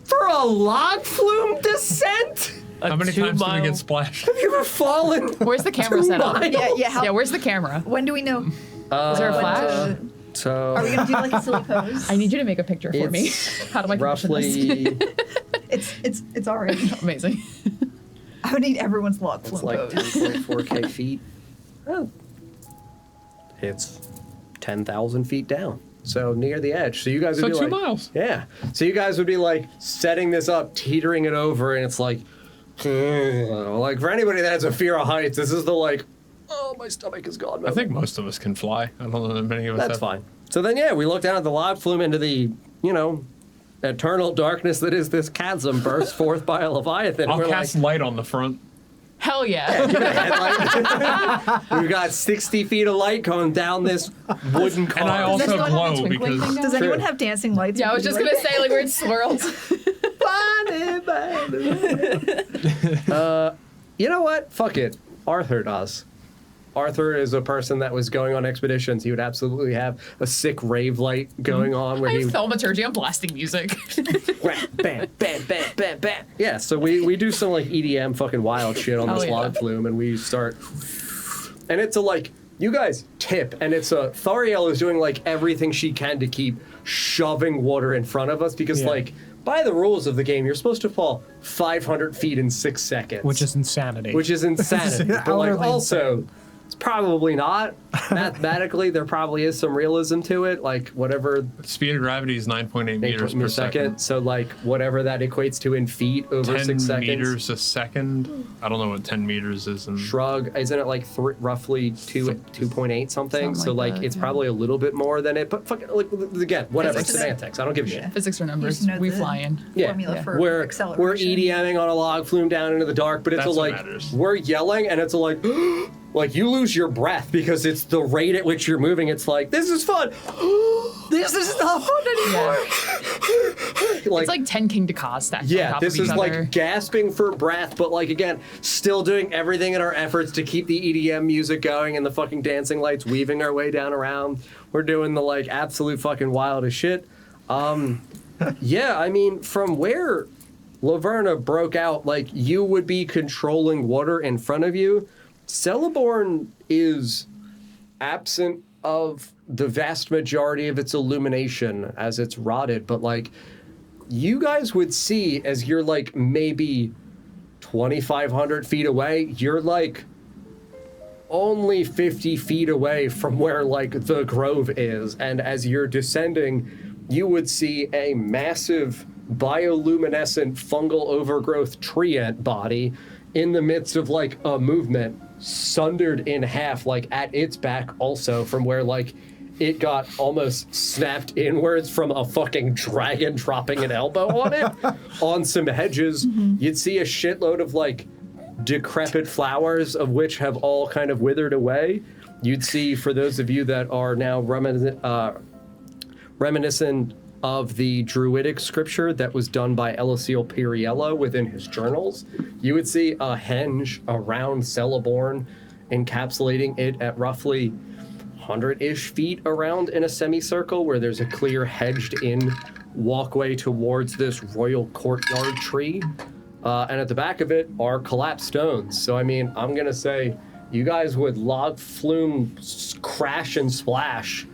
for a log flume descent. How many 2 times did we mile get splashed? Have you ever fallen? Where's the camera 2 set up? miles? Yeah. How, Yeah, where's the camera? when do we know? Is there a when flash? to- So Are we gonna do like a silly pose? I need you to make a picture for me. It's How do I commission this? roughly It's already. Amazing. I would need everyone's log it's flume like pose. 10.4k feet. Oh. It's 10,000 feet down. So near the edge. So you guys would So be 2 like, miles. yeah. So you guys would be like setting this up, teetering it over, and it's like, like for anybody that has a fear of heights, this is the like, oh, my stomach is gone. I think most of us can fly. I don't know that many of us that's have. fine. So then, yeah, we look down at the log flume into the, eternal darkness that is this chasm burst forth by a Leviathan. I'll We're cast light on the front. Hell yeah. like, give it a headlight. We've got 60 feet of light going down this wooden car. And I Does also anyone have a glow twinkling because thing down Does there? anyone True. have dancing lights? Yeah, I was just gonna say like weird swirls. You know what? Fuck it. Arthur does. Arthur is a person that was going on expeditions. He would absolutely have a sick rave light going on where I he have would thaumaturgy. I'm blasting music. bam, bam, bam, bam, bam. Yeah, so we do some like EDM fucking wild shit on Oh, this yeah. log flume, and we start, and it's a like you guys tip, and it's a Thariel is doing like everything she can to keep shoving water in front of us because Yeah. like by the rules of the game, you're supposed to fall 500 feet in 6 seconds. Which is insanity. Which is insanity. But like Utterly also, it's probably not. Mathematically, there probably is some realism to it. Like whatever Speed of gravity is 9.8 meters per second. So like whatever that equates to in feet over 10 6 seconds. meters a second. I don't know what 10 meters is in Shrug, isn't it like roughly 2.8 something? Something So like like that, it's yeah. probably a little bit more than it. But fuck, like again, whatever. Physics. Semantics. I don't give a shit. Yeah. Physics or numbers, You know we the fly in. Yeah. formula for We're acceleration. EDMing on a log flume down into the dark, but it's That's a what like matters. we're yelling and it's a like like you lose your breath because it's the rate at which you're moving. It's like this is fun. This is not fun anymore. It's like 10 King Decas stacked on yeah, top this of each is other. like gasping for breath, but like again, still doing everything in our efforts to keep the EDM music going and the fucking dancing lights weaving our way down around. We're doing the like absolute fucking wildest shit. Yeah, I mean, from where Laverna broke out, like you would be controlling water in front of you. Celeborn is absent of the vast majority of its illumination as it's rotted, but like you guys would see as you're like maybe 2,500 feet away, you're like only 50 feet away from where like the grove is, and as you're descending, you would see a massive bioluminescent fungal overgrowth tree ant body in the midst of like a movement sundered in half, like at its back also from where like it got almost snapped inwards from a fucking dragon dropping an elbow on it on some hedges. You'd see a shitload of like decrepit flowers, of which have all kind of withered away. You'd see, for those of you that are now reminiscent of the druidic scripture that was done by Elisiel Piriello within his journals, you would see a henge around Celeborn, encapsulating it at roughly 100-ish feet around in a semicircle where there's a clear hedged-in walkway towards this royal courtyard tree. And at the back of it are collapsed stones. So, I mean, I'm going to say you guys would log flume crash and splash.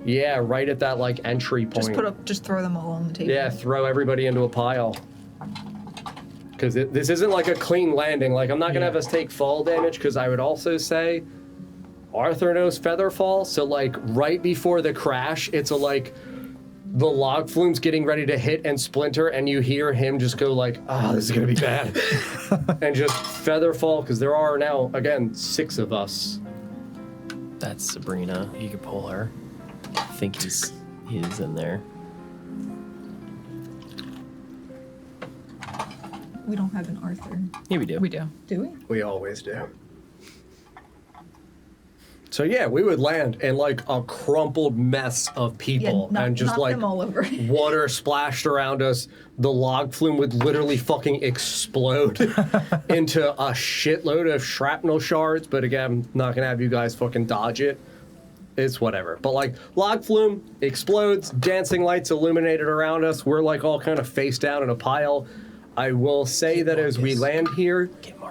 Yeah, right at that, like, entry point. Just throw them all on the table. Yeah, throw everybody into a pile. Because this isn't like a clean landing. Like, I'm not going to have us take fall damage, because I would also say Arthur knows feather fall. So, like, right before the crash, it's a, like, the log flume's getting ready to hit and splinter, and you hear him just go like, this is going to be bad. And just feather fall, because there are now, again, 6 of us. That's Sabrina. You could pull her. I think he's in there. We don't have an Arthur. Yeah, we do. We do. Do we? We always do. So yeah, we would land in like a crumpled mess of people and just knock like them all over. water splashed around us. The log flume would literally fucking explode into a shitload of shrapnel shards. But again, I'm not gonna have you guys fucking dodge it. It's whatever. But like log flume explodes, dancing lights illuminated around us. We're like all kind of face down in a pile. I will say that as we land here,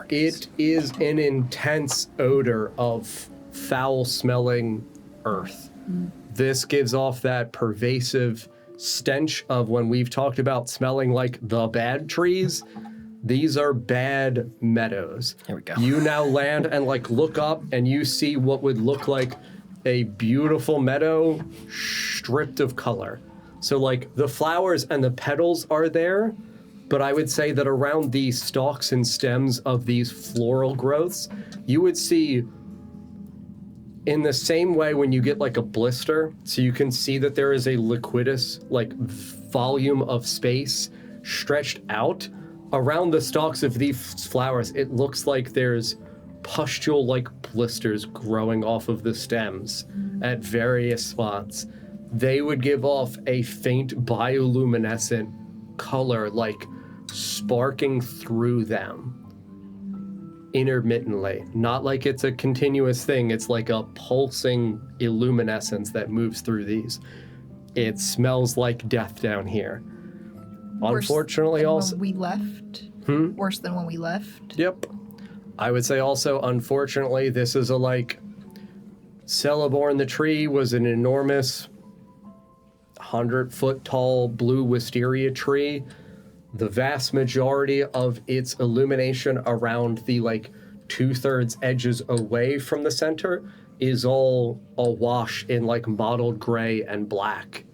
it is an intense odor of foul-smelling earth. This gives off that pervasive stench of when we've talked about smelling like the bad trees. These are bad meadows. Here we go. You now land and like look up and you see what would look like a beautiful meadow stripped of color. So like the flowers and the petals are there, but I would say that around the stalks and stems of these floral growths, you would see in the same way when you get like a blister, so you can see that there is a liquidous like volume of space stretched out around the stalks of these flowers. It looks like there's pustule like blisters growing off of the stems at various spots. They would give off a faint bioluminescent color, like sparking through them intermittently. Not like it's a continuous thing, it's like a pulsing illuminescence that moves through these. It smells like death down here. Unfortunately, also. When we left? Worse than when we left? Yep. I would say also, unfortunately, this is a like. Celeborn the tree was an enormous 100-foot tall blue wisteria tree the vast majority of its illumination around the like 2/3 edges away from the center is all awash in like mottled gray and black,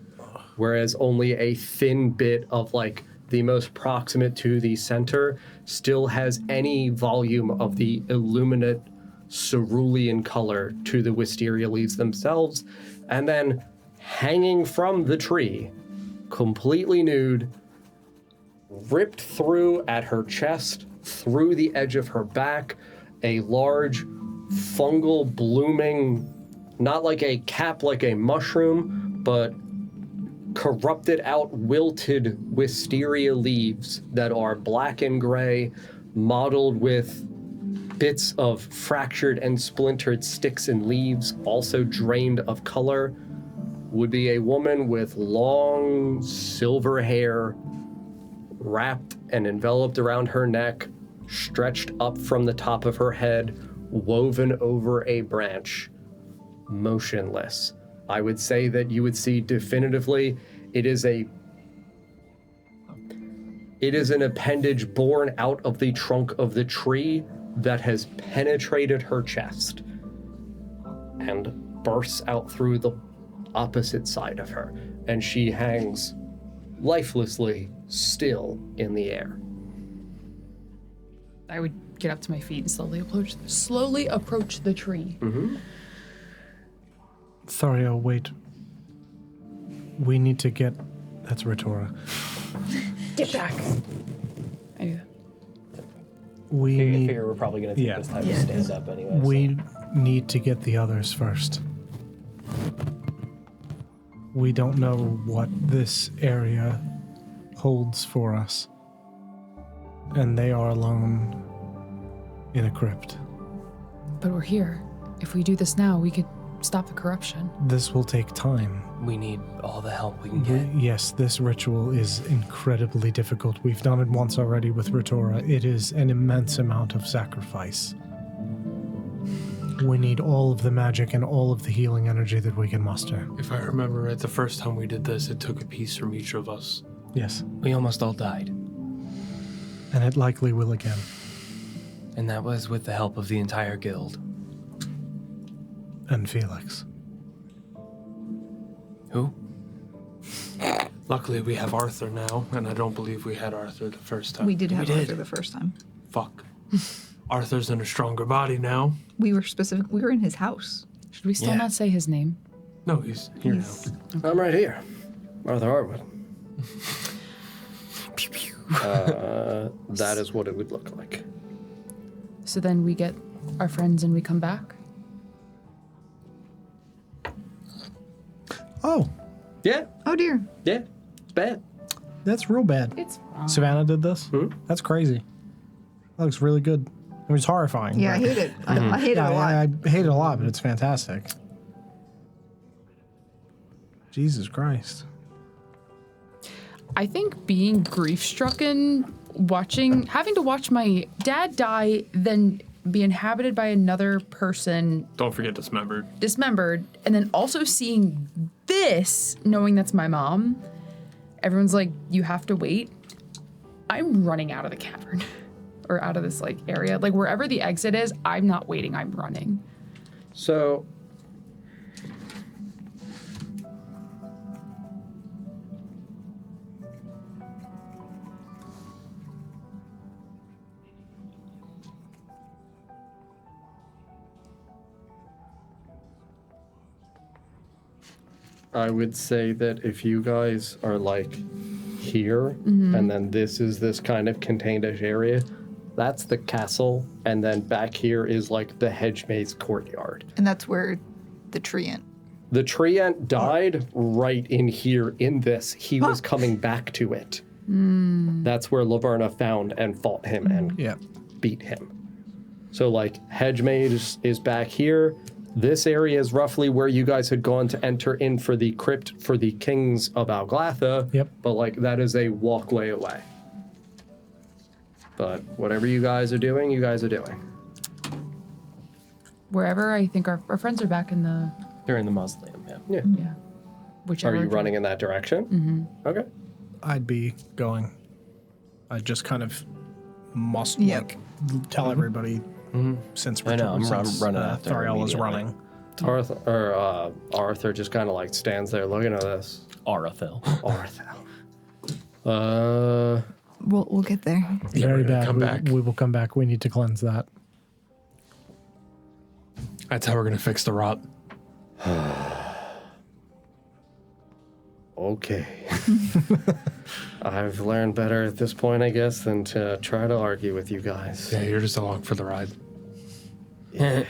whereas only a thin bit of like the most proximate to the center still has any volume of the illuminate cerulean color to the wisteria leaves themselves. And then hanging from the tree, completely nude, ripped through at her chest, through the edge of her back, a large fungal blooming, not like a cap like a mushroom, but corrupted out, wilted wisteria leaves that are black and gray, mottled with bits of fractured and splintered sticks and leaves, also drained of color, would be a woman with long silver hair wrapped and enveloped around her neck, stretched up from the top of her head, woven over a branch, motionless. I would say that you would see definitively it is an appendage born out of the trunk of the tree that has penetrated her chest and bursts out through the opposite side of her, and she hangs lifelessly still in the air. I would get up to my feet and slowly approach the tree. Mm-hmm. Thario, wait. We need to get... That's Ritora. Get back. I do that. We I need... figure we're probably going to take Yeah. this time to stand up anyway. We need to get the others first. We don't know what this area holds for us. And they are alone in a crypt. But we're here. If we do this now, we could stop the corruption. This will take time. We need all the help we can get. Yes, this ritual is incredibly difficult. We've done it once already with Ritora. It is an immense amount of sacrifice. We need all of the magic and all of the healing energy that we can muster. If I remember right, the first time we did this, it took a piece from each of us. Yes, We almost all died. and it likely will again. And that was with the help of the entire guild. And Felix. Who? Luckily, we have Arthur now, and I don't believe we had Arthur the first time. We did have did. Arthur the first time. Fuck. Arthur's in a stronger body now. We were in his house. Should we still Yeah. not say his name? No, he's here He's- now. I'm right here, Arthur Hartwood. That is what it would look like. So then we get our friends and we come back? Oh, Yeah, Oh dear. yeah, it's bad. that's real bad. It's wrong. Savannah did this? Hmm? That's crazy. That looks really good. I mean, it's horrifying. Yeah, I but- hate it. I hate it Yeah, a lot. I hate it a lot, but it's fantastic. Jesus Christ. I think being grief-stricken, having to watch my dad die, then be inhabited by another person, Don't forget dismembered. dismembered, and then also seeing this, knowing that's my mom. Everyone's like, you have to wait. I'm running out of the cavern. Or out of this like area. Like wherever the exit is, I'm not waiting, I'm running. So, I would say that if you guys are like here, and then this is this kind of contained-ish area, that's the castle, and then back here is like the hedge maze courtyard. And that's where the treant. The treant died right in here in this. He was coming back to it. That's where Laverna found and fought him and Yeah. beat him. So like hedge maze is back here. This area is roughly where you guys had gone to enter in for the crypt for the kings of Alglatha. Yep. But like that is a walkway away. But whatever you guys are doing, you guys are doing. Wherever I think our friends are back in the, They're in the mausoleum, yeah. Yeah. yeah. Whichever. Are you running in that direction? Mm-hmm. Okay. I'd be going. I just kind of must Yep. tell everybody since I know, I'm since, running after Thariel is immediately. running. Arthur just kind of like stands there looking at this. Arathel. Arthur. We'll get there. Very gonna bad. come back. We will come back. We need to cleanse that. That's how we're gonna fix the rot. Okay. I've learned better at this point, I guess, than to try to argue with you guys. Yeah, you're just along for the ride. That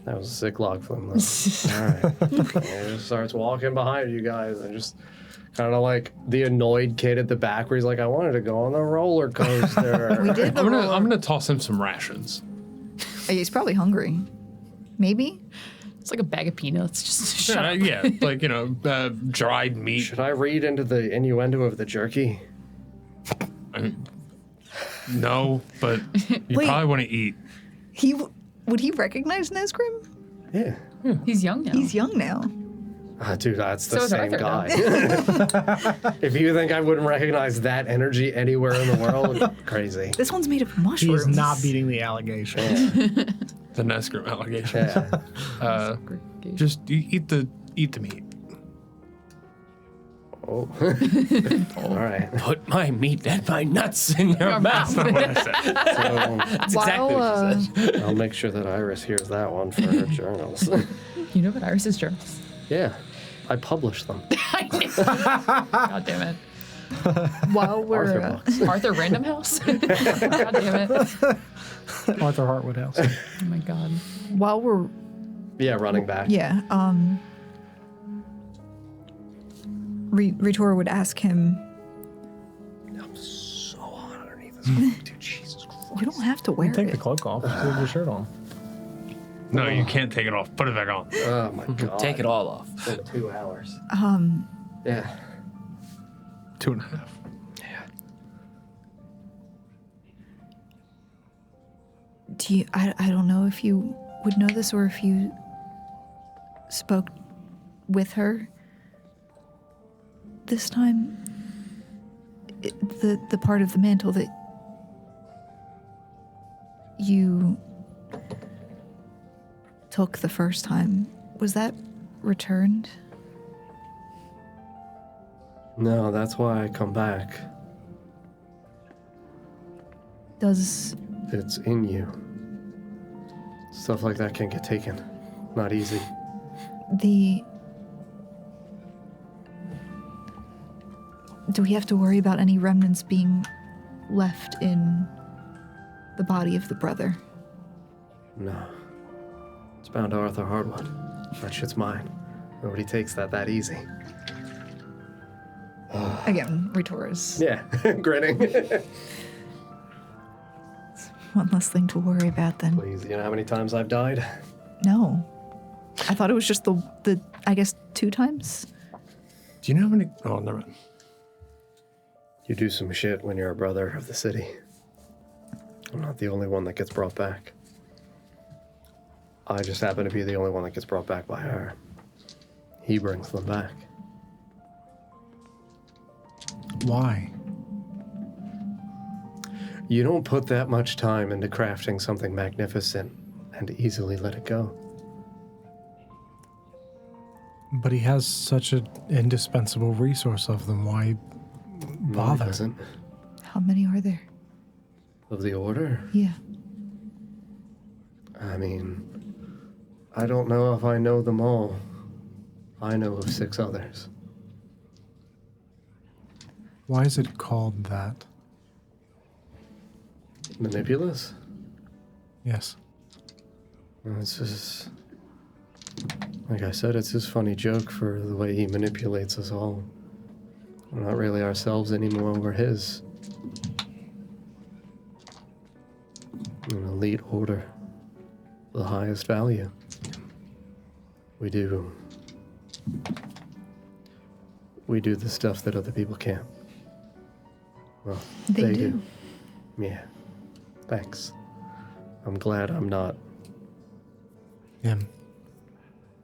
was a sick log flume, though. All right. And he just starts walking behind you guys and just kind of like the annoyed kid at the back where he's like, I wanted to go on the roller coaster. We did the I'm roller. gonna toss him some rations. He's probably hungry. Maybe. It's like a bag of peanuts. Just shut up. Yeah, like dried meat. Should I read into the innuendo of the jerky? No, but you Wait. probably want to eat. Would he recognize Nesgrim? Yeah. He's young now. He's young now. Dude, that's the So is same Arthur guy. If you think I wouldn't recognize that energy anywhere in the world, crazy. This one's made of He mushrooms. is not beating the allegation. The Nesgrim allegation. Yeah. Just eat the meat. Oh. All right. Put my meat and my nuts in your Your mouth. mouth. What I said. So That's exactly what she said. I'll make sure that Iris hears that one for her journals. You know what Iris's journals? Yeah. I publish them. God damn it. While we're Arthur books. Arthur Random House? God damn it. Arthur Hartwood House. Oh my god. while we're Yeah, running back. yeah, Ritor would ask him, I'm so hot underneath this cloak, dude. Jesus Christ. you don't have to wear Take it. the cloak off. Just leave your shirt on. No, you can't take it off. Put it back on. Oh my god. Take it all off. It's been 2 hours. Yeah. 2.5. Do you, I don't know if you would know this or if you spoke with her this time. The part of the mantle that you took the first time, was that returned? No, that's why I come back. Does It's in you. Stuff like that can get taken. Not easy. do we have to worry about any remnants being left in the body of the brother? No. It's bound to Arthur Hardwood. That shit's mine. Nobody takes that easy. Again, Ritor is Yeah, grinning. one less thing to worry about then. Please, you know how many times I've died? No. I thought it was just the I guess 2 times? Do you know how many? Oh, never mind. You do some shit when you're a brother of the city. I'm not the only one that gets brought back. I just happen to be the only one that gets brought back by her. He brings them back. Why? You don't put that much time into crafting something magnificent and easily let it go. But he has such an indispensable resource of them. Why No, he bother? doesn't. How many are there? Of the Order? Yeah. I mean, I don't know if I know them all. I know of 6 others. Why is it called that? Manipulous? Yes. It's just, like I said, it's his funny joke for the way he manipulates us all. We're not really ourselves anymore, we're his. An elite order. The highest value. We do the stuff that other people can't. Well, They do. Yeah. Thanks. I'm glad I'm not Him.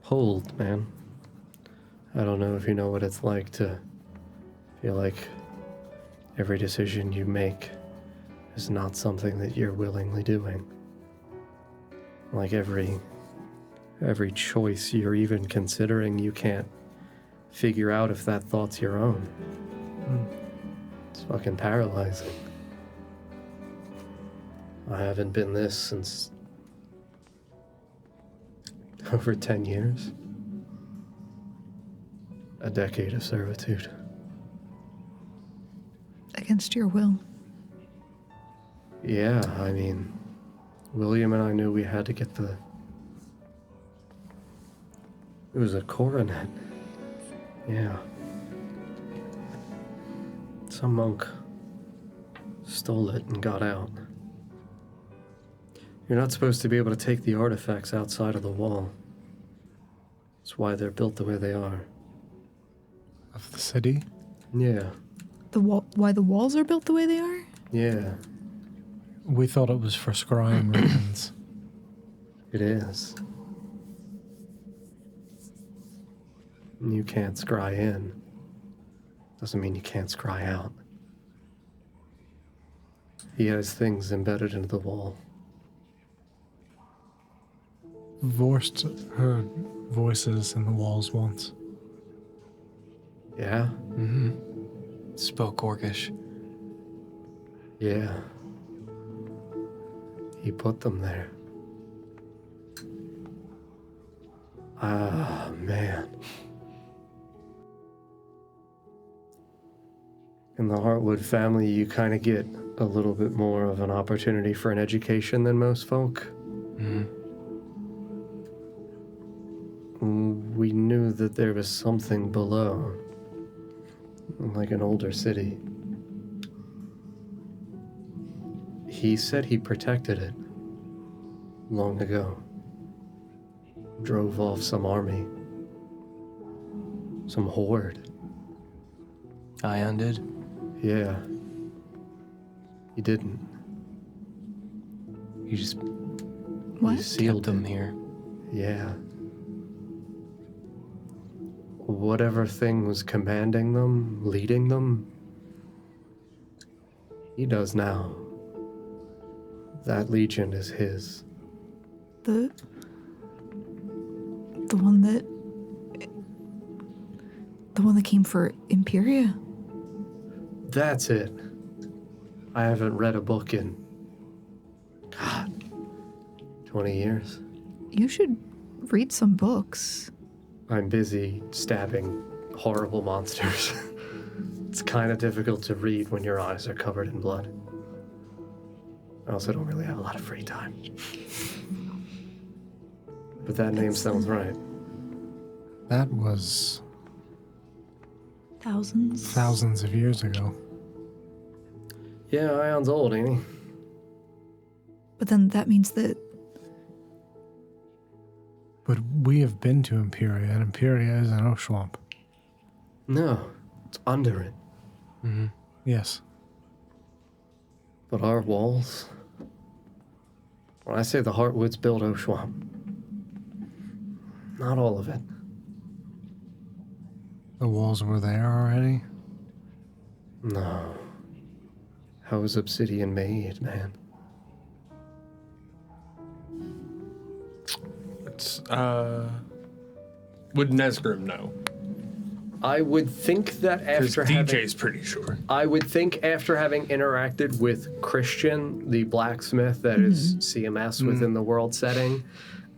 pulled, man. I don't know if you know what it's like to feel like Every decision you make is not something that you're willingly doing. Like every choice you're even considering, you can't figure out if that thought's your own. It's fucking paralyzing. I haven't been this since over 10 years. A decade of servitude. Against your will. Yeah, I mean, William and I knew we had to get it was a coronet. Yeah. Some monk stole it and got out. You're not supposed to be able to take the artifacts outside of the wall. That's why they're built the way they are. Of the city? Yeah, Why the walls are built the way they are? yeah, We thought it was for scrying reasons. it is. You can't scry in. Doesn't mean you can't scry out. He has things embedded into the wall. Vorst heard voices in the walls once. Yeah? Spoke Orcish. Yeah. He put them there. Ah, man. In the Heartwood family, you kind of get a little bit more of an opportunity for an education than most folk. We knew that there was something below, like an older city. He said he protected it long ago. Drove off some army, some horde. Ion did. Yeah. He didn't. You just What? He sealed kept them it. here. Yeah. Whatever thing was commanding them, leading them, he does now. That legion is his. The one that came for Imperia? That's it. I haven't read a book in, God, 20 years. You should read some books. I'm busy stabbing horrible monsters. It's kind of difficult to read when your eyes are covered in blood. I also don't really have a lot of free time. But that name sounds right. That was Thousands. thousands of years ago. Yeah, Ion's old, ain't he? But then that means that But we have been to Imperia, and Imperia is in Oshuamp. No, it's under it. Yes. But our walls... When I say the Heartwoods built Oshuamp, not all of it. The walls were there already? No. How was obsidian made, man? It's, would Nesgrim know? I would think that Because after having... DJ's pretty sure. I would think after having interacted with Christian, the blacksmith that is CMS within the world setting,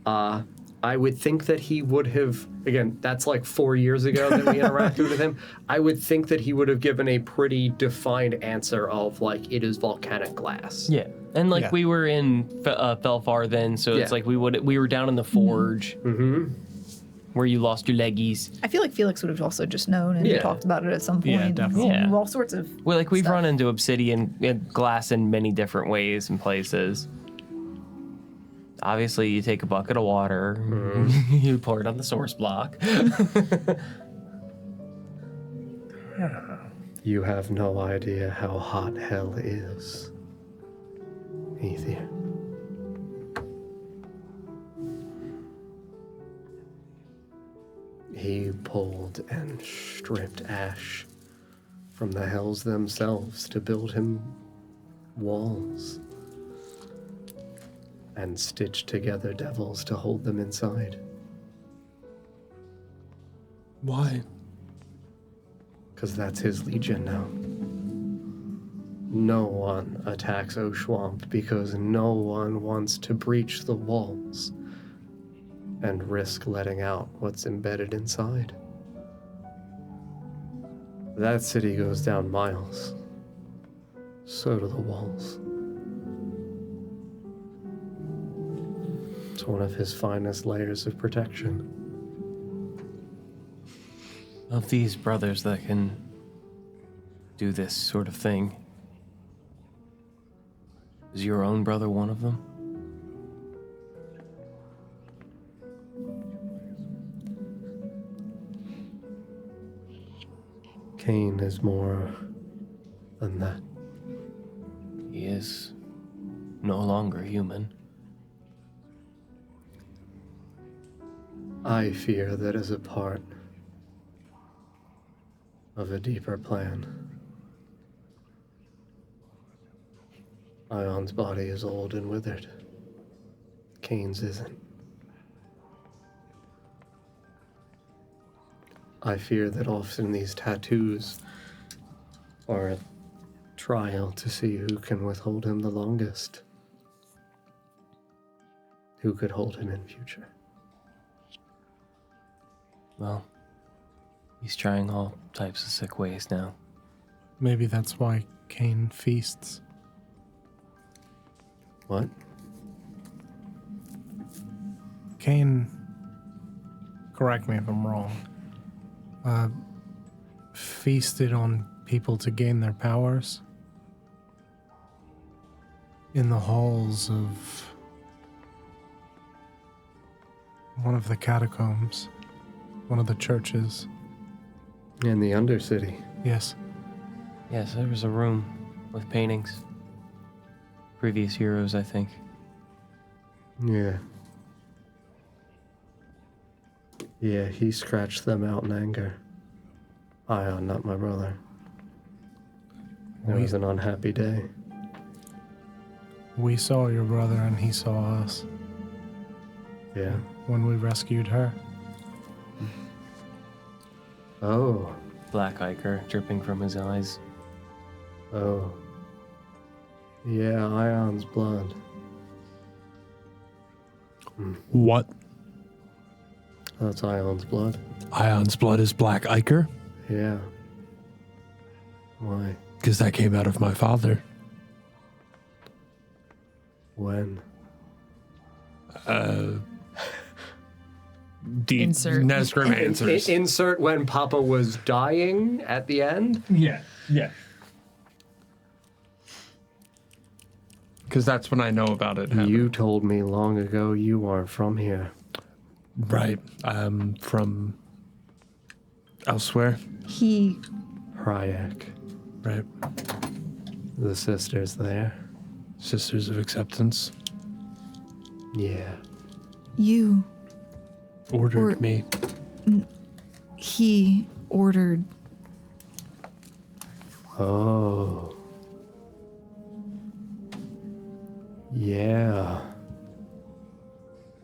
I would think that he would have, again, that's like 4 years ago that we interacted with him. I would think that he would have given a pretty defined answer of like, it is volcanic glass. Yeah, and like Yeah. we were in Felfar then, so it's Yeah. like we were down in the forge where you lost your leggies. I feel like Felix would have also just known and Yeah. talked about it at some point. Yeah, definitely. Yeah. All sorts of Well, like we've stuff. run into obsidian glass in many different ways and places. Obviously, you take a bucket of water, you pour it on the source block. You have no idea how hot hell is, Ether. He pulled and stripped ash from the hells themselves to build him walls and stitch together devils to hold them inside. Why? Because that's his legion now. No one attacks Oshuamp because no one wants to breach the walls and risk letting out what's embedded inside. That city goes down miles. So do the walls. It's one of his finest layers of protection. Of these brothers that can do this sort of thing, is your own brother one of them? Cain is more than that. He is no longer human. I fear that as a part of a deeper plan. Ion's body is old and withered. Cain's isn't. I fear that often these tattoos are a trial to see who can withhold him the longest. Who could hold him in future. Well, he's trying all types of sick ways now. Maybe that's why Cain feasts. What? Cain, correct me if I'm wrong, feasted on people to gain their powers in the halls of one of the catacombs, one of the churches. In the Undercity. Yes. Yes, there was a room with paintings. Previous heroes, I think. Yeah. Yeah, he scratched them out in anger. Ion, not my brother. It was an unhappy day. We saw your brother and he saw us Yeah. when we rescued her. Oh. Black ichor dripping from his eyes. Oh. Yeah, Ion's blood. What? That's Ion's blood. Ion's blood is black ichor? Yeah. Why? Because that came out of my father. When? Insert. Nesgrim answers. Insert when Papa was dying at the end? Yeah. Because that's when I know about it happening. You told me long ago you aren't from here. Right. I'm from elsewhere. He Pryak. Right. The sisters there. Sisters of Acceptance. Yeah. you Ordered me. he ordered Oh. Yeah.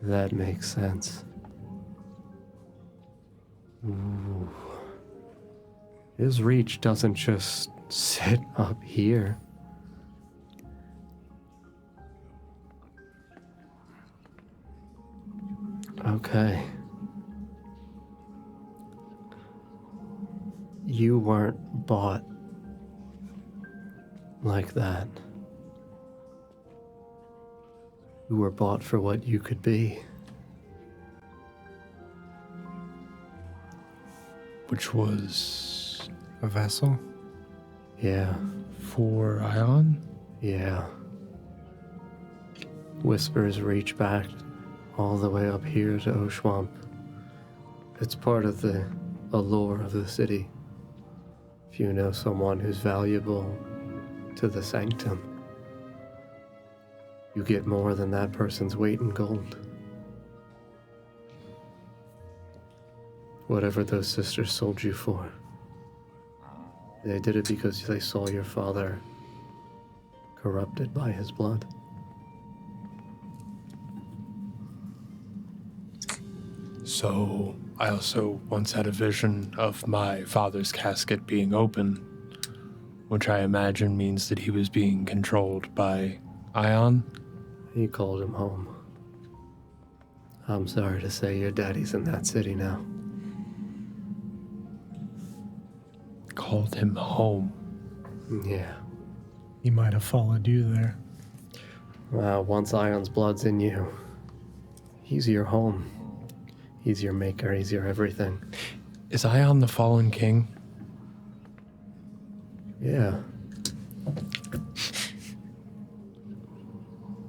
That makes sense. Ooh. His reach doesn't just sit up here. Okay. You weren't bought like that. You were bought for what you could be. Which was A vessel? Yeah, for Ion? yeah. Whispers reach back all the way up here to Oshuamp. It's part of the allure of the city. If you know someone who's valuable to the sanctum, you get more than that person's weight in gold. Whatever those sisters sold you for, They did it because they saw your father corrupted by his blood. So, I also once had a vision of my father's casket being open, which I imagine means that he was being controlled by Ion. He called him home. I'm sorry to say your daddy's in that city now. Called him home. Yeah. He might have followed you there. Once Ion's blood's in you, he's your home. He's your maker, he's your everything. Is Ion the fallen king? Yeah.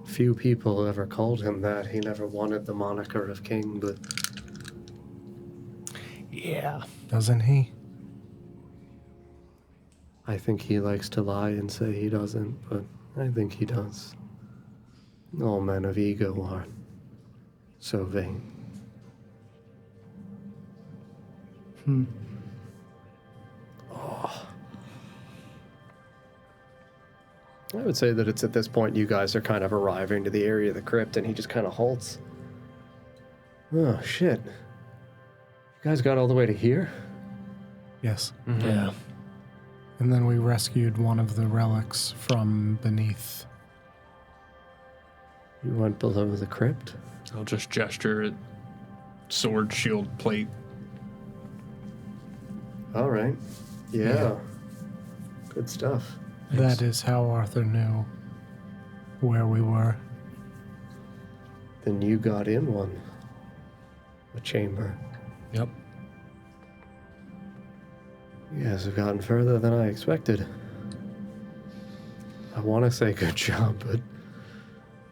Few people ever called him that. He never wanted the moniker of king, but Yeah. Doesn't he? I think he likes to lie and say he doesn't, but I think he does. All men of ego are so vain. I would say that it's at this point you guys are kind of arriving to the area of the crypt, and he just kind of halts. Oh, shit. You guys got all the way to here? Yes. Yeah. And then we rescued one of the relics from beneath. You went below the crypt? I'll just gesture at sword, shield, plate. All right. Yeah. Good stuff. That is how Arthur knew where we were. Then you got in one. A chamber. Yep. You guys have gotten further than I expected. I want to say good job, but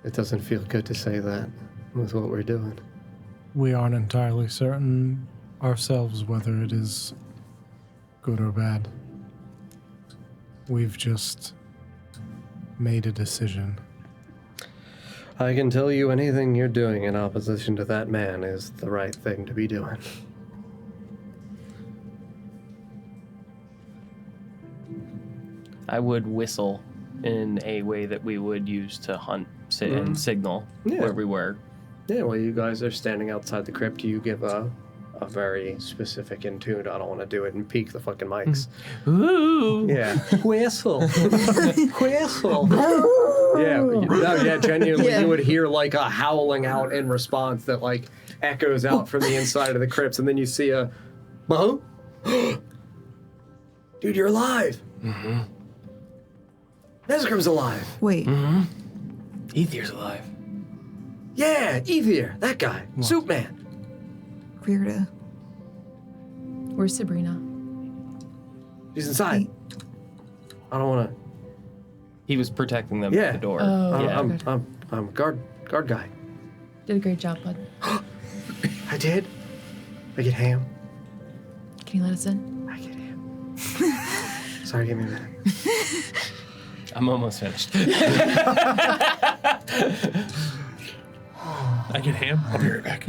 it doesn't feel good to say that with what we're doing. We aren't entirely certain ourselves whether it is good or bad. We've just made a decision. I can tell you anything you're doing in opposition to that man is the right thing to be doing. I would whistle in a way that we would use to hunt and signal Yeah. where we were. Yeah, while you guys are standing outside the crypt, you give a very specific in tune. I don't want to do it and peak the fucking mics. Ooh. Yeah. Whistle. Whistle. Yeah, genuinely, Yeah. you would hear like a howling out in response that like echoes out from the inside of the crypts, and then you see a, huh? Dude, you're alive. Mm-hmm. Nesgrim's alive. Wait, Aether's alive. Yeah, Ether, that guy, Soup Man. Rita. Where's Sabrina? She's inside. I don't want to. He was protecting them Yeah. at the door. Oh, yeah. I'm guard guy. Did a great job, bud. I did. I get ham. Can you let us in? I get ham. Sorry, give me a minute. I'm almost finished. I get ham. I'll be right back.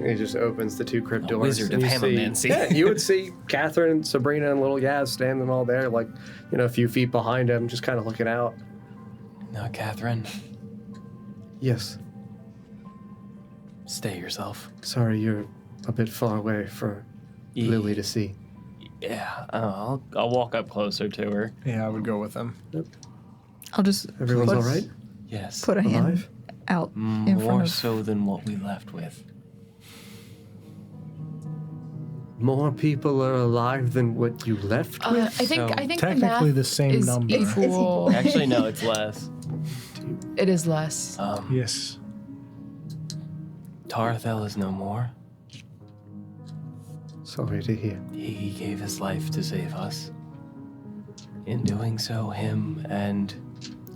He just opens the two crypt doors. wizard and of you see- Hamamancy. Yeah, you would see Catherine, Sabrina, and little Yaz standing all there, like, a few feet behind him, just kind of looking out. Now, Catherine, Yes. stay yourself. Sorry, you're a bit far away for Lily to see. Yeah. I'll walk up closer to her. Yeah, I would go with them. I'll just Everyone's put, all right? Yes. put a hand Alive? out in More front of. so than what we left with. More people are alive than what you left with? I think the Technically math the same is number. equal. Actually, no, it's less. It is less. Yes. Tarthel is no more. Sorry to hear. He gave his life to save us. In doing so, him and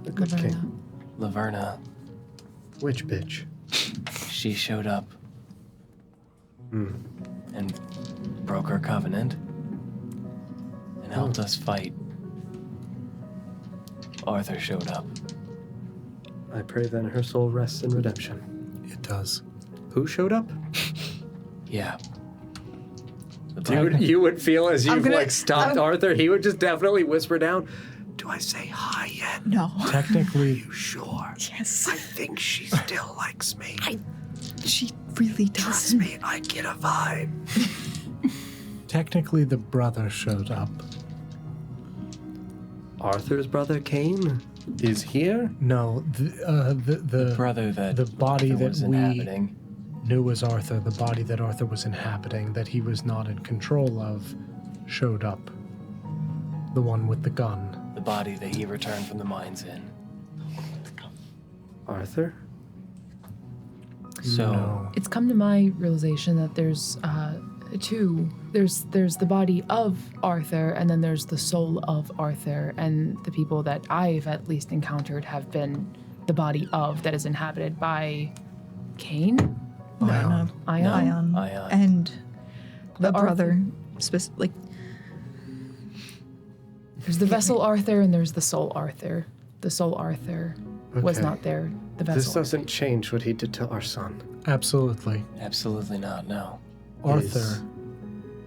The good Laverna. king. Laverna, Which bitch? she showed up and broke our covenant and helped us fight. Arthur showed up. I pray then her soul rests in redemption. It does. Who showed up? Yeah. You would feel as you've gonna- stopped Arthur, he would just definitely whisper down, "Do I say hi yet?" No. Technically, Sure. Yes. I think she still likes me. She really Trust does. me, I get a vibe. technically, the brother showed up. Arthur's brother Cain is here? No, the Brother that the body Arthur that was we inhabiting. knew was Arthur, the body that Arthur was inhabiting, that he was not in control of, showed up. The one with the gun. The body that he returned from the mines in. Arthur? So, No. It's come to my realization that there's two. There's the body of Arthur, and then there's the soul of Arthur. And the people that I've at least encountered have been the body of that is inhabited by Cain. Ion. Ion. Ion. And the Arthur. brother, like, There's the vessel Arthur, and there's the soul Arthur. The soul Arthur was Okay. not there. The This vessel. doesn't change what he did to our son. Absolutely. absolutely not, no. Arthur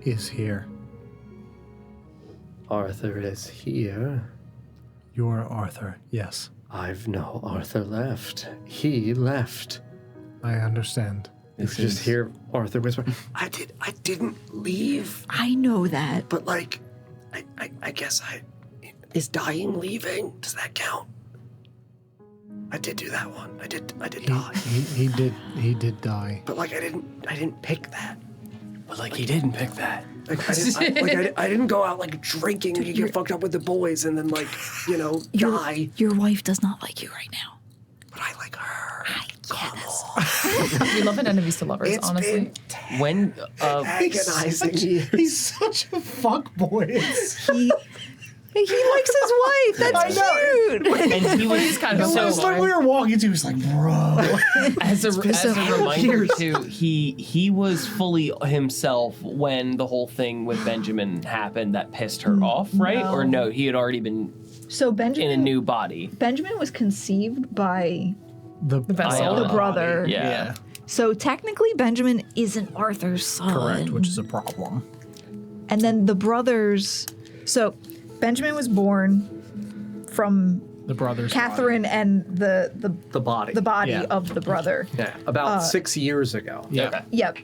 is here. Arthur is here. You're Arthur, yes. I've no Arthur left. He left. I understand. You This just is- hear Arthur whisper, I didn't leave, I know that. but I guess is dying leaving? Does that count? I did do that one. I did die. He did die. But I didn't pick that. But like, he didn't pick that. I didn't go out drinking and get fucked up with the boys and then die. Your wife does not like you right now. But I like her. We love an enemies to lovers, It's honestly. been When, agonizing years. He's such a fuckboy. He likes his wife. That's cute. and he was He's kind of so, a Like we were walking to, he was like, bro. as a several reminder too, he was fully himself when the whole thing with Benjamin happened that pissed her off, right? Or no, he had already been So in a Benjamin new body. Benjamin was conceived by The vessel. the brother. Yeah. So technically Benjamin isn't Arthur's son. Correct, which is a problem. And then the brothers. So Benjamin was born from The brothers. Catherine and the body. the body Yeah. of the brother. Yeah, about 6 years ago. Yeah. Okay. Yep.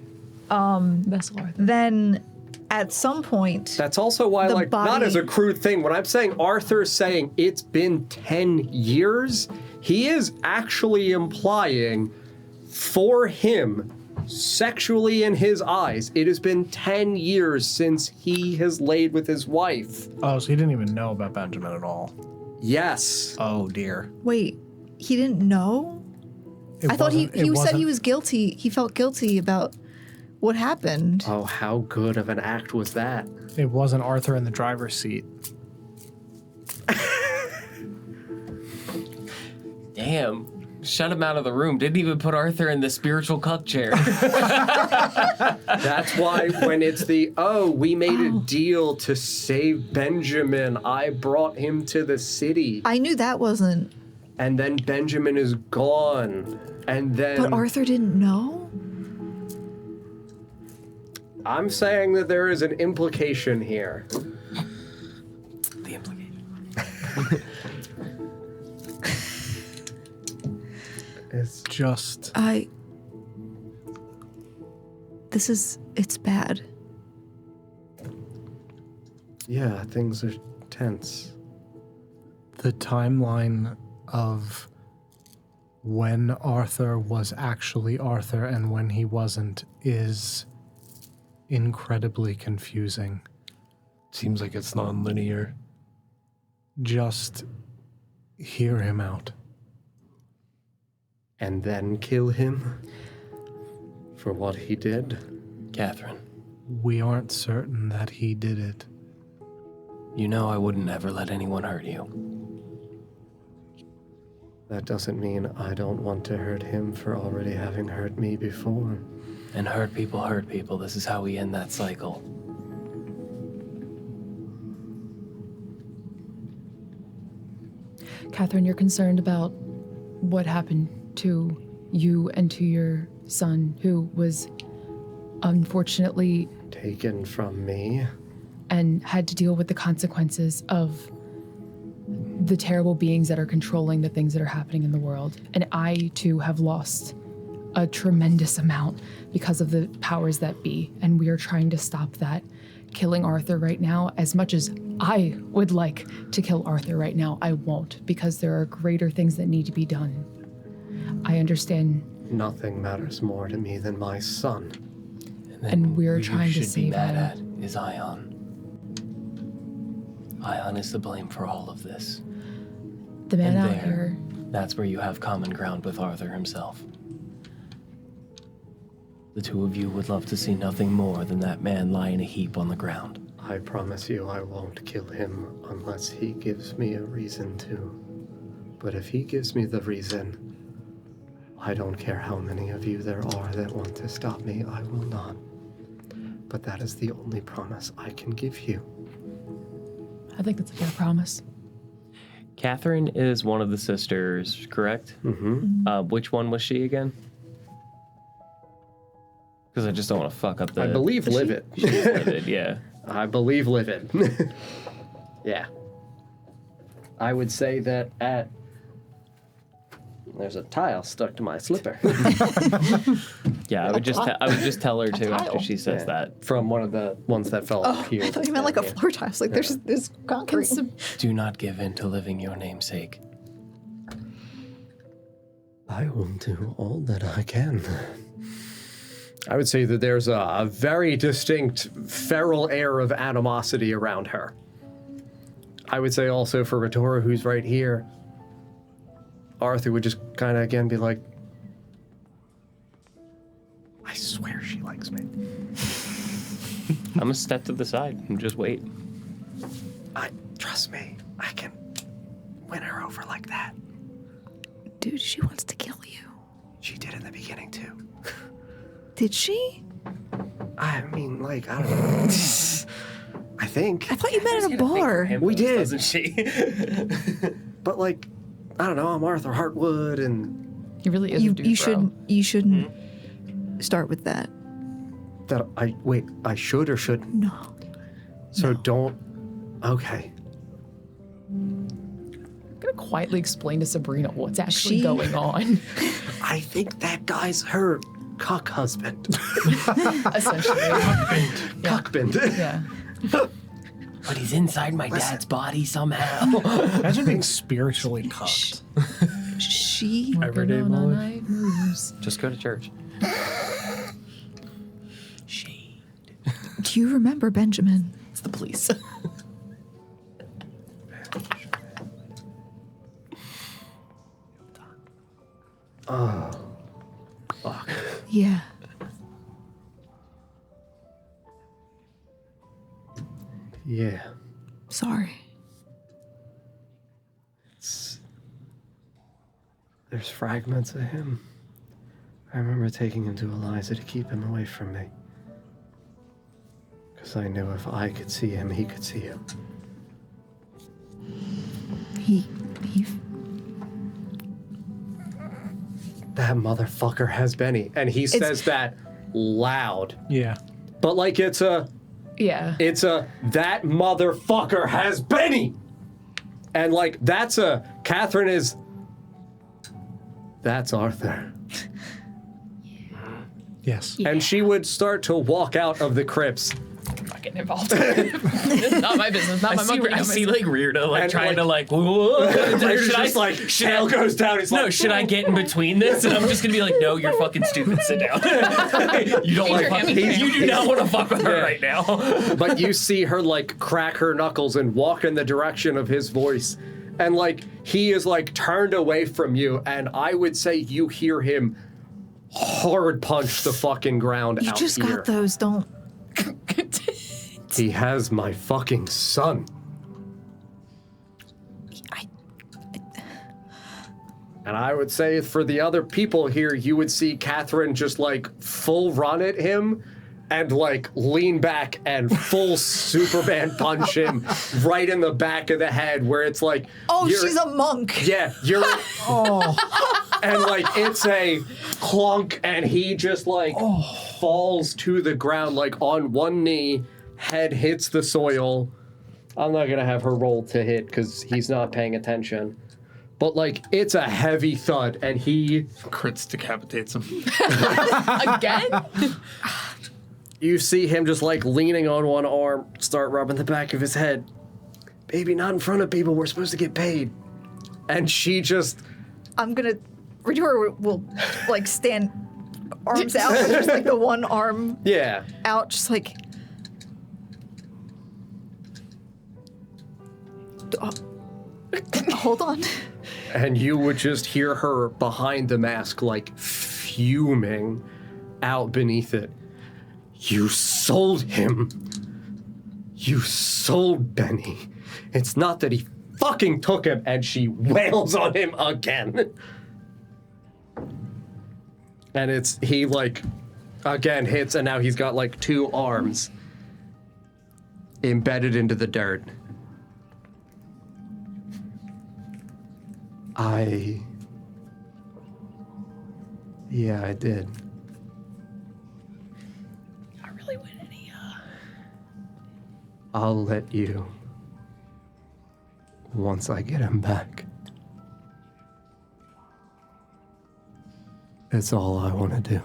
Vessel Arthur. Then at some point, That's also why, The not as a body- crude thing, when I'm saying Arthur's saying it's been 10 years, he is actually implying for him, sexually in his eyes, it has been 10 years since he has laid with his wife. Oh, so he didn't even know about Benjamin at all. Yes. Oh dear. wait, he didn't know? I thought he said he was guilty. He felt guilty about what happened. Oh, how good of an act was that? It wasn't Arthur in the driver's seat. Damn. Shut him out of the room. Didn't even put Arthur in the spiritual cuck chair. That's why when it's we made a deal to save Benjamin, I brought him to the city. I knew that wasn't. And then Benjamin is gone. And then But Arthur didn't know? I'm saying that there is an implication here. The implication. It's Just It's bad. yeah, things are tense. the timeline of when Arthur was actually Arthur and when he wasn't is incredibly confusing. Seems like it's non-linear. Just hear him out. And then kill him for what he did. Catherine, We aren't certain that he did it. you know I wouldn't ever let anyone hurt you. That doesn't mean I don't want to hurt him for already having hurt me before. And hurt people. This is how we end that cycle. Catherine, you're concerned about what happened to you and to your son, who was unfortunately taken from me. And had to deal with the consequences of the terrible beings that are controlling the things that are happening in the world. And I, too, have lost a tremendous amount because of the powers that be. And we are trying to stop that. Killing Arthur right now, as much as I would like to kill Arthur right now, I won't, because there are greater things that need to be done. I understand. Nothing matters more to me than my son. And we're trying to should be save mad him. at is Ion. Ion is to blame for all of this. The man And out there, here. that's where you have common ground with Arthur himself. The two of you would love to see nothing more than that man lie in a heap on the ground. I promise you I won't kill him unless he gives me a reason to. But if he gives me the reason, I don't care how many of you there are that want to stop me, I will not. But that is the only promise I can give you. I think that's a fair promise. Catherine is one of the sisters, correct? Mm-hmm. Which one was she again? Because I just don't want to fuck up the... I believe Livid. Livid, yeah. I believe Livid. Yeah. I would say that at... There's a tile stuck to my slipper. Yeah, I would just tell her to after she says Yeah. that. From one of the ones that fell up here. I thought you meant like a floor tile. Like there's this concrete. Do not give in to living your namesake. I will do all that I can. I would say that there's a very distinct feral air of animosity around her. I would say also for Ritora, who's right here, Arthur would just kind of again be like, I swear she likes me. I'm gonna step to the side and just wait. Trust me, I can win her over like that. Dude, she wants to kill you. She did in the beginning too. Did she? I mean, like, I don't know. I think. I thought you met at a bar. We did. Doesn't she? But like, I don't know, I'm Arthur Hartwood and He really is a dude, You shouldn't start with that. that I should or shouldn't? No. So don't. Okay. I'm gonna quietly explain to Sabrina what's actually She- going on. I think that guy's her cuck husband. Essentially. Cuckband. Yeah. But he's inside my dad's body somehow. Imagine being spiritually cucked. She. Everyday Working on knowledge. night moves. Just go to church. Shade. Do you remember Benjamin? It's the police. Fuck. Yeah. Yeah. Sorry. There's fragments of him. I remember taking him to Eliza to keep him away from me. Because I knew if I could see him, he could see you. He. That motherfucker has Benny. And he says that loud. Yeah. But like it's a, Yeah. that motherfucker has Benny. And like that's Catherine is, that's Arthur. Yes. And she would start to walk out of the crypts. I'm not getting involved. It's not my business. Not my monkey. I see like Rearda like And, trying like- to like, whoa. Should I like tail goes down? He's No, like, should I get in between this? And I'm just gonna be like, no, you're fucking stupid. Sit down. You don't Eat like your fuck. hammy You do not want to fuck with her Yeah. right now. But you see her like crack her knuckles and walk in the direction of his voice. And like he is like turned away from you, and I would say you hear him hard punch the fucking ground You out just here. got those, don't. He has my fucking son. And I would say for the other people here, you would see Catherine just like full run at him and like lean back and full Superman punch him right in the back of the head where it's like, Oh, you're- she's a monk. yeah, you're, and like it's a clunk and he just like falls to the ground like on one knee, head hits the soil. I'm not gonna have her roll to hit because he's not paying attention. But like it's a heavy thud and he Crits decapitates him. Again? you see him just like leaning on one arm, start rubbing the back of his head. Baby, not in front of people, we're supposed to get paid. And she just I'm gonna. Redoer will like stand arms out, and just like the one arm yeah. out, just like. Hold on. And you would just hear her behind the mask, like, fuming out beneath it. You sold him. You sold Benny. It's not that he fucking took him, and she wails on him again. And he, like, again hits, and now he's got, like, 2 arms embedded into the dirt. Yeah, I did. Not really win any, I'll let you once I get him back. It's all I want to do.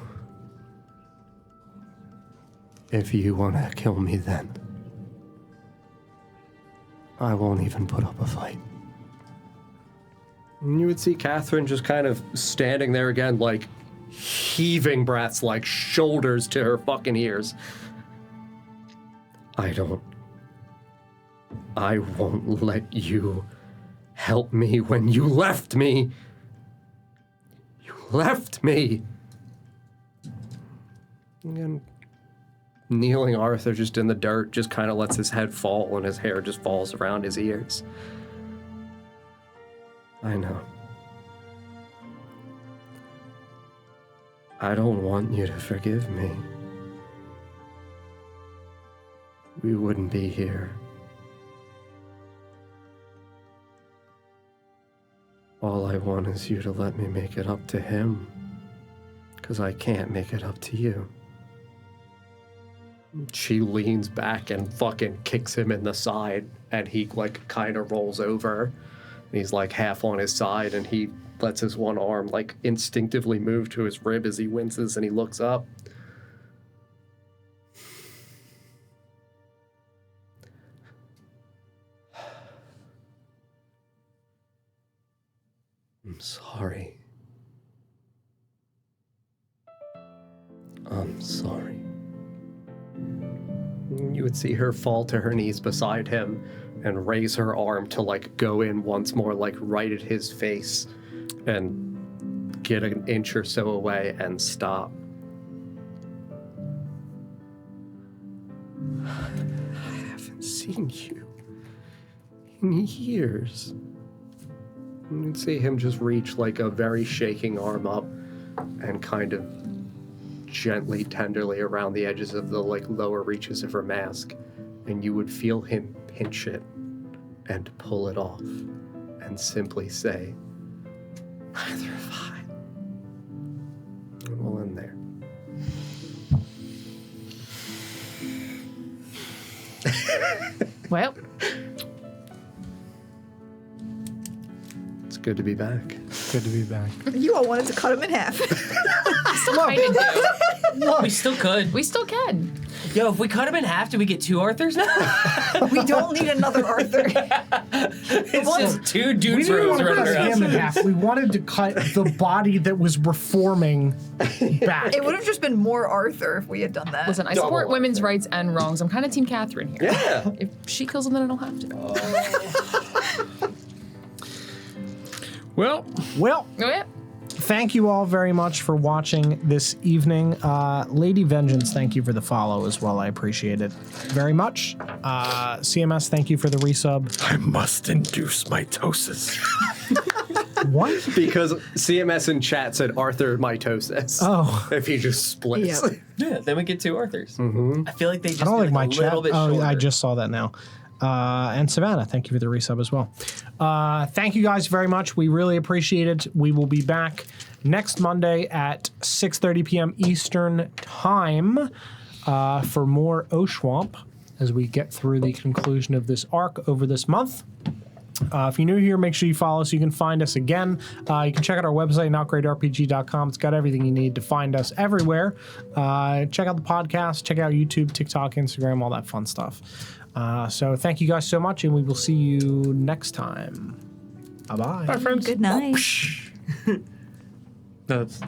If you want to kill me then, I won't even put up a fight. And you would see Catherine just kind of standing there again, like heaving breaths, like shoulders to her fucking ears. I won't let you help me when you left me. You left me. And kneeling Arthur just in the dirt just kind of lets his head fall and his hair just falls around his ears. I know. I don't want you to forgive me. We wouldn't be here. All I want is you to let me make it up to him, 'cause I can't make it up to you. She leans back and fucking kicks him in the side, and he like kind of rolls over. He's like half on his side, and he lets his one arm like instinctively move to his rib as he winces and he looks up. I'm sorry. I'm sorry. You would see her fall to her knees beside him and raise her arm to like go in once more, like right at his face, and get an inch or so away and stop. I haven't seen you in years. And you'd see him just reach like a very shaking arm up and kind of gently, tenderly around the edges of the like lower reaches of her mask, and you would feel him pinch it and pull it off and simply say, "Neither have I." And we'll end there. Well, It's good to be back. Good to be back. You all wanted to cut him in half. We still could. we still can. Yo, if we cut him in half, do we get 2 Arthurs now? We don't need another Arthur. It's just 2 We dudes didn't running want to cut him in around. half. We wanted to cut the body that was reforming back. It would have just been more Arthur if we had done that. Listen, I support Double women's rights and wrongs. I'm kind of Team Catherine here. Yeah. If she kills him, then I don't have to. Well, Oh, yeah. thank you all very much for watching this evening. Lady Vengeance, thank you for the follow as well. I appreciate it very much. CMS, thank you for the resub. I must induce mitosis. What? Because CMS in chat said Arthur mitosis. Oh. If he just splits. Yeah. Yeah, then we get 2 Arthurs. I feel like they just I don't do like my a chat. little bit Oh, shorter. I just saw that now. And Savannah, thank you for the resub as well. Thank you guys very much. We really appreciate it. We will be back next Monday at 6:30 p.m. Eastern Time for more Oshuamp as we get through the conclusion of this arc over this month. If you're new here, make sure you follow us. You can find us again. You can check out our website, NotGreatRPG.com. It's got everything you need to find us everywhere. Check out the podcast. Check out YouTube, TikTok, Instagram, all that fun stuff. So thank you guys so much, and we will see you next time. Bye-bye. Bye, friends. Good night. That's